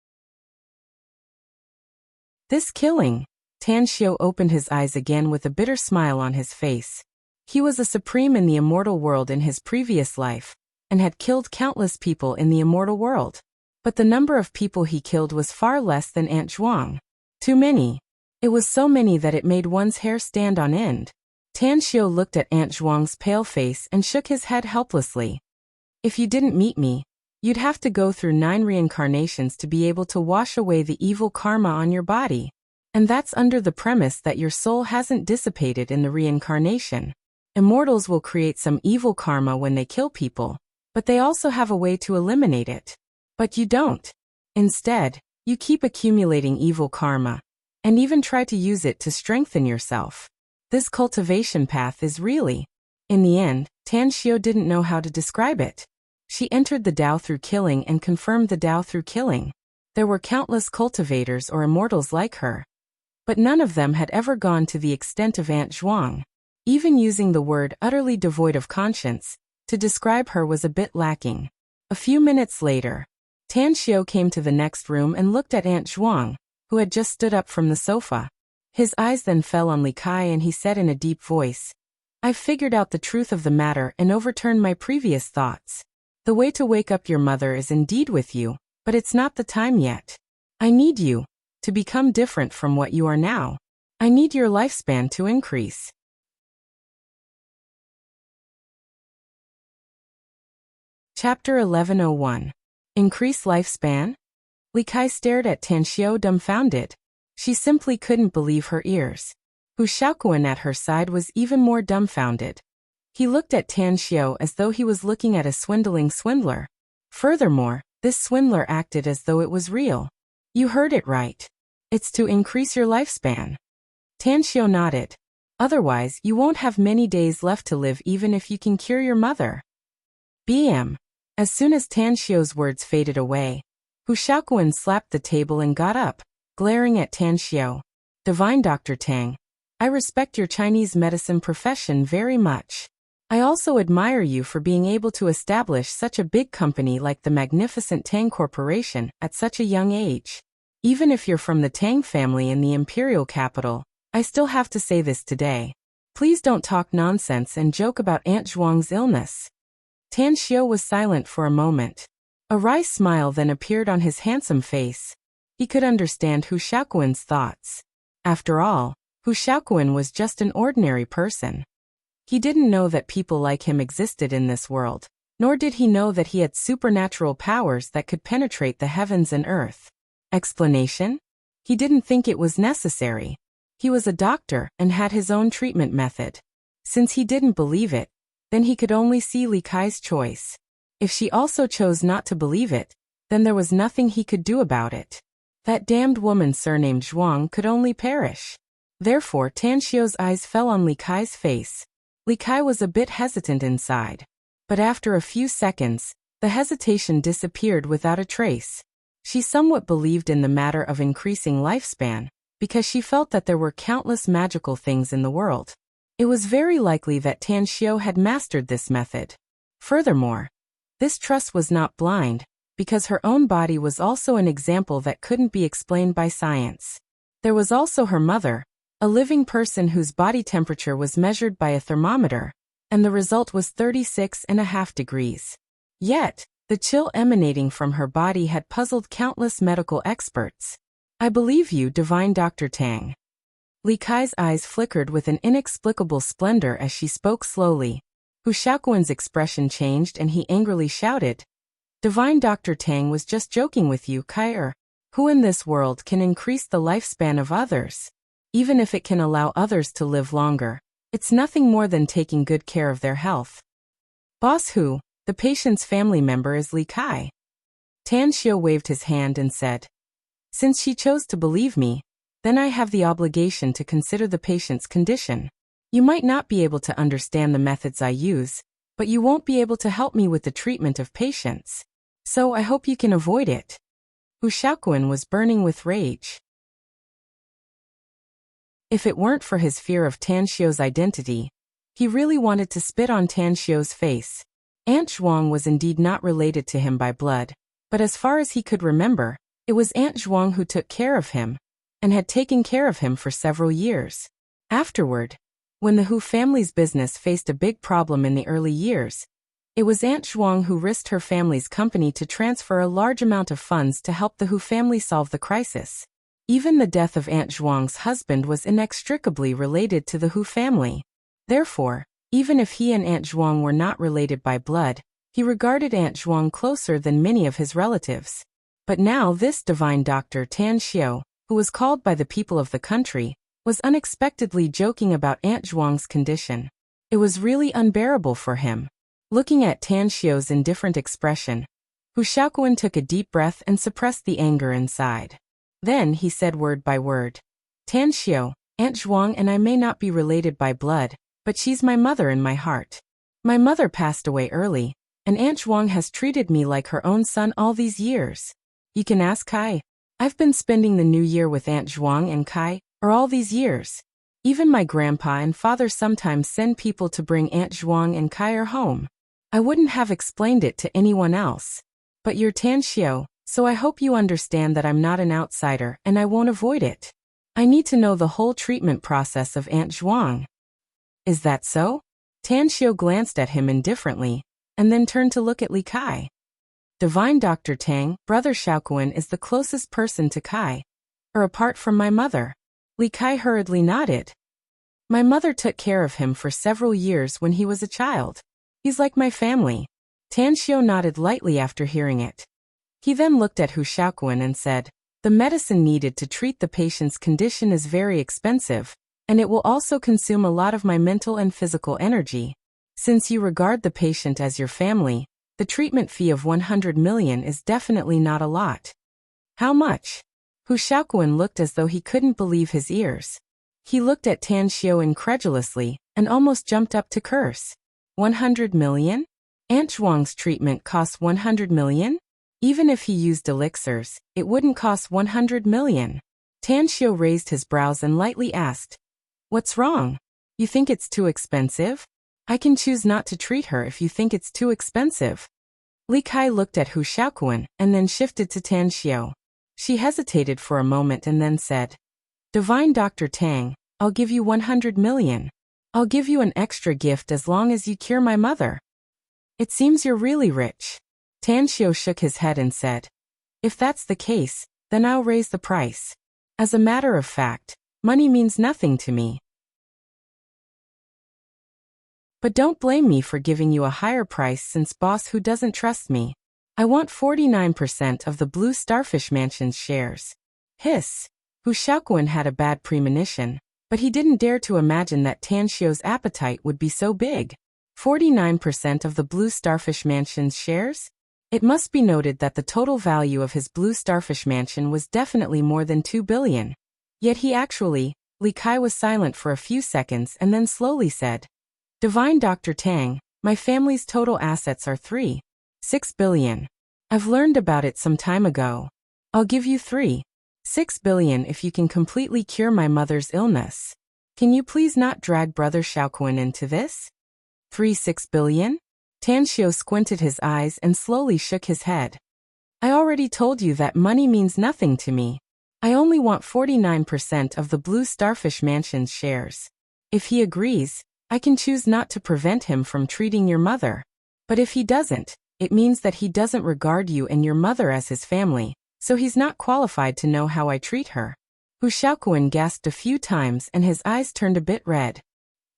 This killing. Tan Xiao opened his eyes again with a bitter smile on his face. He was a supreme in the immortal world in his previous life, and had killed countless people in the immortal world. But the number of people he killed was far less than Aunt Zhuang. Too many. It was so many that it made one's hair stand on end. Tan Xiao looked at Aunt Zhuang's pale face and shook his head helplessly. If you didn't meet me, you'd have to go through 9 reincarnations to be able to wash away the evil karma on your body. And that's under the premise that your soul hasn't dissipated in the reincarnation. Immortals will create some evil karma when they kill people, but they also have a way to eliminate it. But you don't. Instead, you keep accumulating evil karma, and even try to use it to strengthen yourself. This cultivation path is really, in the end, Tan Xiao didn't know how to describe it. She entered the Tao through killing and confirmed the Tao through killing. There were countless cultivators or immortals like her, but none of them had ever gone to the extent of Aunt Zhuang. Even using the word utterly devoid of conscience to describe her was a bit lacking. A few minutes later, Tan Xiao came to the next room and looked at Aunt Zhuang, who had just stood up from the sofa. His eyes then fell on Li Kai and he said in a deep voice, I've figured out the truth of the matter and overturned my previous thoughts. The way to wake up your mother is indeed with you, but it's not the time yet. I need you to become different from what you are now. I need your lifespan to increase. Chapter 1101. Increase lifespan? Li Kai stared at Tan Xiao dumbfounded. She simply couldn't believe her ears. Hu Shaoquan at her side was even more dumbfounded. He looked at Tan Xiao as though he was looking at a swindling swindler. Furthermore, this swindler acted as though it was real. You heard it right. It's to increase your lifespan. Tan Xiao nodded. Otherwise, you won't have many days left to live even if you can cure your mother. BM. As soon as Tan Xiao's words faded away, Hu Shaoquan slapped the table and got up, glaring at Tan Xiao. Divine Dr. Tang, I respect your Chinese medicine profession very much. I also admire you for being able to establish such a big company like the magnificent Tang Corporation at such a young age. Even if you're from the Tang family in the imperial capital, I still have to say this today. Please don't talk nonsense and joke about Aunt Zhuang's illness. Tan Xiao was silent for a moment. A wry smile then appeared on his handsome face. He could understand Hu Shaoquan's thoughts. After all, Hu Shaoquan was just an ordinary person. He didn't know that people like him existed in this world, nor did he know that he had supernatural powers that could penetrate the heavens and earth. Explanation? He didn't think it was necessary. He was a doctor and had his own treatment method. Since he didn't believe it, then he could only see Li Kai's choice. If she also chose not to believe it, then there was nothing he could do about it. That damned woman surnamed Zhuang could only perish. Therefore Tan Xiao's eyes fell on Li Kai's face. Li Kai was a bit hesitant inside. But after a few seconds, the hesitation disappeared without a trace. She somewhat believed in the matter of increasing lifespan, because she felt that there were countless magical things in the world. It was very likely that Tan Xiao had mastered this method. Furthermore, this trust was not blind, because her own body was also an example that couldn't be explained by science. There was also her mother, a living person whose body temperature was measured by a thermometer, and the result was 36.5 degrees. Yet, the chill emanating from her body had puzzled countless medical experts. I believe you, Divine Dr. Tang. Li Kai's eyes flickered with an inexplicable splendor as she spoke slowly. Hu Shaoquan's expression changed and he angrily shouted, Divine Dr. Tang was just joking with you, Kai. Who in this world can increase the lifespan of others? Even if it can allow others to live longer, it's nothing more than taking good care of their health. Boss Hu, the patient's family member is Li Kai. Tan Xiao waved his hand and said, Since she chose to believe me, then I have the obligation to consider the patient's condition. You might not be able to understand the methods I use, but you won't be able to help me with the treatment of patients. So I hope you can avoid it. Hu Shaoquan was burning with rage. If it weren't for his fear of Tan Xiao's identity, he really wanted to spit on Tan Xiao's face. Aunt Zhuang was indeed not related to him by blood, but as far as he could remember, it was Aunt Zhuang who took care of him, and had taken care of him for several years. Afterward, when the Hu family's business faced a big problem in the early years, it was Aunt Zhuang who risked her family's company to transfer a large amount of funds to help the Hu family solve the crisis. Even the death of Aunt Zhuang's husband was inextricably related to the Hu family. Therefore, even if he and Aunt Zhuang were not related by blood, he regarded Aunt Zhuang closer than many of his relatives. But now this divine doctor Tan Xiao, who was called by the people of the country, was unexpectedly joking about Aunt Zhuang's condition. It was really unbearable for him. Looking at Tan Xiao's indifferent expression, Hu Shaoquan took a deep breath and suppressed the anger inside. Then he said word by word, Tan Xiao, Aunt Zhuang and I may not be related by blood, but she's my mother in my heart. My mother passed away early, and Aunt Zhuang has treated me like her own son all these years. You can ask Kai. I've been spending the new year with Aunt Zhuang and Kai, all these years. Even my grandpa and father sometimes send people to bring Aunt Zhuang and Kai home. I wouldn't have explained it to anyone else. But you're Tan Xiao, so I hope you understand that I'm not an outsider and I won't avoid it. I need to know the whole treatment process of Aunt Zhuang. Is that so? Tan Xiu glanced at him indifferently, and then turned to look at Li Kai. Divine Dr. Tang, Brother Xiaoquan is the closest person to Kai. Or apart from my mother. Li Kai hurriedly nodded. My mother took care of him for several years when he was a child. He's like my family. Tan Xiu nodded lightly after hearing it. He then looked at Hu Xiaoquan and said, the medicine needed to treat the patient's condition is very expensive, and it will also consume a lot of my mental and physical energy. Since you regard the patient as your family, the treatment fee of 100 million is definitely not a lot. How much? Hu Xiaoquan looked as though he couldn't believe his ears. He looked at Tan Xiu incredulously and almost jumped up to curse. 100 million? Aunt Zhuang's treatment costs 100 million? Even if he used elixirs, it wouldn't cost 100 million. Tan Xiu raised his brows and lightly asked, what's wrong? You think it's too expensive? I can choose not to treat her if you think it's too expensive. Li Kai looked at Hu Xiaoquan and then shifted to Tan Xiu. She hesitated for a moment and then said, Divine Dr. Tang, I'll give you 100 million. I'll give you an extra gift as long as you cure my mother. It seems you're really rich. Tan Xiu shook his head and said, if that's the case, then I'll raise the price. As a matter of fact, money means nothing to me. But don't blame me for giving you a higher price since boss who doesn't trust me. I want 49% of the Blue Starfish Mansion's shares. Hiss. Hu Xiaoquan had a bad premonition, but he didn't dare to imagine that Tan Xiu's appetite would be so big. 49% of the Blue Starfish Mansion's shares? It must be noted that the total value of his Blue Starfish Mansion was definitely more than 2 billion. Yet he actually, Li Kai was silent for a few seconds and then slowly said, Divine Dr. Tang, my family's total assets are 3.6 billion. I've learned about it some time ago. I'll give you 3.6 billion if you can completely cure my mother's illness. Can you please not drag Brother Xiaoquan into this? 3.6 billion? Tan Xiu squinted his eyes and slowly shook his head. I already told you that money means nothing to me. I only want 49% of the Blue Starfish Mansion's shares. If he agrees, I can choose not to prevent him from treating your mother. But if he doesn't, it means that he doesn't regard you and your mother as his family, so he's not qualified to know how I treat her. Hu Xiaoquan gasped a few times and his eyes turned a bit red.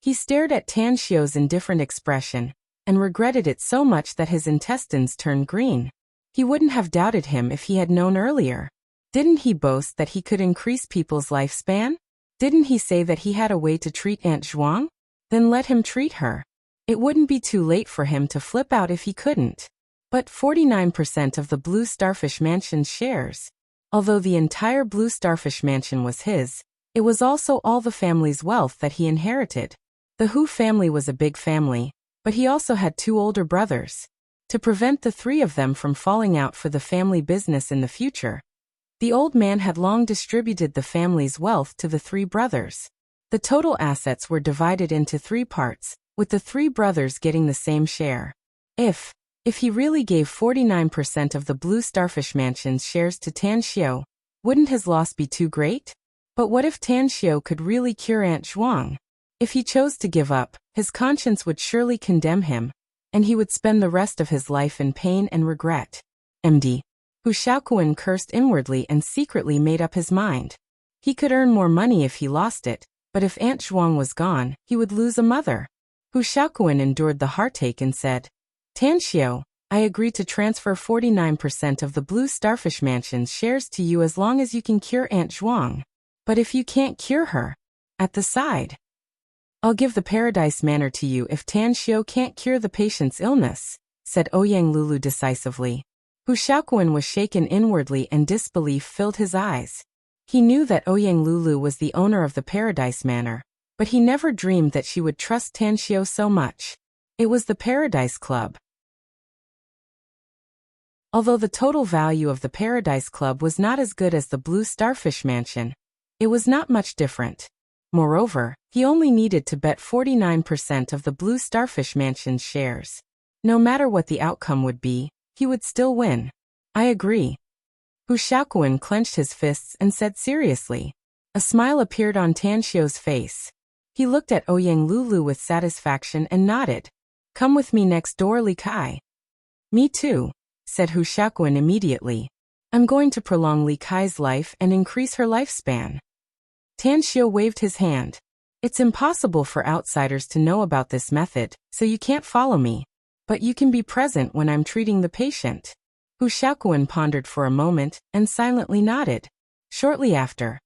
He stared at Tan Xiu's indifferent expression, and regretted it so much that his intestines turned green. He wouldn't have doubted him if he had known earlier. Didn't he boast that he could increase people's lifespan? Didn't he say that he had a way to treat Aunt Zhuang? Then let him treat her. It wouldn't be too late for him to flip out if he couldn't. But 49% of the Blue Starfish Mansion's shares. Although the entire Blue Starfish Mansion was his, it was also all the family's wealth that he inherited. The Hu family was a big family, but he also had 2 older brothers. To prevent the 3 of them from falling out for the family business in the future, the old man had long distributed the family's wealth to the 3 brothers. The total assets were divided into 3 parts, with the 3 brothers getting the same share. If he really gave 49% of the Blue Starfish Mansion's shares to Tan Xiu, wouldn't his loss be too great? But what if Tan Xiu could really cure Aunt Zhuang? If he chose to give up, his conscience would surely condemn him, and he would spend the rest of his life in pain and regret. MD. Hu Xiaoquan cursed inwardly and secretly made up his mind. He could earn more money if he lost it, but if Aunt Zhuang was gone, he would lose a mother. Hu Xiaoquan endured the heartache and said, Tan Xiu, I agree to transfer 49% of the Blue Starfish Mansion's shares to you as long as you can cure Aunt Zhuang. But if you can't cure her, at the side, I'll give the Paradise Manor to you if Tan Xiu can't cure the patient's illness, said Ouyang Lulu decisively. Hu Xiaoquan was shaken inwardly and disbelief filled his eyes. He knew that Ouyang Lulu was the owner of the Paradise Manor, but he never dreamed that she would trust Tan Xiu so much. It was the Paradise Club. Although the total value of the Paradise Club was not as good as the Blue Starfish Mansion, it was not much different. Moreover, he only needed to bet 49% of the Blue Starfish Mansion's shares. No matter what the outcome would be, he would still win. I agree. Hu Xiaoquan clenched his fists and said seriously. A smile appeared on Tan Xiu's face. He looked at Ouyang Lulu with satisfaction and nodded. Come with me next door, Li Kai. Me too, said Hu Shaoquan immediately. I'm going to prolong Li Kai's life and increase her lifespan. Tan Xiu waved his hand. It's impossible for outsiders to know about this method, so you can't follow me. But you can be present when I'm treating the patient. Hu Shaoquan pondered for a moment and silently nodded. Shortly after,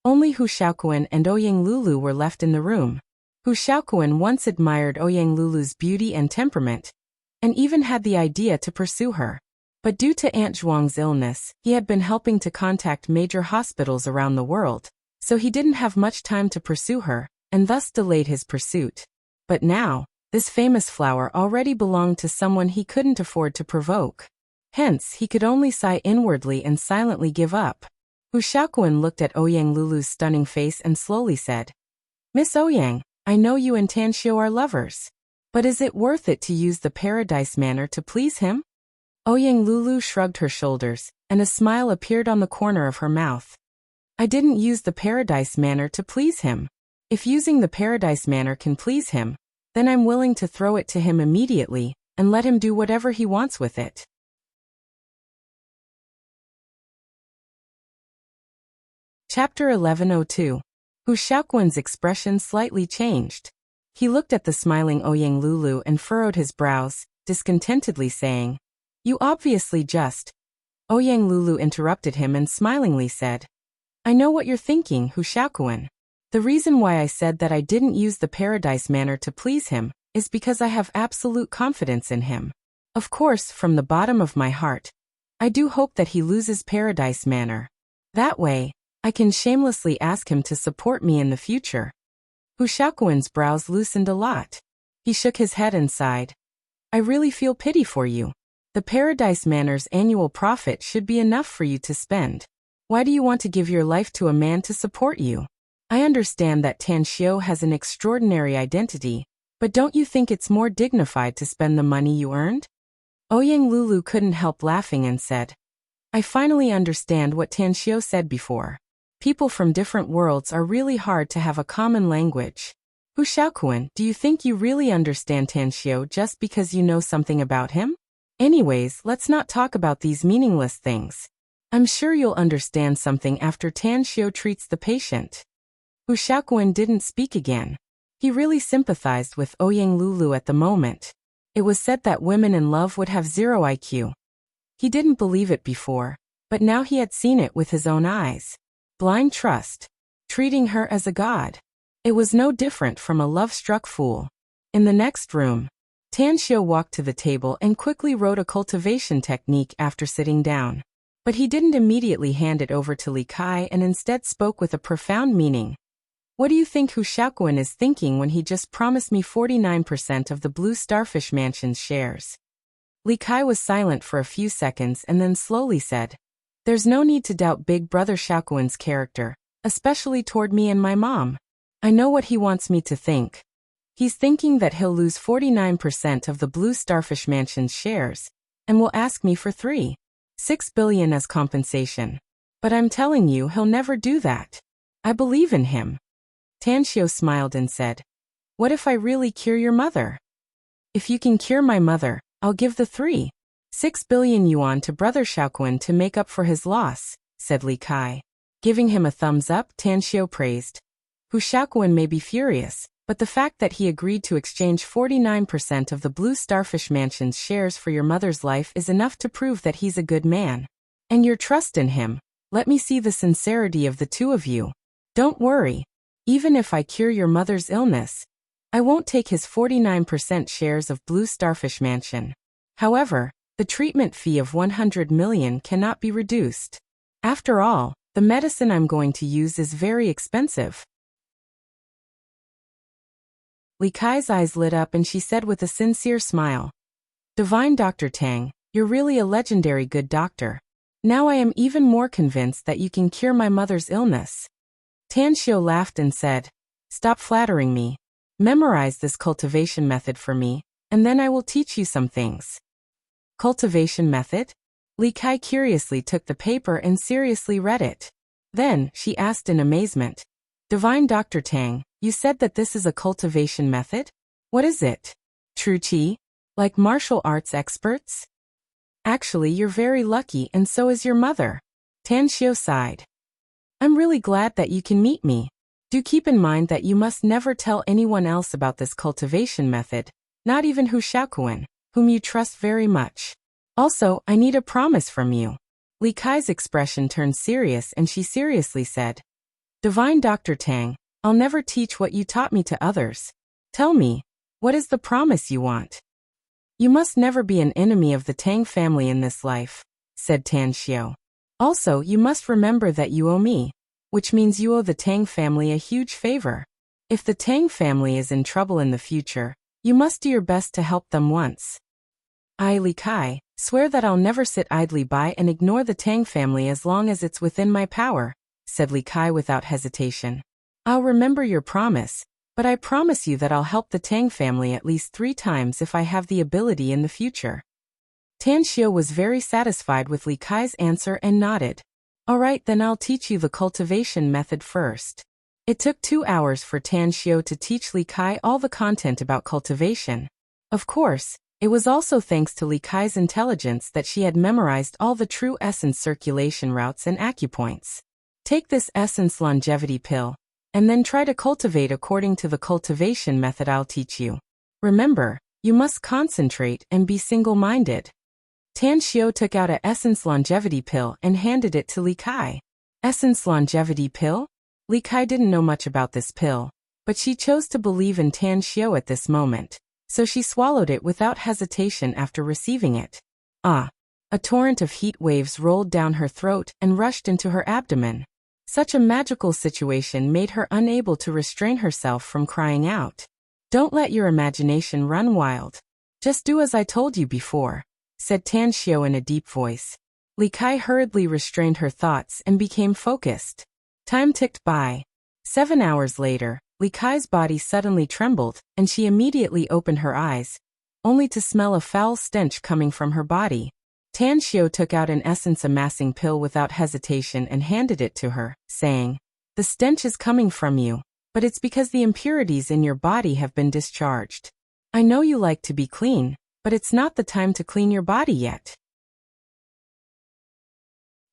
only Hu Shaoquan and Ouyang Lulu were left in the room. Hu Shaoquan once admired Ouyang Lulu's beauty and temperament, and even had the idea to pursue her. But due to Aunt Zhuang's illness, he had been helping to contact major hospitals around the world, so he didn't have much time to pursue her, and thus delayed his pursuit. But now, this famous flower already belonged to someone he couldn't afford to provoke. Hence, he could only sigh inwardly and silently give up. Hu Shaoquan looked at Ouyang Lulu's stunning face and slowly said, Miss Ouyang, I know you and Tan Xiu are lovers. But is it worth it to use the paradise manner to please him? Ouyang Lulu shrugged her shoulders, and a smile appeared on the corner of her mouth. I didn't use the paradise manner to please him. If using the paradise manner can please him, then I'm willing to throw it to him immediately, and let him do whatever he wants with it. Chapter 1102. Hu Shaoquan's expression slightly changed. He looked at the smiling Ouyang Lulu and furrowed his brows, discontentedly saying, You obviously just. Ouyang Lulu interrupted him and smilingly said, I know what you're thinking, Hu Shaoquan. The reason why I said that I didn't use the paradise manner to please him is because I have absolute confidence in him. Of course, from the bottom of my heart, I do hope that he loses paradise manner. That way, I can shamelessly ask him to support me in the future. Hu Shaoquan's brows loosened a lot. He shook his head and sighed. I really feel pity for you. The paradise manor's annual profit should be enough for you to spend. Why do you want to give your life to a man to support you? I understand that Tan Xiu has an extraordinary identity, but don't you think it's more dignified to spend the money you earned? Ouyang Lulu couldn't help laughing and said, I finally understand what Tan Xiu said before. People from different worlds are really hard to have a common language. Hu Shaoquan, do you think you really understand Tan Xiu just because you know something about him? Anyways, let's not talk about these meaningless things. I'm sure you'll understand something after Tan Xiu treats the patient. Hu Shaoquan didn't speak again. He really sympathized with Ouyang Lulu at the moment. It was said that women in love would have 0 IQ. He didn't believe it before, but now he had seen it with his own eyes. Blind trust. Treating her as a god. It was no different from a love-struck fool. In the next room, Tan Xiu walked to the table and quickly wrote a cultivation technique after sitting down. But he didn't immediately hand it over to Li Kai and instead spoke with a profound meaning. What do you think Hu Shaoquan is thinking when he just promised me 49% of the Blue Starfish Mansion's shares? Li Kai was silent for a few seconds and then slowly said, There's no need to doubt Big Brother Shaoquan's character, especially toward me and my mom. I know what he wants me to think. He's thinking that he'll lose 49% of the Blue Starfish Mansion's shares, and will ask me for 3.6 billion as compensation. But I'm telling you he'll never do that. I believe in him. Tan Xiu smiled and said, What if I really cure your mother? If you can cure my mother, I'll give the 3.6 billion yuan to Brother Shaoquan to make up for his loss, said Li Kai. Giving him a thumbs up, Tan Xiu praised. Hu Shaoquan may be furious, but the fact that he agreed to exchange 49% of the Blue Starfish Mansion's shares for your mother's life is enough to prove that he's a good man. And your trust in him, let me see the sincerity of the two of you. Don't worry. Even if I cure your mother's illness, I won't take his 49% shares of Blue Starfish Mansion. However, the treatment fee of 100 million cannot be reduced. After all, the medicine I'm going to use is very expensive. Li Kai's eyes lit up and she said with a sincere smile, Divine Dr. Tang, you're really a legendary good doctor. Now I am even more convinced that you can cure my mother's illness. Tan Xiu laughed and said, Stop flattering me. Memorize this cultivation method for me, and then I will teach you some things. Cultivation method? Li Kai curiously took the paper and seriously read it. Then, she asked in amazement, Divine Dr. Tang, You said that this is a cultivation method? What is it? True Qi? Like martial arts experts? Actually, you're very lucky and so is your mother. Tan Xiao sighed. I'm really glad that you can meet me. Do keep in mind that you must never tell anyone else about this cultivation method, not even Hu Xiaoquan, whom you trust very much. Also, I need a promise from you. Li Kai's expression turned serious and she seriously said, Divine Dr. Tang, I'll never teach what you taught me to others. Tell me, what is the promise you want? You must never be an enemy of the Tang family in this life, said Tan Xiao. Also, you must remember that you owe me, which means you owe the Tang family a huge favor. If the Tang family is in trouble in the future, you must do your best to help them once. I, Li Kai, swear that I'll never sit idly by and ignore the Tang family as long as it's within my power, said Li Kai without hesitation. I'll remember your promise, but I promise you that I'll help the Tang family at least 3 times if I have the ability in the future. Tan Xiao was very satisfied with Li Kai's answer and nodded. All right, then I'll teach you the cultivation method first. It took 2 hours for Tan Xiao to teach Li Kai all the content about cultivation. Of course, it was also thanks to Li Kai's intelligence that she had memorized all the true essence circulation routes and acupoints. Take this essence longevity pill, and then try to cultivate according to the cultivation method I'll teach you. Remember, you must concentrate and be single-minded. Tan Xiao took out a essence longevity pill and handed it to Li Kai. Essence longevity pill? Li Kai didn't know much about this pill, but she chose to believe in Tan Xiao at this moment, so she swallowed it without hesitation after receiving it. Ah! A torrent of heat waves rolled down her throat and rushed into her abdomen. Such a magical situation made her unable to restrain herself from crying out. Don't let your imagination run wild. Just do as I told you before, said Tan Xiao in a deep voice. Li Kai hurriedly restrained her thoughts and became focused. Time ticked by. 7 hours later, Li Kai's body suddenly trembled, and she immediately opened her eyes, only to smell a foul stench coming from her body. Tan Xiao took out an essence amassing pill without hesitation and handed it to her, saying, The stench is coming from you, but it's because the impurities in your body have been discharged. I know you like to be clean, but it's not the time to clean your body yet.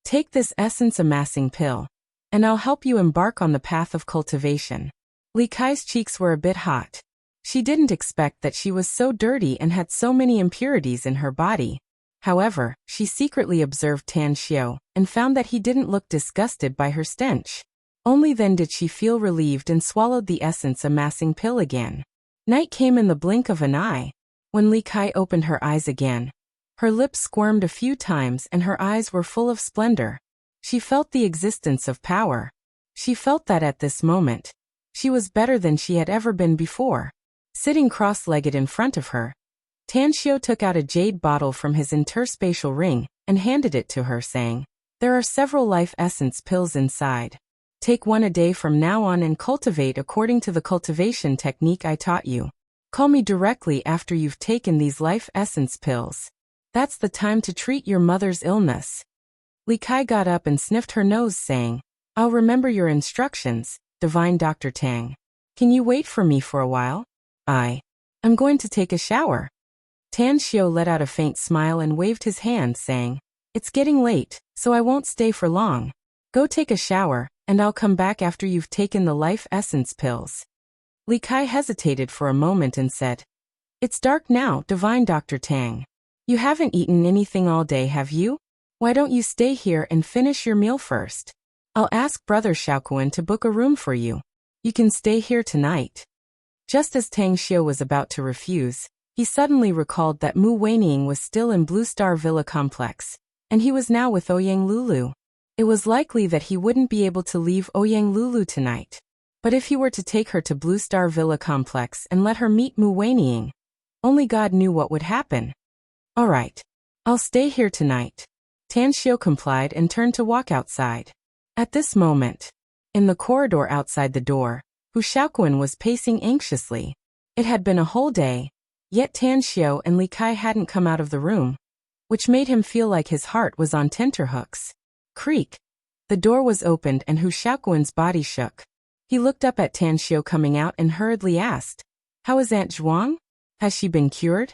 Take this essence amassing pill, and I'll help you embark on the path of cultivation. Li Kai's cheeks were a bit hot. She didn't expect that she was so dirty and had so many impurities in her body. However, she secretly observed Tan Xiao and found that he didn't look disgusted by her stench. Only then did she feel relieved and swallowed the essence amassing pill again. Night came in the blink of an eye. When Li Kai opened her eyes again, her lips squirmed a few times and her eyes were full of splendor. She felt the existence of power. She felt that at this moment, she was better than she had ever been before. Sitting cross-legged in front of her, Tan Xiao took out a jade bottle from his interspatial ring and handed it to her, saying, There are several life essence pills inside. Take 1 a day from now on and cultivate according to the cultivation technique I taught you. Call me directly after you've taken these life essence pills. That's the time to treat your mother's illness. Li Kai got up and sniffed her nose, saying, I'll remember your instructions, Divine Dr. Tang. Can you wait for me for a while? I'm going to take a shower. Tan Xiao let out a faint smile and waved his hand, saying, It's getting late, so I won't stay for long. Go take a shower, and I'll come back after you've taken the life essence pills. Li Kai hesitated for a moment and said, It's dark now, Divine Dr. Tang. You haven't eaten anything all day, have you? Why don't you stay here and finish your meal first? I'll ask Brother Xiaoquan to book a room for you. You can stay here tonight. Just as Tang Xiao was about to refuse, he suddenly recalled that Mu Weining was still in Blue Star Villa Complex, and he was now with Ouyang Lulu. It was likely that he wouldn't be able to leave Ouyang Lulu tonight. But if he were to take her to Blue Star Villa Complex and let her meet Mu Weining, only God knew what would happen. All right. I'll stay here tonight. Tan Xiao complied and turned to walk outside. At this moment, in the corridor outside the door, Hu Xiaoquan was pacing anxiously. It had been a whole day, yet Tan Xiao and Li Kai hadn't come out of the room, which made him feel like his heart was on tenterhooks. Creak! The door was opened and Hu Xiaoquan's body shook. He looked up at Tan Xiao coming out and hurriedly asked, "How is Aunt Zhuang? Has she been cured?"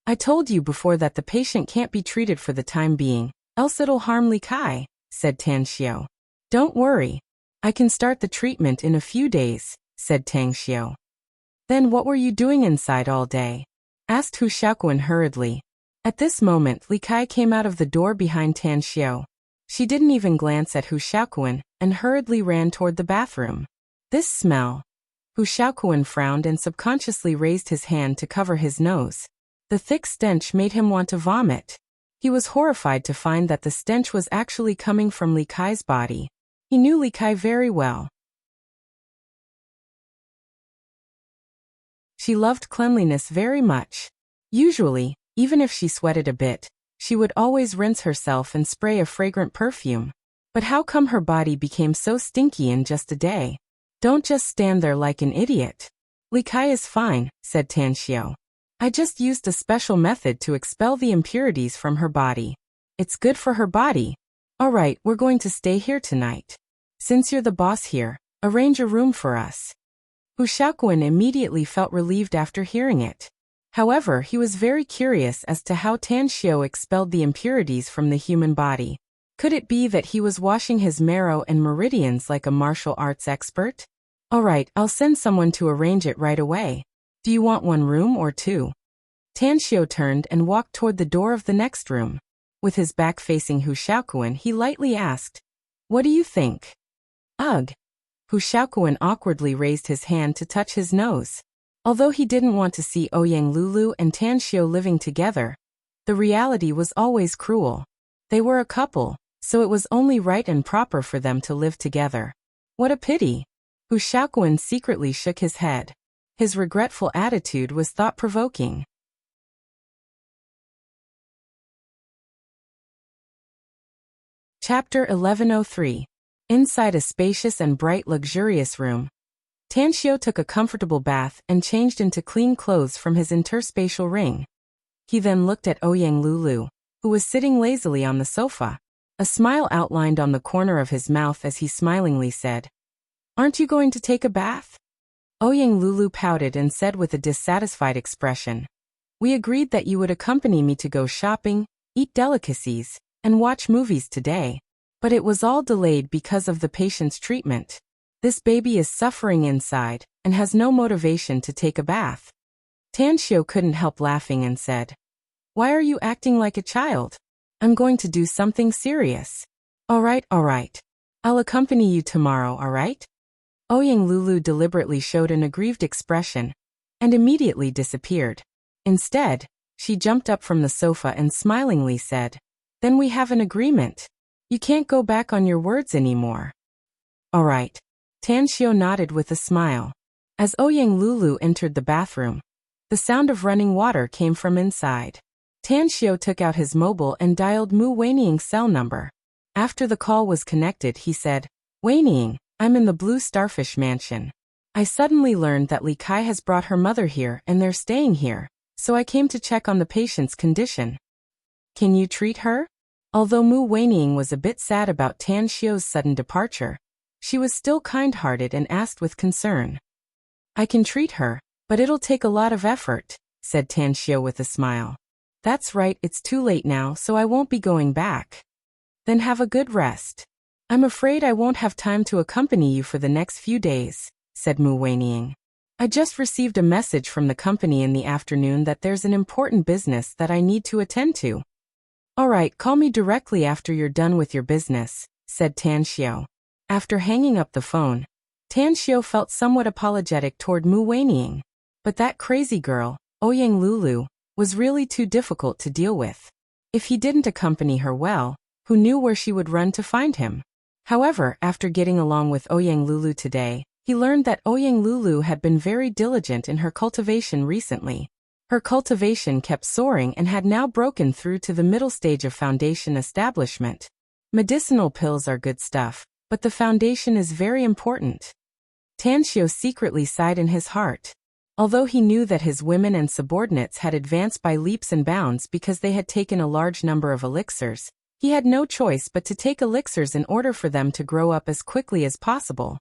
"I told you before that the patient can't be treated for the time being, else it'll harm Li Kai," said Tan Xiao. "Don't worry. I can start the treatment in a few days," said Tang Xiao. "Then what were you doing inside all day?" asked Hu Xiaoquan hurriedly. At this moment, Li Kai came out of the door behind Tan Xiao. She didn't even glance at Hu Xiaoquan and hurriedly ran toward the bathroom. "This smell." Hu Xiaoquan frowned and subconsciously raised his hand to cover his nose. The thick stench made him want to vomit. He was horrified to find that the stench was actually coming from Li Kai's body. He knew Li Kai very well. She loved cleanliness very much. Usually, even if she sweated a bit, she would always rinse herself and spray a fragrant perfume. But how come her body became so stinky in just a day? "Don't just stand there like an idiot." "Li Kai is fine," said Tan Xiao. "I just used a special method to expel the impurities from her body. It's good for her body. All right, we're going to stay here tonight. Since you're the boss here, arrange a room for us." Hu Xiaoquan immediately felt relieved after hearing it. However, he was very curious as to how Tan Xiao expelled the impurities from the human body. Could it be that he was washing his marrow and meridians like a martial arts expert? "All right, I'll send someone to arrange it right away. Do you want one room or two?" Tan Xiao turned and walked toward the door of the next room. With his back facing Hu Xiaoquan, he lightly asked, "What do you think?" "Ugh." Hu Xiaoquan awkwardly raised his hand to touch his nose. Although he didn't want to see Ouyang Lulu and Tan Xiao living together, the reality was always cruel. They were a couple, so it was only right and proper for them to live together. What a pity! Hu Xiaoquan secretly shook his head. His regretful attitude was thought-provoking. Chapter 1103. Inside a spacious and bright luxurious room, Tan Xiao took a comfortable bath and changed into clean clothes from his interspatial ring. He then looked at Ouyang Lulu, who was sitting lazily on the sofa. A smile outlined on the corner of his mouth as he smilingly said, "Aren't you going to take a bath?" Ouyang Lulu pouted and said with a dissatisfied expression, "We agreed that you would accompany me to go shopping, eat delicacies, and watch movies today. But it was all delayed because of the patient's treatment. This baby is suffering inside and has no motivation to take a bath." Tan Xiao couldn't help laughing and said, "Why are you acting like a child? I'm going to do something serious." All right. I'll accompany you tomorrow, all right?" Ouyang Lulu deliberately showed an aggrieved expression and immediately disappeared. Instead, she jumped up from the sofa and smilingly said, "Then we have an agreement. You can't go back on your words anymore." "All right." Tan Xiao nodded with a smile. As Ouyang Lulu entered the bathroom, the sound of running water came from inside. Tan Xiao took out his mobile and dialed Mu Weiniang's cell number. After the call was connected, he said, "Weiniang, I'm in the Blue Starfish Mansion. I suddenly learned that Li Kai has brought her mother here and they're staying here, so I came to check on the patient's condition. Can you treat her?" Although Mu Weiniang was a bit sad about Tan Xiao's sudden departure, she was still kind-hearted and asked with concern. "I can treat her, but it'll take a lot of effort," said Tan Xiao with a smile. "That's right, it's too late now, so I won't be going back." "Then have a good rest." "I'm afraid I won't have time to accompany you for the next few days," said Mu Weiniang. "I just received a message from the company in the afternoon that there's an important business that I need to attend to." "All right, call me directly after you're done with your business," said Tan Xiao. After hanging up the phone, Tan Xiao felt somewhat apologetic toward Mu Weiniang. But that crazy girl, Ouyang Lulu, was really too difficult to deal with. If he didn't accompany her well, who knew where she would run to find him? However, after getting along with Ouyang Lulu today, he learned that Ouyang Lulu had been very diligent in her cultivation recently. Her cultivation kept soaring and had now broken through to the middle stage of foundation establishment. Medicinal pills are good stuff, but the foundation is very important. Tan Xiao secretly sighed in his heart. Although he knew that his women and subordinates had advanced by leaps and bounds because they had taken a large number of elixirs, he had no choice but to take elixirs in order for them to grow up as quickly as possible.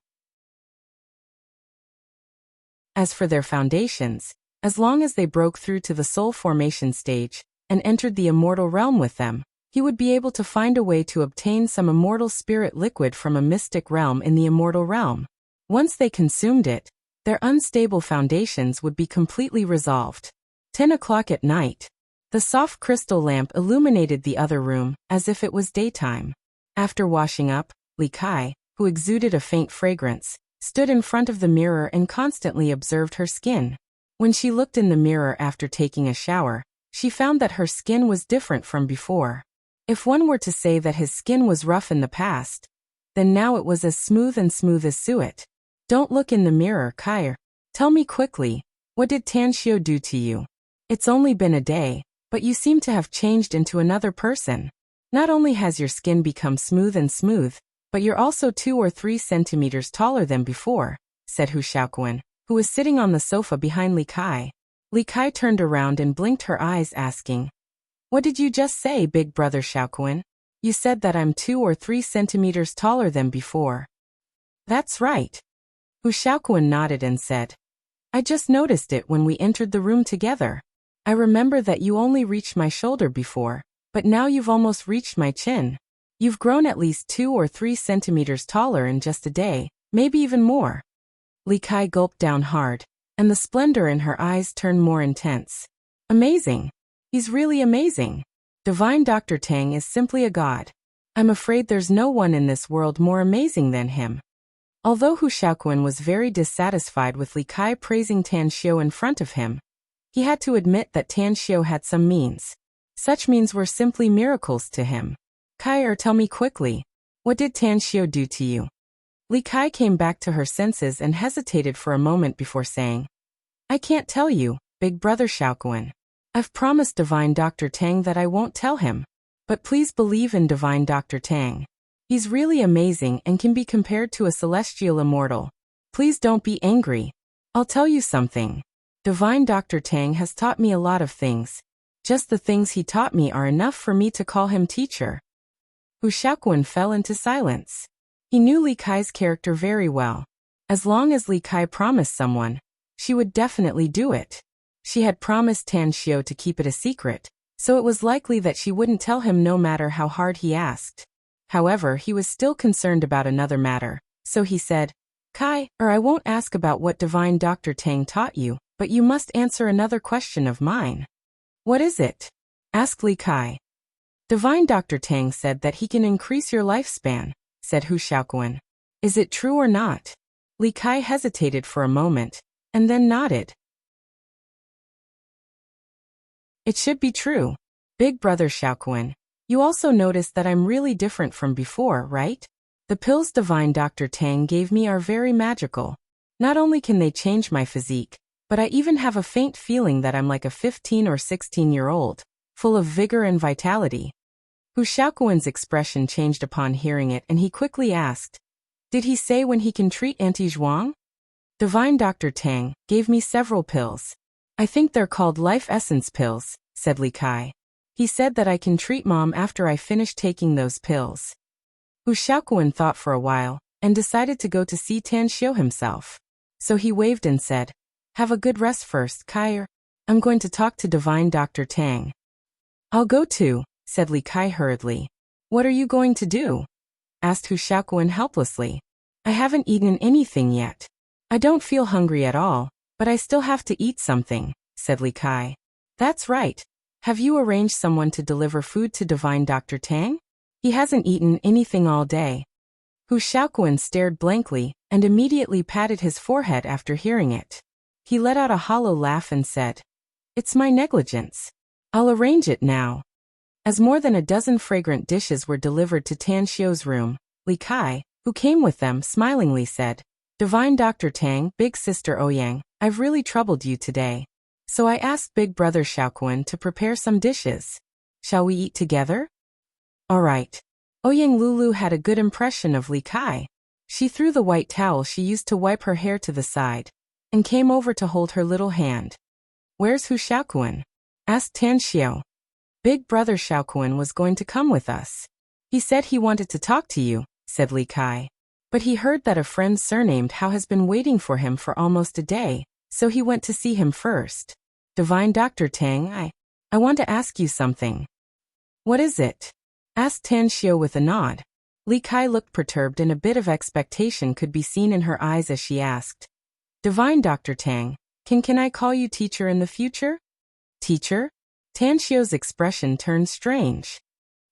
As for their foundations, as long as they broke through to the soul formation stage and entered the immortal realm with them, he would be able to find a way to obtain some immortal spirit liquid from a mystic realm in the immortal realm. Once they consumed it, their unstable foundations would be completely resolved. 10 o'clock at night. The soft crystal lamp illuminated the other room as if it was daytime. After washing up, Li Kai, who exuded a faint fragrance, stood in front of the mirror and constantly observed her skin. When she looked in the mirror after taking a shower, she found that her skin was different from before. If one were to say that his skin was rough in the past, then now it was as smooth as suet. Don't look in the mirror, Kai. Tell me quickly, what did Tanxio do to you? It's only been a day, but you seem to have changed into another person. Not only has your skin become smooth, but you're also 2 or 3 centimeters taller than before, said Hu Xiaoquan, who was sitting on the sofa behind Li Kai. Li Kai turned around and blinked her eyes, asking, "What did you just say, big brother Xiaoquan? You said that I'm 2 or 3 centimeters taller than before." "That's right." Hu Xiaoquan nodded and said, "I just noticed it when we entered the room together. I remember that you only reached my shoulder before, but now you've almost reached my chin. You've grown at least 2 or 3 centimeters taller in just a day, maybe even more." Li Kai gulped down hard, and the splendor in her eyes turned more intense. "Amazing. He's really amazing. Divine Dr. Tang is simply a god. I'm afraid there's no one in this world more amazing than him." Although Hu Xiaoquan was very dissatisfied with Li Kai praising Tanxio in front of him, he had to admit that Tanxio had some means. Such means were simply miracles to him. "Kai, tell me quickly, what did Tanxio do to you?" Li Kai came back to her senses and hesitated for a moment before saying, "I can't tell you, big brother Xiaoquan. I've promised Divine Dr. Tang that I won't tell him. But please believe in Divine Dr. Tang. He's really amazing and can be compared to a celestial immortal. Please don't be angry. I'll tell you something. Divine Dr. Tang has taught me a lot of things. Just the things he taught me are enough for me to call him teacher." Hu Xiaoquan fell into silence. He knew Li Kai's character very well. As long as Li Kai promised someone, she would definitely do it. She had promised Tanxio to keep it a secret, so it was likely that she wouldn't tell him no matter how hard he asked. However, he was still concerned about another matter, so he said, "Kai, I won't ask about what Divine Dr. Tang taught you, but you must answer another question of mine." "What is it?" asked Li Kai. "Divine Dr. Tang said that he can increase your lifespan," said Hu Xiaoquan. "Is it true or not?" Li Kai hesitated for a moment, and then nodded. "It should be true. Big brother Xiaoquan, you also noticed that I'm really different from before, right? The pills Divine Dr. Tang gave me are very magical. Not only can they change my physique, but I even have a faint feeling that I'm like a 15 or 16-year-old, full of vigor and vitality." Hu Xiaoquan's expression changed upon hearing it, and he quickly asked, "Did he say when he can treat Auntie Zhuang?" "Divine Dr. Tang gave me several pills. I think they're called life essence pills," said Li Kai. "He said that I can treat Mom after I finish taking those pills." Hu Xiaoquan thought for a while, and decided to go to see Tanxio himself. So he waved and said, "Have a good rest first, Kai. I'm going to talk to Divine Dr. Tang." "I'll go too," said Li Kai hurriedly. "What are you going to do?" asked Hu Xiaoquan helplessly. "I haven't eaten anything yet. I don't feel hungry at all, but I still have to eat something," said Li Kai. "That's right. Have you arranged someone to deliver food to Divine Dr. Tang? He hasn't eaten anything all day." Hu Xiaoquan stared blankly and immediately patted his forehead after hearing it. He let out a hollow laugh and said, "It's my negligence. I'll arrange it now." As more than a dozen fragrant dishes were delivered to Tanxio's room, Li Kai, who came with them, smilingly said, "Divine Dr. Tang, big sister Ouyang, I've really troubled you today. So I asked big brother Xiaoquan to prepare some dishes. Shall we eat together?" "All right." Ouyang Lulu had a good impression of Li Kai. She threw the white towel she used to wipe her hair to the side, and came over to hold her little hand. "Where's Hu Xiaoquan?" asked Tanxio. "Big brother Xiaoquan was going to come with us. He said he wanted to talk to you," said Li Kai. "But he heard that a friend surnamed Hao has been waiting for him for almost a day, so he went to see him first. Divine Dr. Tang, I want to ask you something. What is it? Asked Tan Xiao with a nod. Li Kai looked perturbed and a bit of expectation could be seen in her eyes as she asked. Divine Dr. Tang, can I call you teacher in the future? Teacher? Tan Xiao's expression turned strange.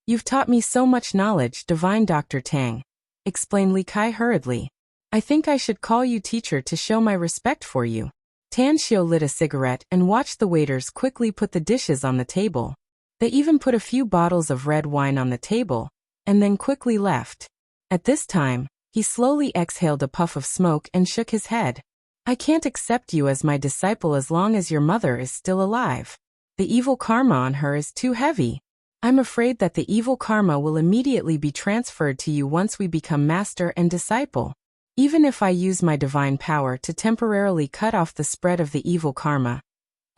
You've taught me so much knowledge, Divine Dr. Tang, explained Li Kai hurriedly. I think I should call you teacher to show my respect for you. Tan Xiao lit a cigarette and watched the waiters quickly put the dishes on the table. They even put a few bottles of red wine on the table, and then quickly left. At this time, he slowly exhaled a puff of smoke and shook his head. I can't accept you as my disciple as long as your mother is still alive. The evil karma on her is too heavy. I'm afraid that the evil karma will immediately be transferred to you once we become master and disciple. Even if I use my divine power to temporarily cut off the spread of the evil karma,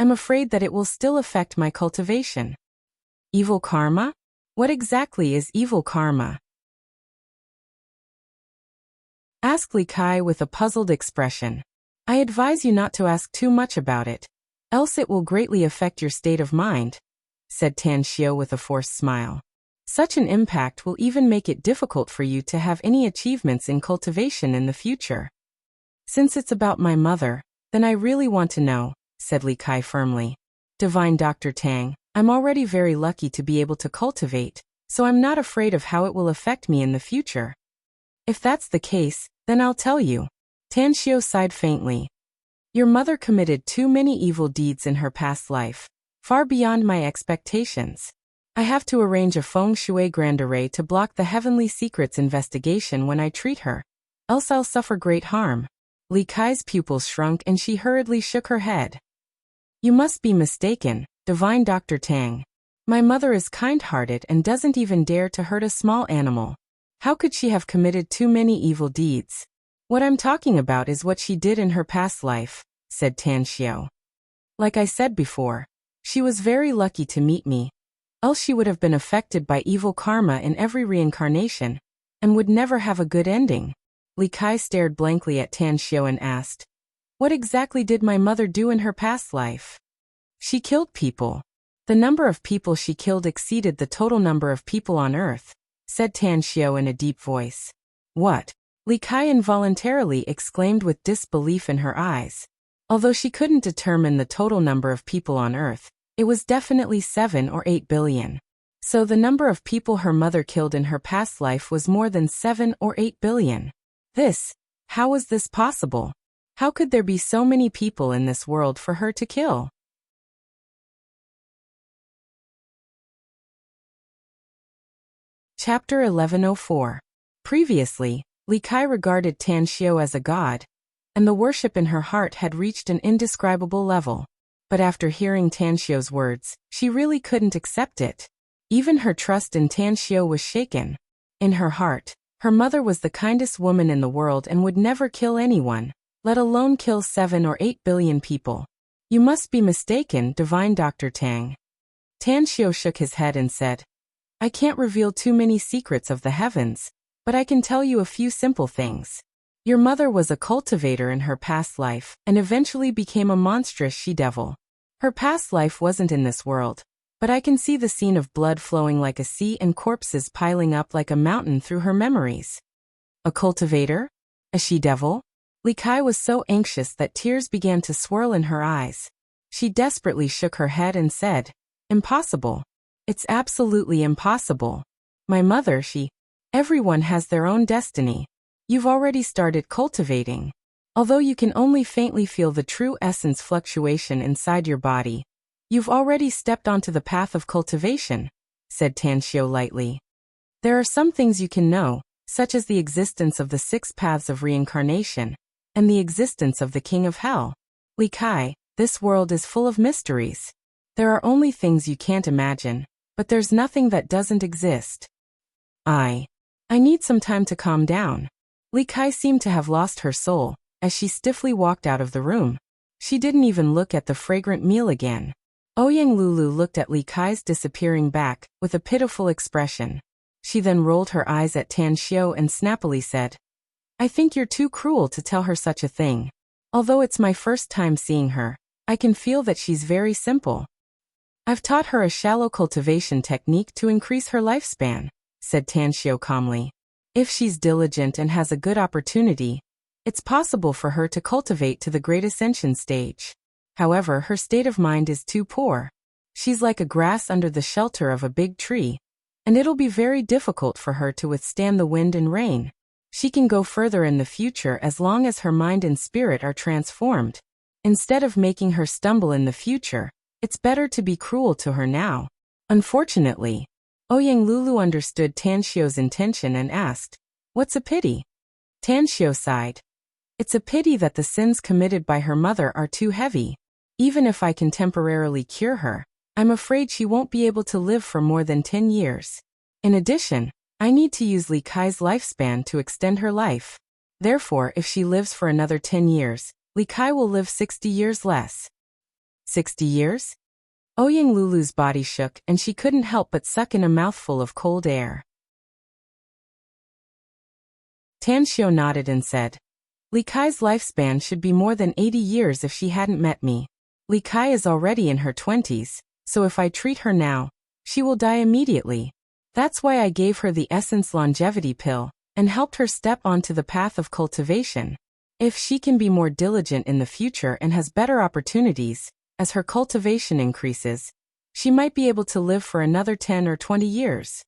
I'm afraid that it will still affect my cultivation. Evil karma? What exactly is evil karma? Asked Li Kai with a puzzled expression. I advise you not to ask too much about it, else it will greatly affect your state of mind, said Tan Xiao with a forced smile. Such an impact will even make it difficult for you to have any achievements in cultivation in the future. Since it's about my mother, then I really want to know, said Li Kai firmly. Divine Dr. Tang, I'm already very lucky to be able to cultivate, so I'm not afraid of how it will affect me in the future. If that's the case, then I'll tell you. Tan Xiao sighed faintly. Your mother committed too many evil deeds in her past life, far beyond my expectations. I have to arrange a feng shui grand array to block the Heavenly Secrets investigation when I treat her, else I'll suffer great harm. Li Kai's pupils shrunk and she hurriedly shook her head. You must be mistaken, Divine Dr. Tang. My mother is kind-hearted and doesn't even dare to hurt a small animal. How could she have committed too many evil deeds? What I'm talking about is what she did in her past life, said Tan Xiao. Like I said before, she was very lucky to meet me, else she would have been affected by evil karma in every reincarnation, and would never have a good ending. Li Kai stared blankly at Tan Xiao and asked, what exactly did my mother do in her past life? She killed people. The number of people she killed exceeded the total number of people on earth, said Tan Xiao in a deep voice. What? Li Kai involuntarily exclaimed with disbelief in her eyes. Although she couldn't determine the total number of people on earth, it was definitely 7 or 8 billion. So the number of people her mother killed in her past life was more than 7 or 8 billion. How was this possible? How could there be so many people in this world for her to kill? Chapter 1104. Previously, Li Kai regarded Tan Xiao as a god, and the worship in her heart had reached an indescribable level. But after hearing Tan Xiao's words, she really couldn't accept it. Even her trust in Tan Xiao was shaken. In her heart, her mother was the kindest woman in the world and would never kill anyone, let alone kill 7 or 8 billion people. You must be mistaken, Divine Dr. Tang. Tan Xiao shook his head and said, I can't reveal too many secrets of the heavens, but I can tell you a few simple things. Your mother was a cultivator in her past life and eventually became a monstrous she-devil. Her past life wasn't in this world, but I can see the scene of blood flowing like a sea and corpses piling up like a mountain through her memories. A cultivator? A she-devil? Li Kai was so anxious that tears began to swirl in her eyes. She desperately shook her head and said, Impossible. It's absolutely impossible. My mother, Everyone has their own destiny. You've already started cultivating. Although you can only faintly feel the true essence fluctuation inside your body, you've already stepped onto the path of cultivation, said Tan Xiao lightly. There are some things you can know, such as the existence of the 6 paths of reincarnation, and the existence of the King of Hell. Li Kai, this world is full of mysteries. There are only things you can't imagine, but there's nothing that doesn't exist. I need some time to calm down. Li Kai seemed to have lost her soul, as she stiffly walked out of the room. She didn't even look at the fragrant meal again. Ouyang Lulu looked at Li Kai's disappearing back, with a pitiful expression. She then rolled her eyes at Tan Xiao and snappily said, I think you're too cruel to tell her such a thing. Although it's my first time seeing her, I can feel that she's very simple. I've taught her a shallow cultivation technique to increase her lifespan, said Tanxiu calmly. If she's diligent and has a good opportunity, it's possible for her to cultivate to the great ascension stage. However, her state of mind is too poor. She's like a grass under the shelter of a big tree, and it'll be very difficult for her to withstand the wind and rain. She can go further in the future as long as her mind and spirit are transformed. Instead of making her stumble in the future, it's better to be cruel to her now. Unfortunately, Ouyang Lulu understood Tanxiu's intention and asked, "What's a pity?" Tanxiu sighed. "It's a pity that the sins committed by her mother are too heavy. Even if I can temporarily cure her, I'm afraid she won't be able to live for more than 10 years. In addition, I need to use Li Kai's lifespan to extend her life. Therefore, if she lives for another 10 years, Li Kai will live 60 years less." 60 years? Ouyang Lulu's body shook and she couldn't help but suck in a mouthful of cold air. Tanxiu nodded and said, "Li Kai's lifespan should be more than 80 years if she hadn't met me. Li Kai is already in her 20s, so if I treat her now, she will die immediately. That's why I gave her the Essence Longevity Pill and helped her step onto the path of cultivation. If she can be more diligent in the future and has better opportunities, as her cultivation increases, she might be able to live for another 10 or 20 years."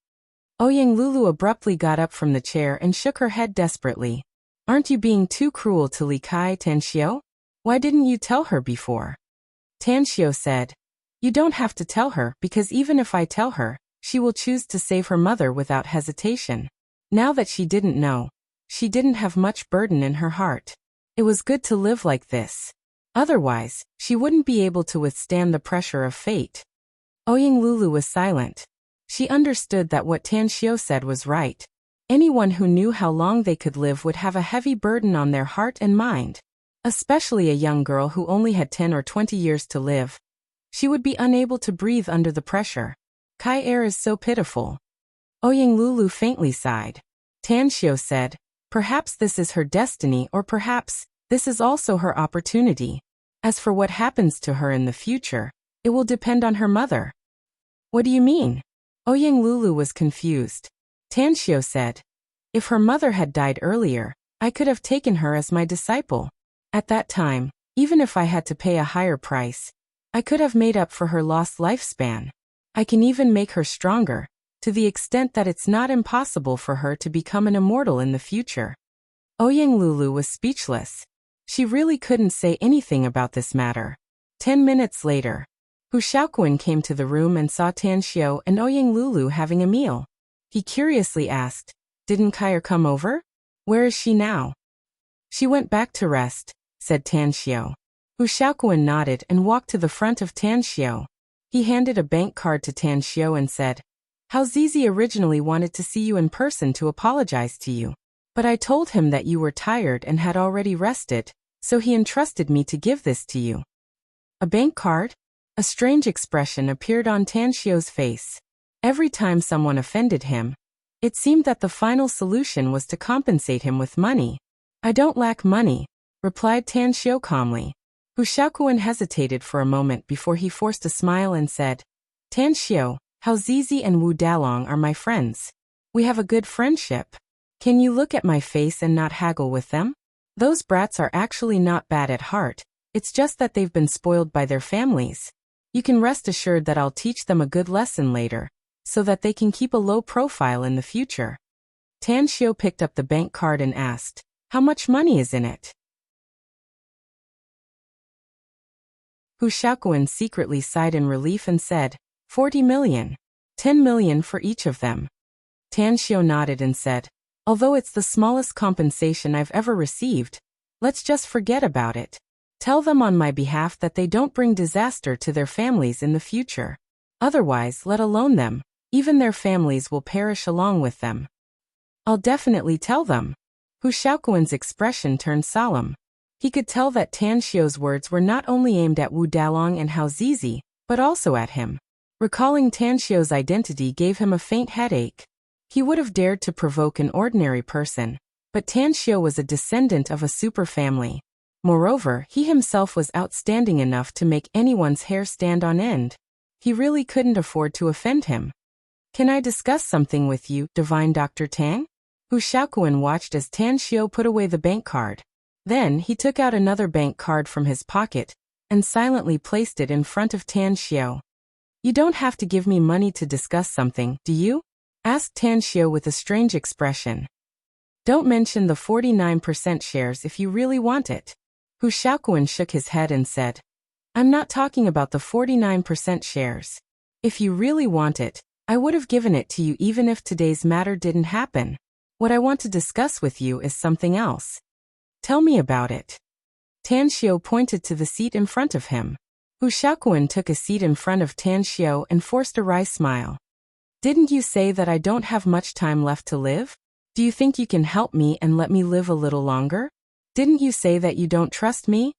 Ouyang Lulu abruptly got up from the chair and shook her head desperately. "Aren't you being too cruel to Li Kai, Tanxiu? Why didn't you tell her before?" Tanxiu said, "You don't have to tell her because even if I tell her, she will choose to save her mother without hesitation. Now that she didn't know, she didn't have much burden in her heart. It was good to live like this. Otherwise, she wouldn't be able to withstand the pressure of fate." Ouyang Lulu was silent. She understood that what Tanxiu said was right. Anyone who knew how long they could live would have a heavy burden on their heart and mind. Especially a young girl who only had 10 or 20 years to live. She would be unable to breathe under the pressure. Kai air is so pitiful. Ouyang Lulu faintly sighed. Tanxiu said, "Perhaps this is her destiny or perhaps this is also her opportunity. As for what happens to her in the future, it will depend on her mother." "What do you mean?" Ouyang Lulu was confused. Tanxiu said, "If her mother had died earlier, I could have taken her as my disciple. At that time, even if I had to pay a higher price, I could have made up for her lost lifespan. I can even make her stronger, to the extent that it's not impossible for her to become an immortal in the future." Ouyang Lulu was speechless. She really couldn't say anything about this matter. 10 minutes later, Hu Shaoquan came to the room and saw Tanxiu and Ouyang Lulu having a meal. He curiously asked, "Didn't Kaier come over? Where is she now?" "She went back to rest," said Tanxiu. Hu Shaoquan nodded and walked to the front of Tanxiu. He handed a bank card to Tanxiu and said, "How Zizi originally wanted to see you in person to apologize to you. But I told him that you were tired and had already rested, so he entrusted me to give this to you." "A bank card?" A strange expression appeared on Tanxiu's face. Every time someone offended him, it seemed that the final solution was to compensate him with money. "I don't lack money," replied Tanxiu calmly. Hu Shaoquan hesitated for a moment before he forced a smile and said, "Tanxiu, Hao Zizi and Wu Dalong are my friends. We have a good friendship. Can you look at my face and not haggle with them? Those brats are actually not bad at heart, it's just that they've been spoiled by their families. You can rest assured that I'll teach them a good lesson later, so that they can keep a low profile in the future." Tanxiu picked up the bank card and asked, "How much money is in it?" Hu Shaoquan secretly sighed in relief and said, 40 million. 10 million for each of them. Tanxiu nodded and said, "Although it's the smallest compensation I've ever received, let's just forget about it. Tell them on my behalf that they don't bring disaster to their families in the future. Otherwise, let alone them, even their families will perish along with them." "I'll definitely tell them." Hu Shaoquan's expression turned solemn. He could tell that Tanxiu's words were not only aimed at Wu Dalong and Hao Zizi, but also at him. Recalling Tanxiu's identity gave him a faint headache. He would have dared to provoke an ordinary person, but Tanxiu was a descendant of a super family. Moreover, he himself was outstanding enough to make anyone's hair stand on end. He really couldn't afford to offend him. Can I discuss something with you, Divine Dr. Tang? Hu Xiaoquan watched as Tan Xiao put away the bank card. Then he took out another bank card from his pocket and silently placed it in front of Tan Xiao. You don't have to give me money to discuss something, do you? Asked Tan Xiao with a strange expression. Don't mention the 49% shares if you really want it. Hu Xiaoquan shook his head and said, I'm not talking about the 49% shares. If you really want it, I would have given it to you even if today's matter didn't happen. What I want to discuss with you is something else. Tell me about it. Tan Xiao pointed to the seat in front of him. Hu Xiaoquan took a seat in front of Tan Xiao and forced a wry smile. Didn't you say that I don't have much time left to live? Do you think you can help me and let me live a little longer? Didn't you say that you don't trust me?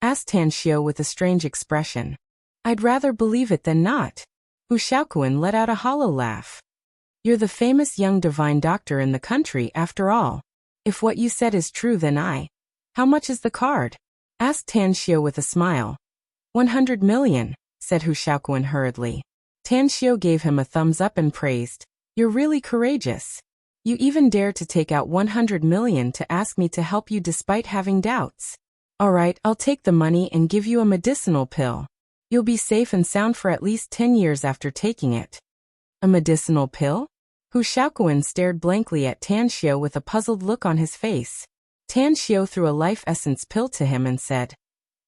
Asked Tan Xiao with a strange expression. I'd rather believe it than not. Hu Xiaoquan let out a hollow laugh. You're the famous young divine doctor in the country after all. If what you said is true, then How much is the card? Asked Tan Xiao with a smile. 100 million, said Hu Xiaoquan hurriedly. Tan Xiao gave him a thumbs up and praised. You're really courageous. You even dare to take out 100 million to ask me to help you despite having doubts. All right, I'll take the money and give you a medicinal pill. You'll be safe and sound for at least 10 years after taking it. A medicinal pill? Hu Xiaoquan stared blankly at Tan Xiao with a puzzled look on his face. Tan Xiao threw a life essence pill to him and said,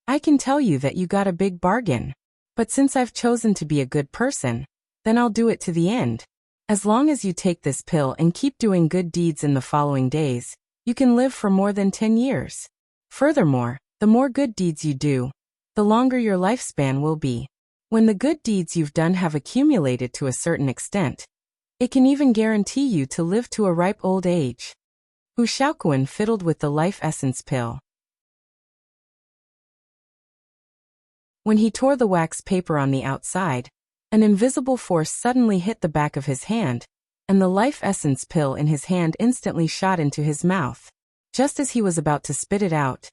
I can tell you that you got a big bargain. But since I've chosen to be a good person, then I'll do it to the end. As long as you take this pill and keep doing good deeds in the following days, you can live for more than 10 years. Furthermore, the more good deeds you do, the longer your lifespan will be. When the good deeds you've done have accumulated to a certain extent, it can even guarantee you to live to a ripe old age. Hu Xiaoquan fiddled with the life essence pill. When he tore the wax paper on the outside, an invisible force suddenly hit the back of his hand, and the life essence pill in his hand instantly shot into his mouth. Just as he was about to spit it out,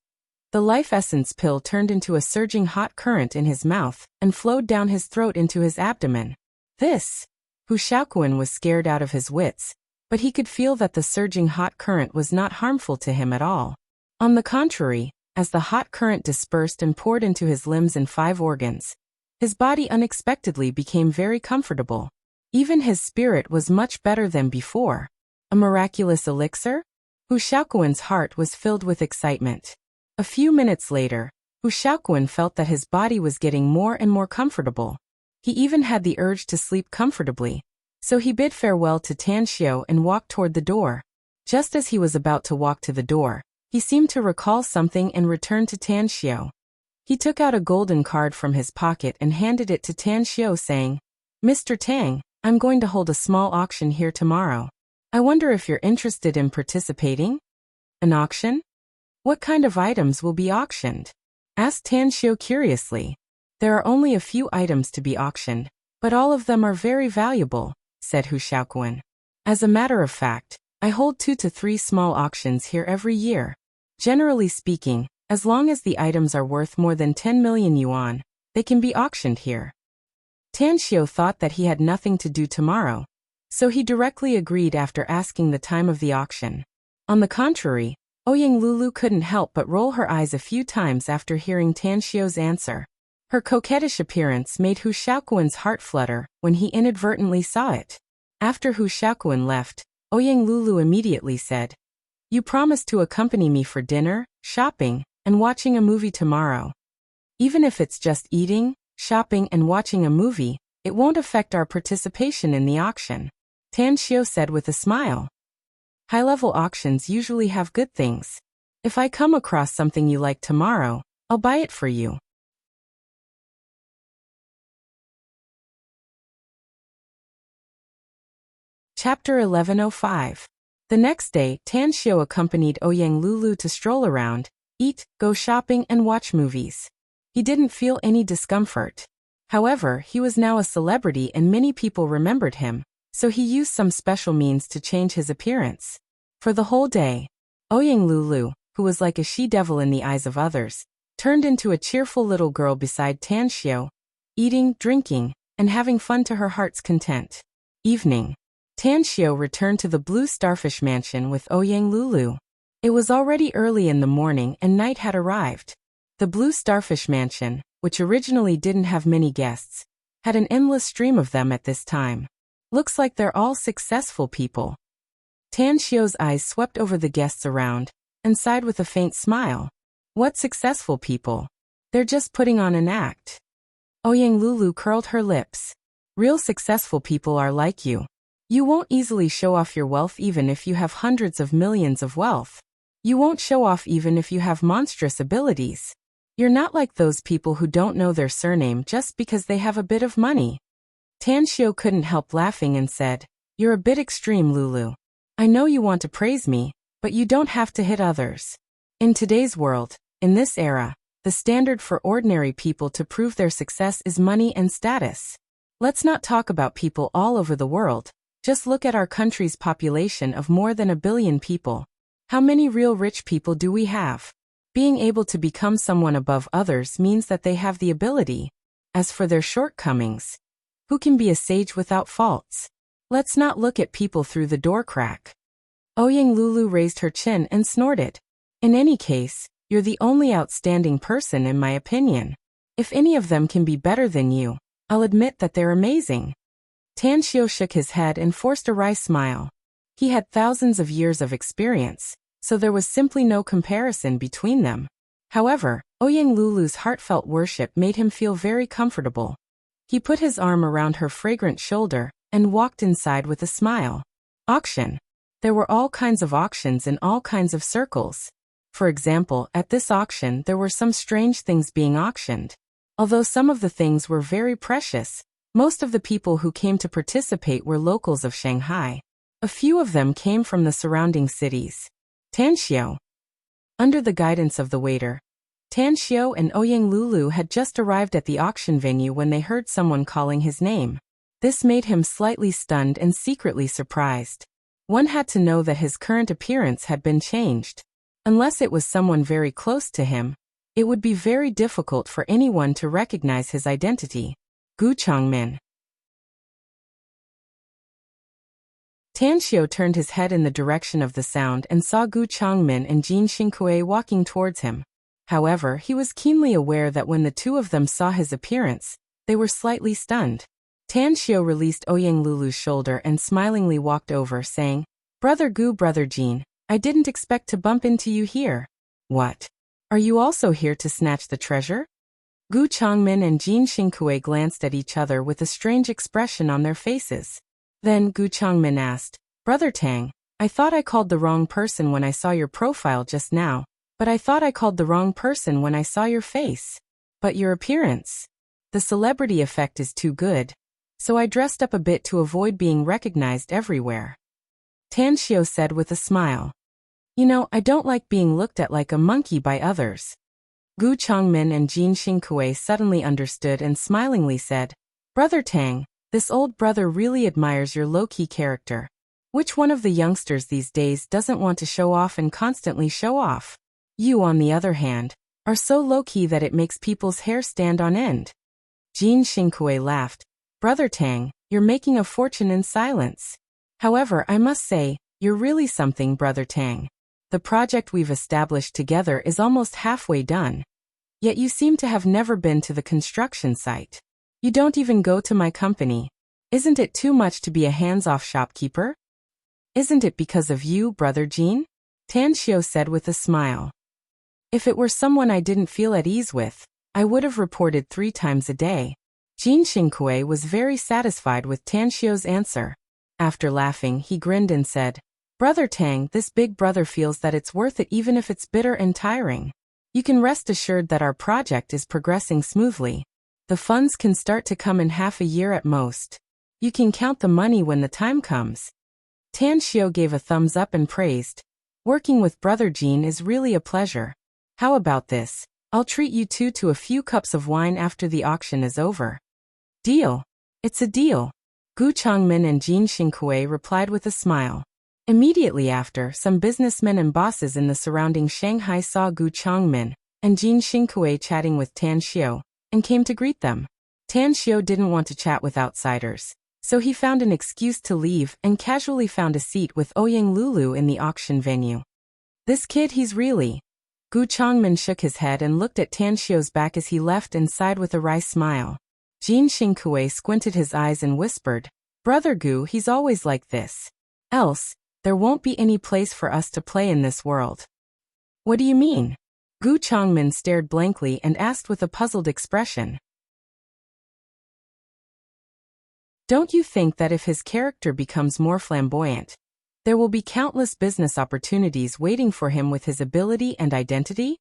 the life essence pill turned into a surging hot current in his mouth and flowed down his throat into his abdomen. Hu Xiaoquan was scared out of his wits, but he could feel that the surging hot current was not harmful to him at all. On the contrary, as the hot current dispersed and poured into his limbs and 5 organs, his body unexpectedly became very comfortable. Even his spirit was much better than before. A miraculous elixir? Hu Xiaoquan's heart was filled with excitement. A few minutes later, Hu Xiaoquan felt that his body was getting more and more comfortable. He even had the urge to sleep comfortably, so he bid farewell to Tan Xiao and walked toward the door. Just as he was about to walk to the door, he seemed to recall something and returned to Tan Xiao. He took out a golden card from his pocket and handed it to Tan Xiao, saying, Mr. Tang, I'm going to hold a small auction here tomorrow. I wonder if you're interested in participating? An auction? What kind of items will be auctioned? Asked Tan Xiao curiously. There are only a few items to be auctioned, but all of them are very valuable, said Hu Xiaoquan. As a matter of fact, I hold 2 to 3 small auctions here every year. Generally speaking, as long as the items are worth more than 10 million yuan, they can be auctioned here. Tan Xiao thought that he had nothing to do tomorrow, so he directly agreed after asking the time of the auction. On the contrary, Ouyang Lulu couldn't help but roll her eyes a few times after hearing Tan Xiao's answer. Her coquettish appearance made Hu Xiaoquan's heart flutter when he inadvertently saw it. After Hu Xiaoquan left, Ouyang Lulu immediately said, You promised to accompany me for dinner, shopping, and watching a movie tomorrow. Even if it's just eating, shopping, and watching a movie, it won't affect our participation in the auction, Tan Xiao said with a smile. High-level auctions usually have good things. If I come across something you like tomorrow, I'll buy it for you. Chapter 1105. The next day, Tan Xiao accompanied Ouyang Lulu to stroll around, eat, go shopping, and watch movies. He didn't feel any discomfort. However, he was now a celebrity and many people remembered him, so he used some special means to change his appearance. For the whole day, Ouyang Lulu, who was like a she-devil in the eyes of others, turned into a cheerful little girl beside Tan Xiao, eating, drinking, and having fun to her heart's content. Evening. Tan Xiao returned to the Blue Starfish Mansion with Ouyang Lulu. It was already early in the morning and night had arrived. The Blue Starfish Mansion, which originally didn't have many guests, had an endless stream of them at this time. Looks like they're all successful people. Tan Xiao's eyes swept over the guests around, and sighed with a faint smile. What successful people? They're just putting on an act. Ouyang Lulu curled her lips. Real successful people are like you. You won't easily show off your wealth even if you have hundreds of millions of wealth. You won't show off even if you have monstrous abilities. You're not like those people who don't know their surname just because they have a bit of money. Tan Xiao couldn't help laughing and said, "You're a bit extreme, Lulu. I know you want to praise me, but you don't have to hit others. In today's world, in this era, the standard for ordinary people to prove their success is money and status. Let's not talk about people all over the world. Just look at our country's population of more than 1 billion people. How many real rich people do we have? Being able to become someone above others means that they have the ability. As for their shortcomings, who can be a sage without faults? Let's not look at people through the door crack." Ouyang Lulu raised her chin and snorted. "In any case, you're the only outstanding person in my opinion. If any of them can be better than you, I'll admit that they're amazing." Tan Xiao shook his head and forced a wry smile. He had thousands of years of experience, so there was simply no comparison between them. However, Ouyang Lulu's heartfelt worship made him feel very comfortable. He put his arm around her fragrant shoulder and walked inside with a smile. Auction. There were all kinds of auctions in all kinds of circles. For example, at this auction there were some strange things being auctioned. Although some of the things were very precious, most of the people who came to participate were locals of Shanghai. A few of them came from the surrounding cities. Tan Xiao. Under the guidance of the waiter, Tan Xiao and Ouyang Lulu had just arrived at the auction venue when they heard someone calling his name. This made him slightly stunned and secretly surprised. One had to know that his current appearance had been changed. Unless it was someone very close to him, it would be very difficult for anyone to recognize his identity. Gu Changmin. Tan Xiao turned his head in the direction of the sound and saw Gu Changmin and Jin Xingkui walking towards him. However, he was keenly aware that when the two of them saw his appearance, they were slightly stunned. Tan Xiao released Ouyang Lulu's shoulder and smilingly walked over, saying, "Brother Gu, Brother Jin, I didn't expect to bump into you here." "What? Are you also here to snatch the treasure?" Gu Changmin and Jin Xingkui glanced at each other with a strange expression on their faces. Then Gu Changmin asked, "Brother Tang, I thought I called the wrong person when I saw your profile just now, but I thought I called the wrong person when I saw your face. But your appearance. The celebrity effect is too good. So I dressed up a bit to avoid being recognized everywhere." Tan Xiao said with a smile. "You know, I don't like being looked at like a monkey by others." Gu Changmin and Jin Xingkui suddenly understood and smilingly said, "Brother Tang, this old brother really admires your low-key character. Which one of the youngsters these days doesn't want to show off and constantly show off? You, on the other hand, are so low-key that it makes people's hair stand on end." Jin Xingkui laughed. "Brother Tang, you're making a fortune in silence. However, I must say, you're really something, Brother Tang. The project we've established together is almost halfway done. Yet you seem to have never been to the construction site. You don't even go to my company. Isn't it too much to be a hands-off shopkeeper?" "Isn't it because of you, Brother Jin?" Tan Xiao said with a smile. "If it were someone I didn't feel at ease with, I would have reported 3 times a day." Jin Xingkui was very satisfied with Tan Xiao's answer. After laughing, he grinned and said, "Brother Tang, this big brother feels that it's worth it even if it's bitter and tiring. You can rest assured that our project is progressing smoothly. The funds can start to come in half a year at most. You can count the money when the time comes." Tan Xiao gave a thumbs up and praised, "Working with Brother Jin is really a pleasure. How about this? I'll treat you two to a few cups of wine after the auction is over." "Deal. It's a deal." Gu Changmin and Jin Xingkui replied with a smile. Immediately after, some businessmen and bosses in the surrounding Shanghai saw Gu Changmin and Jin Xingkui chatting with Tan Xiu and came to greet them. Tan Xiu didn't want to chat with outsiders, so he found an excuse to leave and casually found a seat with Ouyang Lulu in the auction venue. This kid, he's really... Gu Changmin shook his head and looked at Tan Xiu's back as he left and sighed with a wry smile. Jin Xingkui squinted his eyes and whispered, "Brother Gu, he's always like this. Else, there won't be any place for us to play in this world." "What do you mean?" Gu Changmin stared blankly and asked with a puzzled expression. "Don't you think that if his character becomes more flamboyant, there will be countless business opportunities waiting for him with his ability and identity?"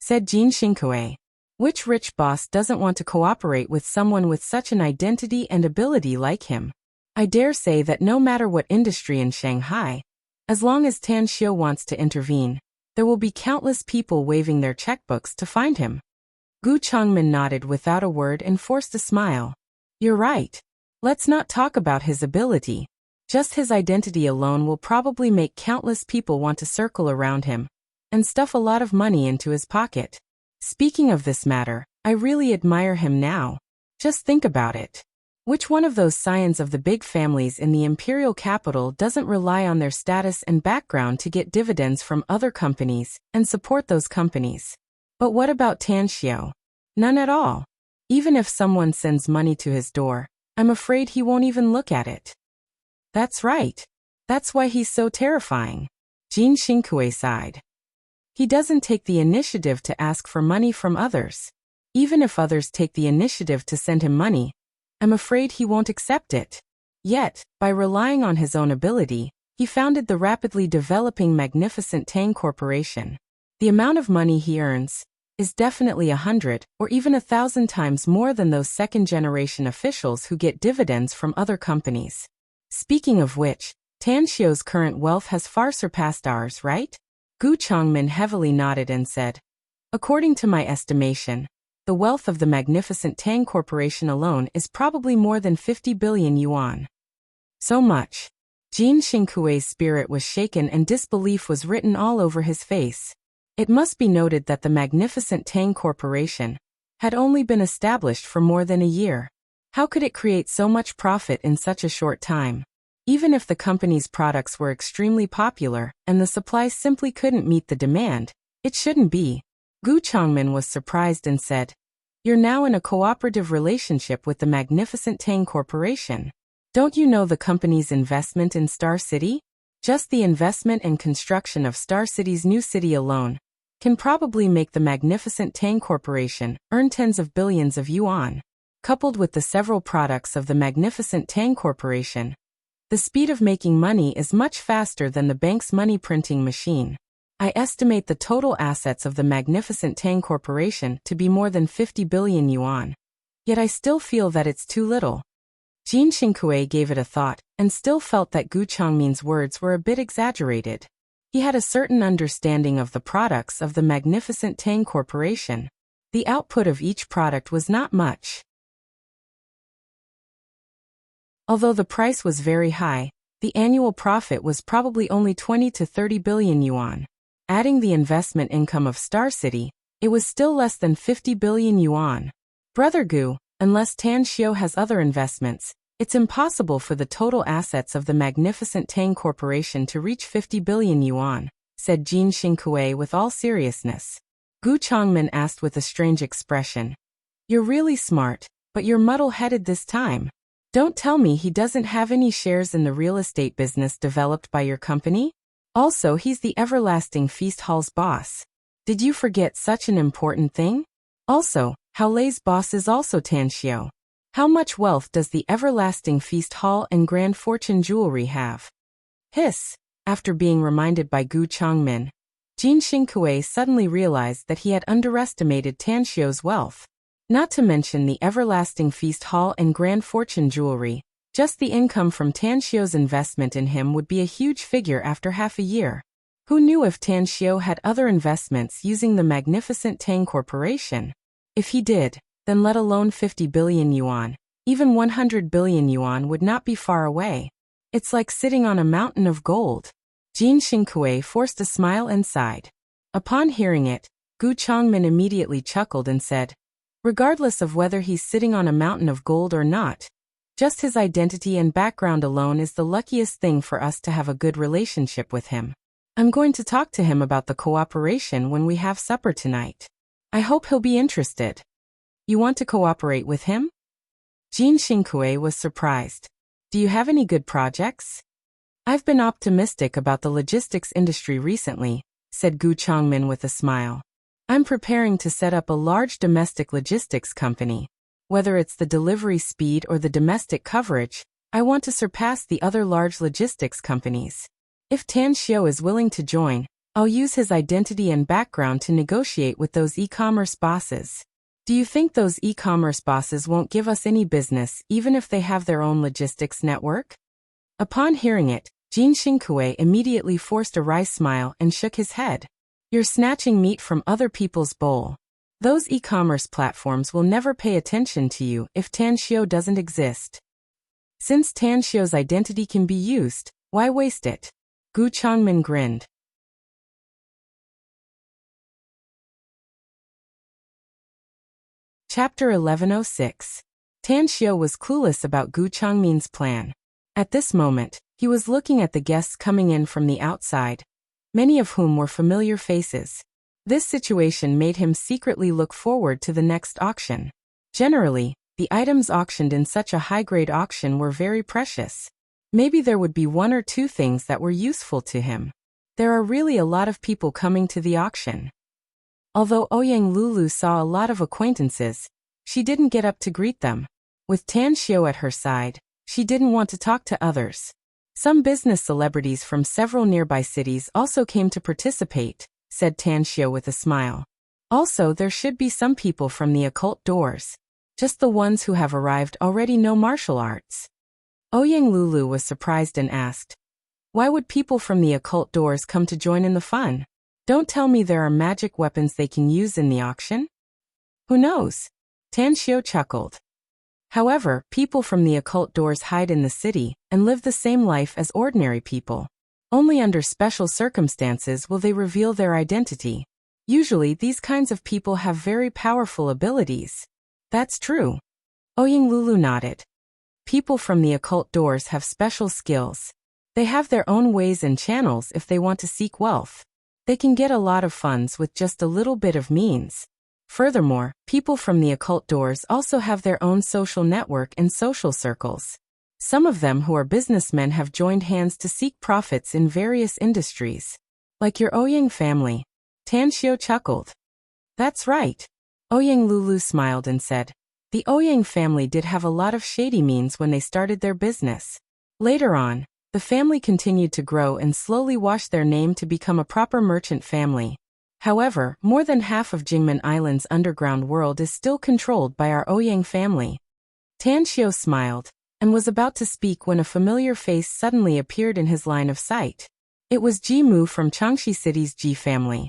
said Jin Xingkui. "Which rich boss doesn't want to cooperate with someone with such an identity and ability like him? I dare say that no matter what industry in Shanghai, as long as Tan Xiu wants to intervene, there will be countless people waving their checkbooks to find him." Gu Changmin nodded without a word and forced a smile. "You're right. Let's not talk about his ability. Just his identity alone will probably make countless people want to circle around him and stuff a lot of money into his pocket. Speaking of this matter, I really admire him now. Just think about it. Which one of those scions of the big families in the imperial capital doesn't rely on their status and background to get dividends from other companies and support those companies? But what about Tan Xiu? None at all. Even if someone sends money to his door, I'm afraid he won't even look at it." "That's right. That's why he's so terrifying." Jin Xingkui sighed. "He doesn't take the initiative to ask for money from others. Even if others take the initiative to send him money, I'm afraid he won't accept it. Yet, by relying on his own ability, he founded the rapidly developing Magnificent Tang Corporation. The amount of money he earns is definitely 100 or even 1,000 times more than those second-generation officials who get dividends from other companies. Speaking of which, Tan Xiu's current wealth has far surpassed ours, right?" Gu Changmin heavily nodded and said, "According to my estimation, the wealth of the Magnificent Tang Corporation alone is probably more than 50 billion yuan. So much." Jin Xingkui's spirit was shaken and disbelief was written all over his face. It must be noted that the Magnificent Tang Corporation had only been established for more than a year. How could it create so much profit in such a short time? Even if the company's products were extremely popular and the supply simply couldn't meet the demand, it shouldn't be. Gu Changmin was surprised and said, "You're now in a cooperative relationship with the Magnificent Tang Corporation. Don't you know the company's investment in Star City? Just the investment and construction of Star City's new city alone can probably make the Magnificent Tang Corporation earn tens of billions of yuan. Coupled with the several products of the Magnificent Tang Corporation, the speed of making money is much faster than the bank's money printing machine. I estimate the total assets of the Magnificent Tang Corporation to be more than 50 billion yuan. Yet I still feel that it's too little." Jin Xingkui gave it a thought and still felt that Gu Changmin's words were a bit exaggerated. He had a certain understanding of the products of the Magnificent Tang Corporation. The output of each product was not much. Although the price was very high, the annual profit was probably only 20 to 30 billion yuan. Adding the investment income of Star City, it was still less than 50 billion yuan. "Brother Gu, unless Tan Xiu has other investments, it's impossible for the total assets of the Magnificent Tang Corporation to reach 50 billion yuan, said Jin Xingkui with all seriousness. Gu Changmin asked with a strange expression. You're really smart, but you're muddle-headed this time. Don't tell me he doesn't have any shares in the real estate business developed by your company? Also, he's the Everlasting Feast Hall's boss. Did you forget such an important thing? Also, Haolei's boss is also Tan Xiu. How much wealth does the Everlasting Feast Hall and Grand Fortune Jewelry have? Hiss! After being reminded by Gu Changmin, Jin Xingkui suddenly realized that he had underestimated Tan Xiu's wealth. Not to mention the Everlasting Feast Hall and Grand Fortune Jewelry, just the income from Tan Xiu's investment in him would be a huge figure after half a year. Who knew if Tan Xiu had other investments using the Magnificent Tang Corporation? If he did, then let alone 50 billion yuan, even 100 billion yuan would not be far away. It's like sitting on a mountain of gold. Jin Xingkui forced a smile and sighed. Upon hearing it, Gu Changmin immediately chuckled and said, regardless of whether he's sitting on a mountain of gold or not, just his identity and background alone is the luckiest thing for us to have a good relationship with him. I'm going to talk to him about the cooperation when we have supper tonight. I hope he'll be interested. You want to cooperate with him? Jin Xingkui was surprised. Do you have any good projects? I've been optimistic about the logistics industry recently, said Gu Changmin with a smile. I'm preparing to set up a large domestic logistics company. Whether it's the delivery speed or the domestic coverage, I want to surpass the other large logistics companies. If Tan Xiu is willing to join, I'll use his identity and background to negotiate with those e-commerce bosses. Do you think those e-commerce bosses won't give us any business even if they have their own logistics network? Upon hearing it, Jin Xingkui immediately forced a wry smile and shook his head. You're snatching meat from other people's bowl. Those e-commerce platforms will never pay attention to you if Tan Xiu doesn't exist. Since Tan Xiu's identity can be used, why waste it? Gu Changmin grinned. Chapter 1106. Tan Xiu was clueless about Gu Changmin's plan. At this moment, he was looking at the guests coming in from the outside, many of whom were familiar faces. This situation made him secretly look forward to the next auction. Generally, the items auctioned in such a high-grade auction were very precious. Maybe there would be one or two things that were useful to him. There are really a lot of people coming to the auction. Although Ouyang Lulu saw a lot of acquaintances, she didn't get up to greet them. With Tan Xiu at her side, she didn't want to talk to others. Some business celebrities from several nearby cities also came to participate, said Tan Xiu with a smile. Also, there should be some people from the occult doors. Just the ones who have arrived already know martial arts. Ouyang Lulu was surprised and asked, why would people from the occult doors come to join in the fun? Don't tell me there are magic weapons they can use in the auction? Who knows? Tan Xiu chuckled. However, people from the occult doors hide in the city and live the same life as ordinary people. Only under special circumstances will they reveal their identity. Usually, these kinds of people have very powerful abilities. That's true. Ouyang Lulu nodded. People from the occult doors have special skills. They have their own ways and channels if they want to seek wealth. They can get a lot of funds with just a little bit of means. Furthermore, people from the occult doors also have their own social network and social circles. Some of them who are businessmen have joined hands to seek profits in various industries. Like your Ouyang family. Tan Xiu chuckled. That's right. Ouyang Lulu smiled and said, the Ouyang family did have a lot of shady means when they started their business. Later on, the family continued to grow and slowly washed their name to become a proper merchant family. However, more than half of Jingmen Island's underground world is still controlled by our Ouyang family. Tan Xiu smiled, and was about to speak when a familiar face suddenly appeared in his line of sight. It was Ji Mu from Changxi City's Ji family.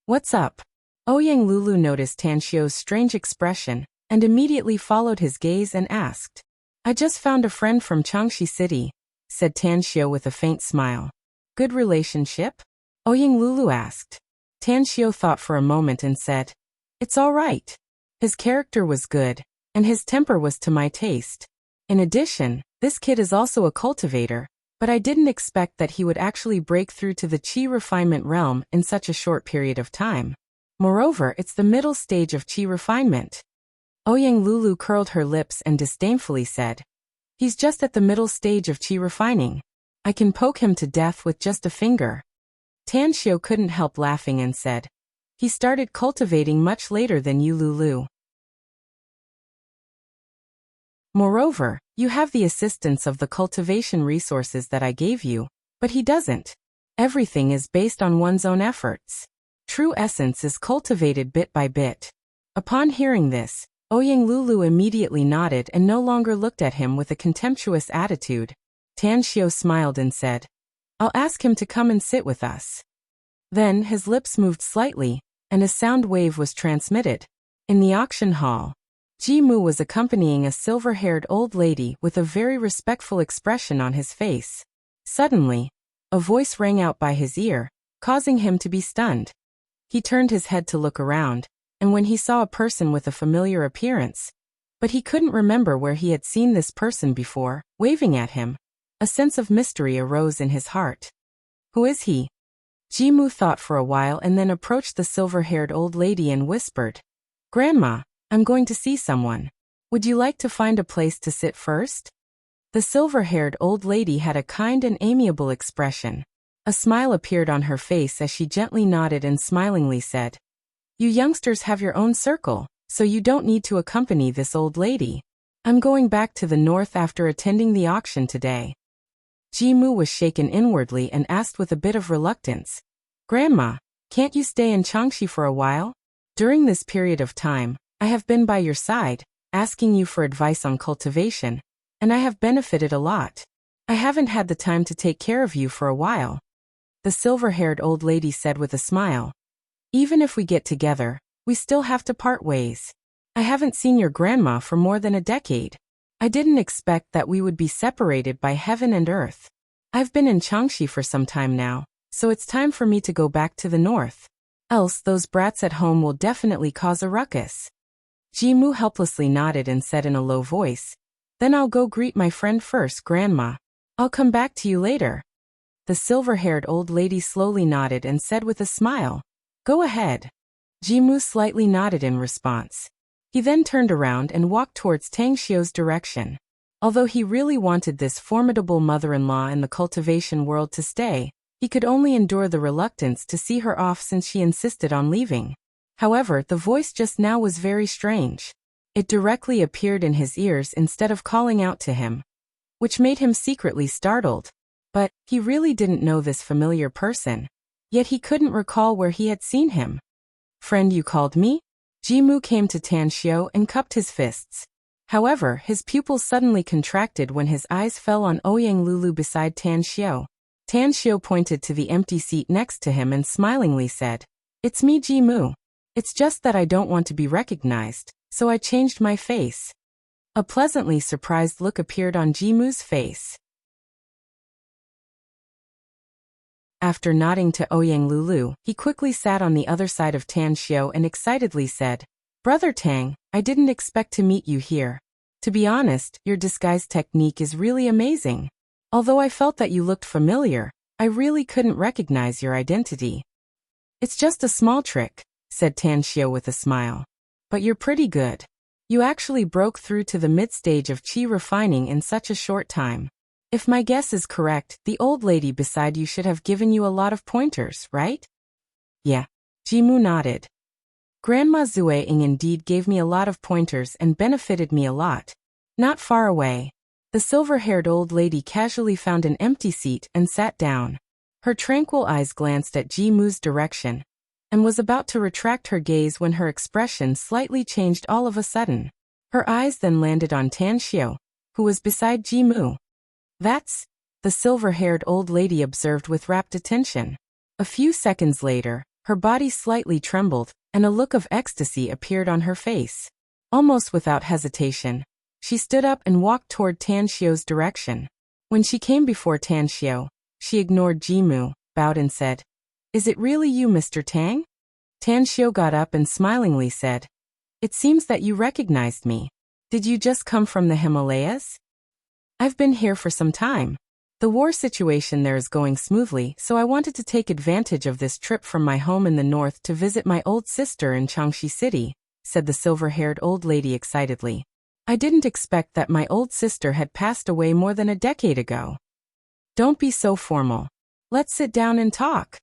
What's up? Ouyang Lulu noticed Tan Xiu's strange expression, and immediately followed his gaze and asked. I just found a friend from Changxi City, said Tan Xiu with a faint smile. Good relationship? Ouyang Lulu asked. Tan Xiu thought for a moment and said, it's all right. His character was good, and his temper was to my taste. In addition, this kid is also a cultivator, but I didn't expect that he would actually break through to the qi refinement realm in such a short period of time. Moreover, it's the middle stage of qi refinement. Ouyang Lulu curled her lips and disdainfully said, he's just at the middle stage of qi refining. I can poke him to death with just a finger. Tan Xiu couldn't help laughing and said, he started cultivating much later than you, Lulu. Moreover, you have the assistance of the cultivation resources that I gave you, but he doesn't. Everything is based on one's own efforts. True essence is cultivated bit by bit. Upon hearing this, Ouyang Lulu immediately nodded and no longer looked at him with a contemptuous attitude. Tan Xiu smiled and said, I'll ask him to come and sit with us. Then his lips moved slightly, and a sound wave was transmitted. In the auction hall, Ji Mu was accompanying a silver-haired old lady with a very respectful expression on his face. Suddenly, A voice rang out by his ear, causing him to be stunned. He turned his head to look around, and when he saw a person with a familiar appearance, but he couldn't remember where he had seen this person before, waving at him, a sense of mystery arose in his heart. Who is he? Jimu thought for a while and then approached the silver-haired old lady and whispered, "Grandma, I'm going to see someone. Would you like to find a place to sit first?" The silver-haired old lady had a kind and amiable expression. A smile appeared on her face as she gently nodded and smilingly said, "You youngsters have your own circle, so you don't need to accompany this old lady. I'm going back to the north after attending the auction today." Jimu was shaken inwardly and asked with a bit of reluctance, "Grandma, can't you stay in Changxi for a while? During this period of time, I have been by your side, asking you for advice on cultivation, and I have benefited a lot. I haven't had the time to take care of you for a while." The silver-haired old lady said with a smile, "Even if we get together, we still have to part ways. I haven't seen your grandma for more than a decade. I didn't expect that we would be separated by heaven and earth. I've been in Changxi for some time now, so it's time for me to go back to the north. Else those brats at home will definitely cause a ruckus." Jimu helplessly nodded and said in a low voice, "Then I'll go greet my friend first, Grandma. I'll come back to you later." The silver-haired old lady slowly nodded and said with a smile, "Go ahead." Jimu slightly nodded in response. He then turned around and walked towards Tang Xiu's direction. Although he really wanted this formidable mother-in-law in the cultivation world to stay, he could only endure the reluctance to see her off since she insisted on leaving. However, the voice just now was very strange. It directly appeared in his ears instead of calling out to him, which made him secretly startled. But he really didn't know this familiar person, yet he couldn't recall where he had seen him. "Friend, you called me?" Jimu came to Tan Xiu and cupped his fists. However, his pupils suddenly contracted when his eyes fell on Ouyang Lulu beside Tan Xiu. Tan Xiu pointed to the empty seat next to him and smilingly said, "It's me, Jimu. It's just that I don't want to be recognized, so I changed my face." A pleasantly surprised look appeared on Jimu's face. After nodding to Ouyang Lulu, he quickly sat on the other side of Tan Xiu and excitedly said, "Brother Tang, I didn't expect to meet you here. To be honest, your disguise technique is really amazing. Although I felt that you looked familiar, I really couldn't recognize your identity." "It's just a small trick," said Tan Xiu with a smile. "But you're pretty good. You actually broke through to the mid-stage of qi refining in such a short time. If my guess is correct, the old lady beside you should have given you a lot of pointers, right?" "Yeah." Jimu nodded. "Grandma Zueying indeed gave me a lot of pointers and benefited me a lot. Not far away." The silver-haired old lady casually found an empty seat and sat down. Her tranquil eyes glanced at Jimu's direction, and was about to retract her gaze when her expression slightly changed all of a sudden. Her eyes then landed on Tan Xiu, who was beside Jimu. "That's," the silver-haired old lady observed with rapt attention. A few seconds later, her body slightly trembled, and a look of ecstasy appeared on her face. Almost without hesitation, she stood up and walked toward Tan Xiu's direction. When she came before Tan Xiu, she ignored Jimu, bowed and said, "Is it really you, Mr. Tang?" Tan Xiu got up and smilingly said, "It seems that you recognized me. Did you just come from the Himalayas?" "I've been here for some time. The war situation there is going smoothly, so I wanted to take advantage of this trip from my home in the north to visit my old sister in Changxi City," said the silver-haired old lady excitedly. "I didn't expect that my old sister had passed away more than a decade ago." "Don't be so formal. Let's sit down and talk,"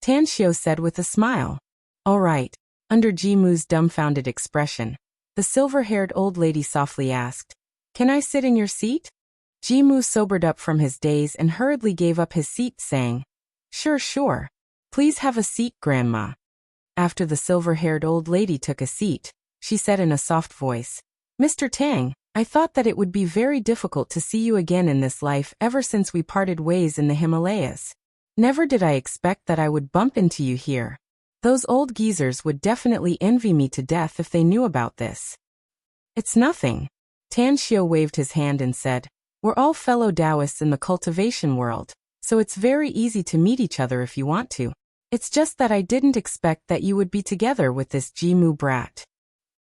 Tan Xiu said with a smile. "All right." Under Jimu's dumbfounded expression, the silver-haired old lady softly asked, "Can I sit in your seat?" Jimu sobered up from his daze and hurriedly gave up his seat, saying, Sure. Please have a seat, Grandma." After the silver-haired old lady took a seat, she said in a soft voice, "Mr. Tang, I thought that it would be very difficult to see you again in this life ever since we parted ways in the Himalayas. Never did I expect that I would bump into you here. Those old geezers would definitely envy me to death if they knew about this." "It's nothing." Tan Xiu waved his hand and said, "We're all fellow Taoists in the cultivation world, so it's very easy to meet each other if you want to. It's just that I didn't expect that you would be together with this Jimu brat.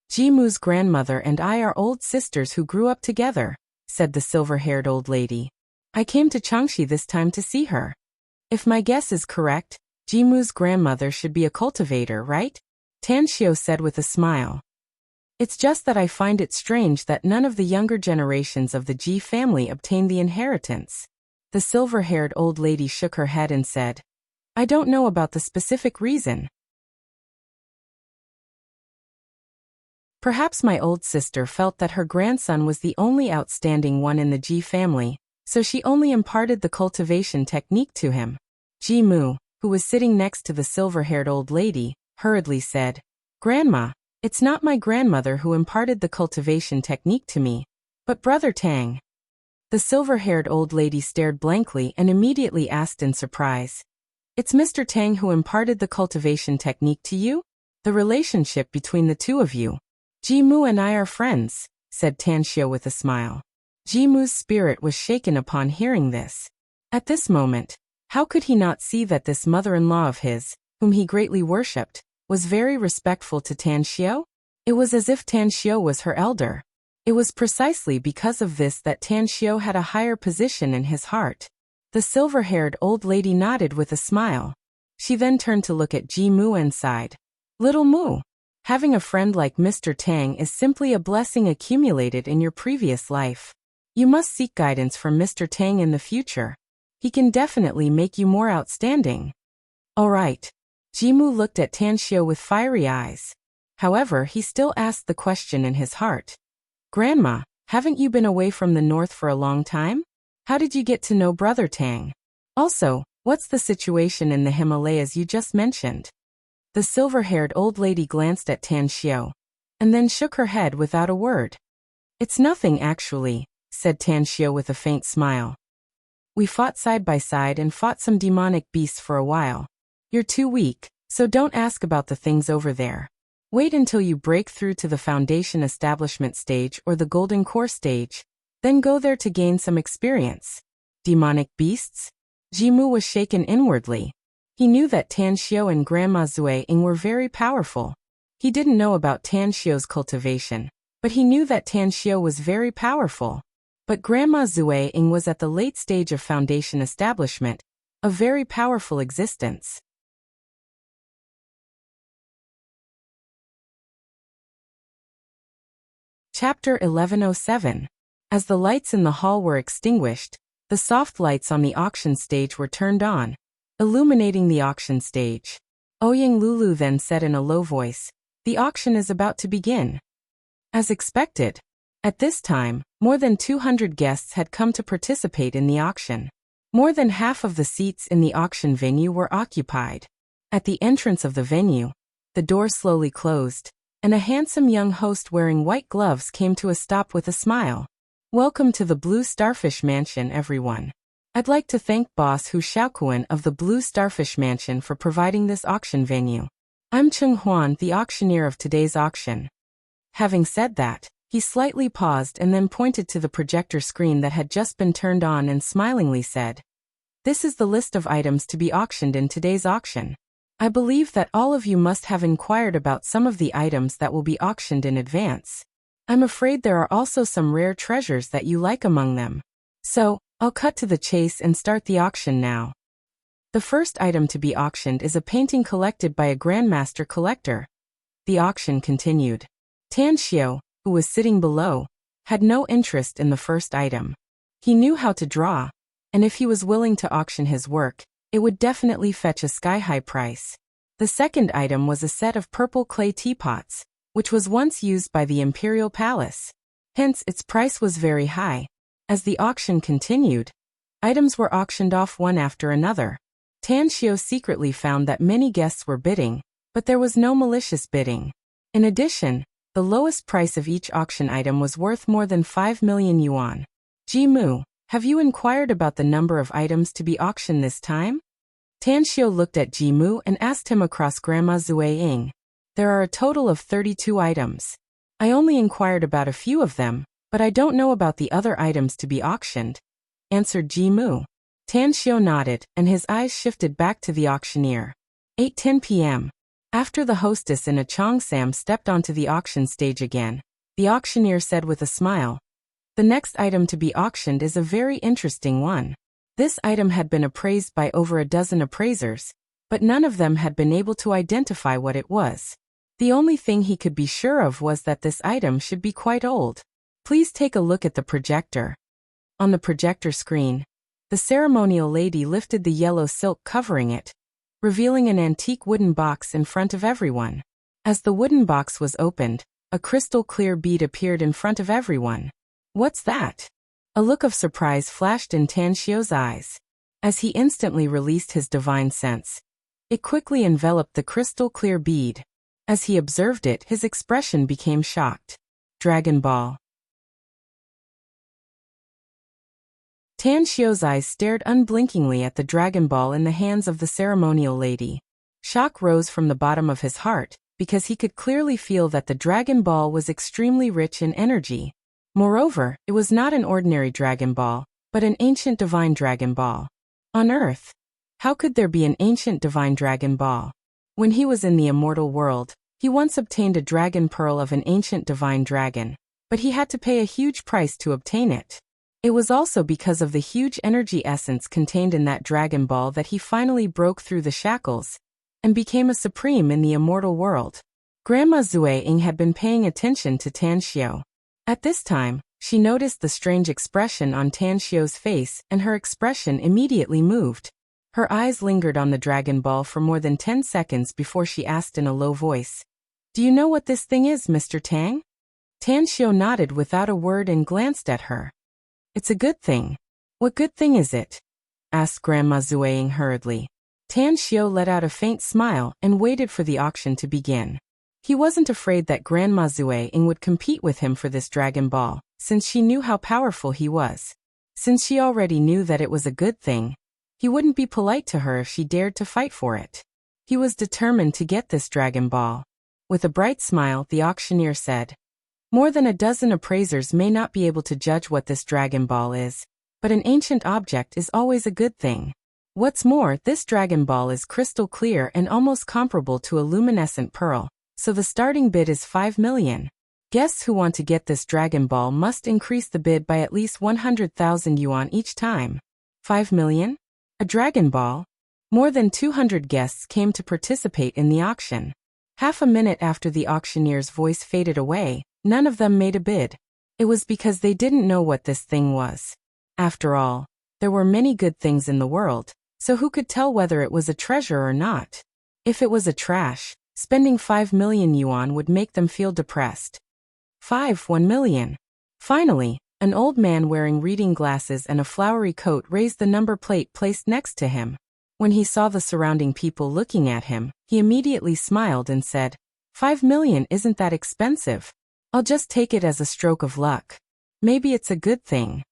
Jimu's grandmother and I are old sisters who grew up together, said the silver-haired old lady. I came to Changxi this time to see her. If my guess is correct, Jimu's grandmother should be a cultivator, right? Tan Xiao said with a smile. It's just that I find it strange that none of the younger generations of the Ji family obtain the inheritance. The silver-haired old lady shook her head and said, I don't know about the specific reason. Perhaps my old sister felt that her grandson was the only outstanding one in the Ji family, so she only imparted the cultivation technique to him. Ji Mu, who was sitting next to the silver-haired old lady, hurriedly said, Grandma, it's not my grandmother who imparted the cultivation technique to me, but Brother Tang. The silver-haired old lady stared blankly and immediately asked in surprise, It's Mr. Tang who imparted the cultivation technique to you? The relationship between the two of you. Ji Mu and I are friends, said Tan Xiao with a smile. Ji Mu's spirit was shaken upon hearing this. At this moment, how could he not see that this mother-in-law of his, whom he greatly worshipped, was very respectful to Tan Xiao? It was as if Tan Xiao was her elder. It was precisely because of this that Tan Xiao had a higher position in his heart. The silver-haired old lady nodded with a smile. She then turned to look at Ji Mu and sighed. Little Mu, having a friend like Mr. Tang is simply a blessing accumulated in your previous life. You must seek guidance from Mr. Tang in the future. He can definitely make you more outstanding. All right. Ji Mu looked at Tan Xiao with fiery eyes. However, he still asked the question in his heart. Grandma, haven't you been away from the north for a long time? How did you get to know Brother Tang? Also, what's the situation in the Himalayas you just mentioned? The silver-haired old lady glanced at Tan Xiao, and then shook her head without a word. It's nothing actually, said Tan Xiao with a faint smile. We fought side by side and fought some demonic beasts for a while. You're too weak, so don't ask about the things over there. Wait until you break through to the foundation establishment stage or the golden core stage, then go there to gain some experience. Demonic beasts? Ji Mu was shaken inwardly. He knew that Tan Xiao and Grandma Zui Ying were very powerful. He didn't know about Tan Xiao's cultivation, but he knew that Tan Xiao was very powerful. But Grandma Zui Ying was at the late stage of foundation establishment, a very powerful existence. Chapter 1107. As the lights in the hall were extinguished, the soft lights on the auction stage were turned on, illuminating the auction stage. Ouyang Lulu then said in a low voice, The auction is about to begin. As expected, at this time, more than 200 guests had come to participate in the auction. More than half of the seats in the auction venue were occupied. At the entrance of the venue, the door slowly closed, and a handsome young host wearing white gloves came to a stop with a smile. Welcome to the Blue Starfish Mansion, everyone. I'd like to thank Boss Hu Xiaokuan of the Blue Starfish Mansion for providing this auction venue. I'm Cheng Huan, the auctioneer of today's auction. Having said that, he slightly paused and then pointed to the projector screen that had just been turned on and smilingly said, This is the list of items to be auctioned in today's auction. I believe that all of you must have inquired about some of the items that will be auctioned in advance. I'm afraid there are also some rare treasures that you like among them. So, I'll cut to the chase and start the auction now. The first item to be auctioned is a painting collected by a grandmaster collector. The auction continued. Tan Xiao, who was sitting below, had no interest in the first item. He knew how to draw, and if he was willing to auction his work, it would definitely fetch a sky-high price. The second item was a set of purple clay teapots, which was once used by the imperial palace. Hence, its price was very high. As the auction continued, items were auctioned off one after another. Tan Xiao secretly found that many guests were bidding, but there was no malicious bidding. In addition, the lowest price of each auction item was worth more than 5 million yuan. Ji Mu, have you inquired about the number of items to be auctioned this time? Tan Xiao looked at Ji Mu and asked him across Grandma Zui Ying. There are a total of 32 items. I only inquired about a few of them, but I don't know about the other items to be auctioned, answered Ji Mu. Tan Xiu nodded, and his eyes shifted back to the auctioneer. 8:10 p.m. After the hostess in a cheongsam stepped onto the auction stage again, the auctioneer said with a smile, "The next item to be auctioned is a very interesting one." This item had been appraised by over a dozen appraisers, but none of them had been able to identify what it was. The only thing he could be sure of was that this item should be quite old. Please take a look at the projector. On the projector screen, the ceremonial lady lifted the yellow silk covering it, revealing an antique wooden box in front of everyone. As the wooden box was opened, a crystal-clear bead appeared in front of everyone. "What's that?" A look of surprise flashed in Tan Xiu's eyes. As he instantly released his divine sense, it quickly enveloped the crystal-clear bead. As he observed it, his expression became shocked. Dragon Ball. Tan Xiu's eyes stared unblinkingly at the Dragon Ball in the hands of the ceremonial lady. Shock rose from the bottom of his heart, because he could clearly feel that the Dragon Ball was extremely rich in energy. Moreover, it was not an ordinary Dragon Ball, but an ancient divine Dragon Ball. On Earth, how could there be an ancient divine Dragon Ball? When he was in the immortal world, he once obtained a dragon pearl of an ancient divine dragon, but he had to pay a huge price to obtain it. It was also because of the huge energy essence contained in that Dragon Ball that he finally broke through the shackles and became a supreme in the immortal world. Grandma Zueying had been paying attention to Tan Xiu. At this time, she noticed the strange expression on Tan Xiu's face, and her expression immediately moved. Her eyes lingered on the Dragon Ball for more than 10 seconds before she asked in a low voice, "Do you know what this thing is, Mr. Tang?" Tan Xiu nodded without a word and glanced at her. "It's a good thing." "What good thing is it?" asked Grandma Zueying hurriedly. Tan Xiu let out a faint smile and waited for the auction to begin. He wasn't afraid that Grandma Zueying would compete with him for this Dragon Ball, since she knew how powerful he was. Since she already knew that it was a good thing, he wouldn't be polite to her if she dared to fight for it. He was determined to get this Dragon Ball. With a bright smile, the auctioneer said, "More than a dozen appraisers may not be able to judge what this Dragon Ball is, but an ancient object is always a good thing. What's more, this Dragon Ball is crystal clear and almost comparable to a luminescent pearl, so the starting bid is 5 million. Guests who want to get this Dragon Ball must increase the bid by at least 100,000 yuan each time." 5 million? A Dragon Ball? More than 200 guests came to participate in the auction. Half a minute after the auctioneer's voice faded away, none of them made a bid. It was because they didn't know what this thing was. After all, there were many good things in the world, so who could tell whether it was a treasure or not? If it was a trash, spending 5 million yuan would make them feel depressed. 1 million. Finally, an old man wearing reading glasses and a flowery coat raised the number plate placed next to him. When he saw the surrounding people looking at him, he immediately smiled and said, 5 million isn't that expensive. I'll just take it as a stroke of luck. Maybe it's a good thing."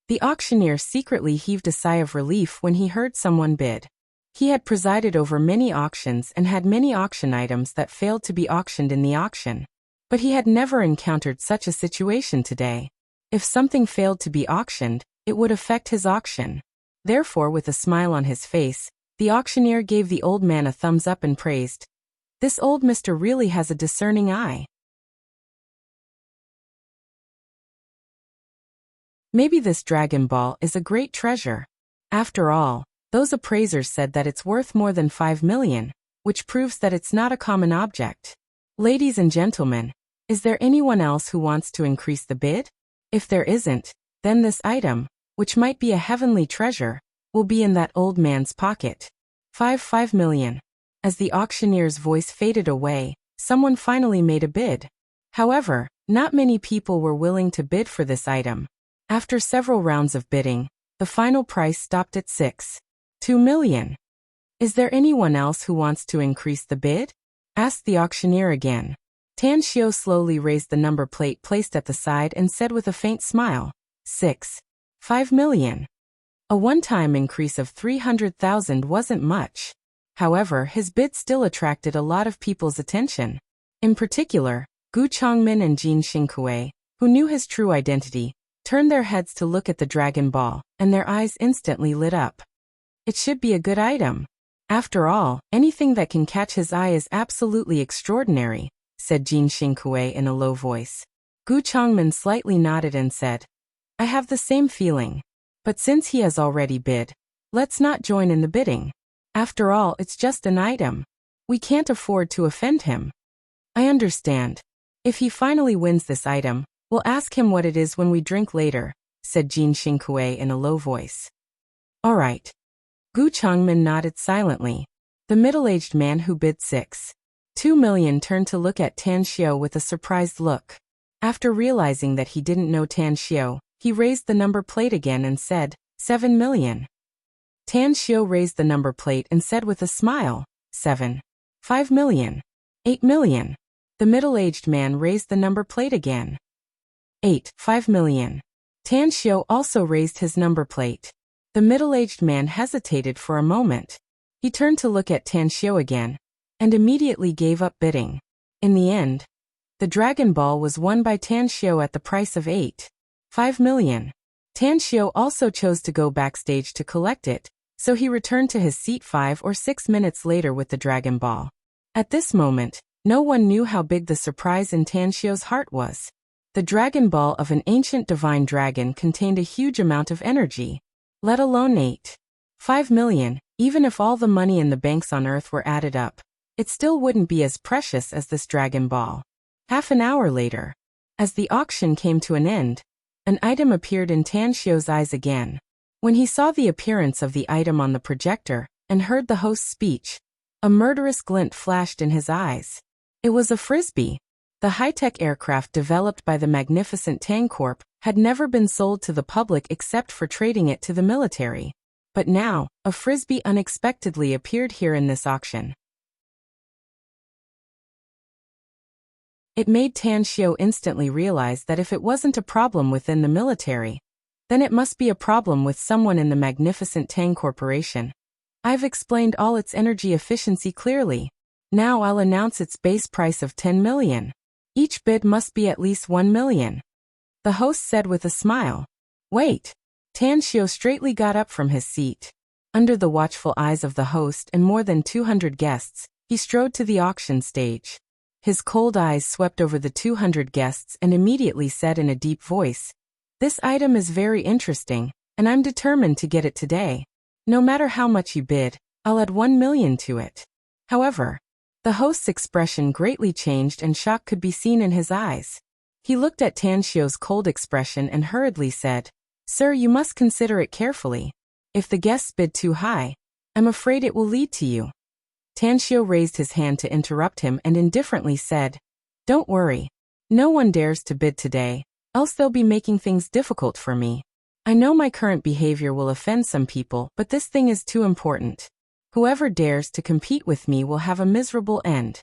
The auctioneer secretly heaved a sigh of relief when he heard someone bid. He had presided over many auctions and had many auction items that failed to be auctioned in the auction. But he had never encountered such a situation today. If something failed to be auctioned, it would affect his auction. Therefore, with a smile on his face, the auctioneer gave the old man a thumbs up and praised, "This old Mr. really has a discerning eye. Maybe this Dragon Ball is a great treasure. After all, those appraisers said that it's worth more than 5 million, which proves that it's not a common object. Ladies and gentlemen, is there anyone else who wants to increase the bid? If there isn't, then this item, which might be a heavenly treasure, will be in that old man's pocket." 5 million. As the auctioneer's voice faded away, someone finally made a bid. However, not many people were willing to bid for this item. After several rounds of bidding, the final price stopped at 2 million. "Is there anyone else who wants to increase the bid?" asked the auctioneer again. Tan Xiu slowly raised the number plate placed at the side and said with a faint smile, 5 million. A one-time increase of 300,000 wasn't much. However, his bid still attracted a lot of people's attention. In particular, Gu Chongmin and Jin Xingkue, who knew his true identity, turned their heads to look at the Dragon Ball, and their eyes instantly lit up. It should be a good item. After all, anything that can catch his eye is absolutely extraordinary, said Jin Xingkui in a low voice. Gu Changmin slightly nodded and said, I have the same feeling. But since he has already bid, let's not join in the bidding. After all, it's just an item. We can't afford to offend him. I understand. If he finally wins this item, we'll ask him what it is when we drink later, said Jin Xingkui in a low voice. All right. Gu Changmin nodded silently. The middle-aged man who bid 6.2 million turned to look at Tan Xiao with a surprised look. After realizing that he didn't know Tan Xiao, he raised the number plate again and said, 7 million. Tan Xiao raised the number plate and said with a smile, 7. 5 million. 8 million. The middle-aged man raised the number plate again. 5 million. Tan Xiao also raised his number plate. The middle-aged man hesitated for a moment. He turned to look at Tan Xiao again, and immediately gave up bidding. In the end, the Dragon Ball was won by Tan Xiao at the price of 8.5 million. Tan Xiao also chose to go backstage to collect it, so he returned to his seat 5 or 6 minutes later with the Dragon Ball. At this moment, no one knew how big the surprise in Tan Xiao's heart was. The Dragon Ball of an ancient divine dragon contained a huge amount of energy. Let alone 8.5 million, even if all the money in the banks on Earth were added up, it still wouldn't be as precious as this Dragon Ball. Half an hour later, as the auction came to an end, an item appeared in Tan Xiao's eyes again. When he saw the appearance of the item on the projector and heard the host's speech, a murderous glint flashed in his eyes. It was a frisbee. The high-tech aircraft developed by the magnificent Tang Corp had never been sold to the public except for trading it to the military. But now, a frisbee unexpectedly appeared here in this auction. It made Tan Xiao instantly realize that if it wasn't a problem within the military, then it must be a problem with someone in the magnificent Tang Corporation. I've explained all its energy efficiency clearly. Now I'll announce its base price of 10 million. Each bid must be at least 1 million. The host said with a smile. Wait. Tan Xiao straightly got up from his seat. Under the watchful eyes of the host and more than 200 guests, he strode to the auction stage. His cold eyes swept over the 200 guests and immediately said in a deep voice, This item is very interesting, and I'm determined to get it today. No matter how much you bid, I'll add 1 million to it. However, the host's expression greatly changed and shock could be seen in his eyes. He looked at Tan Xiao's cold expression and hurriedly said, Sir, you must consider it carefully. If the guests bid too high, I'm afraid it will lead to you. Tan Xiao raised his hand to interrupt him and indifferently said, Don't worry. No one dares to bid today, else they'll be making things difficult for me. I know my current behavior will offend some people, but this thing is too important. Whoever dares to compete with me will have a miserable end.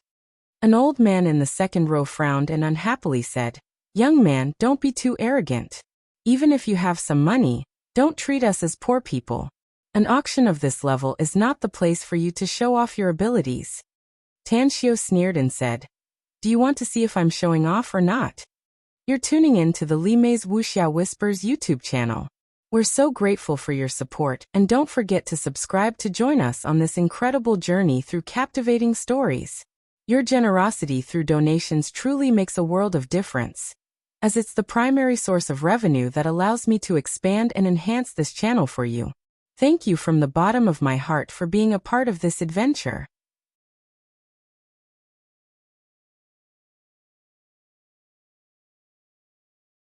An old man in the second row frowned and unhappily said, Young man, don't be too arrogant. Even if you have some money, don't treat us as poor people. An auction of this level is not the place for you to show off your abilities. Tan Xiao sneered and said, Do you want to see if I'm showing off or not? You're tuning in to the Li Mei's Wuxia Whispers YouTube channel. We're so grateful for your support, and don't forget to subscribe to join us on this incredible journey through captivating stories. Your generosity through donations truly makes a world of difference, as it's the primary source of revenue that allows me to expand and enhance this channel for you. Thank you from the bottom of my heart for being a part of this adventure.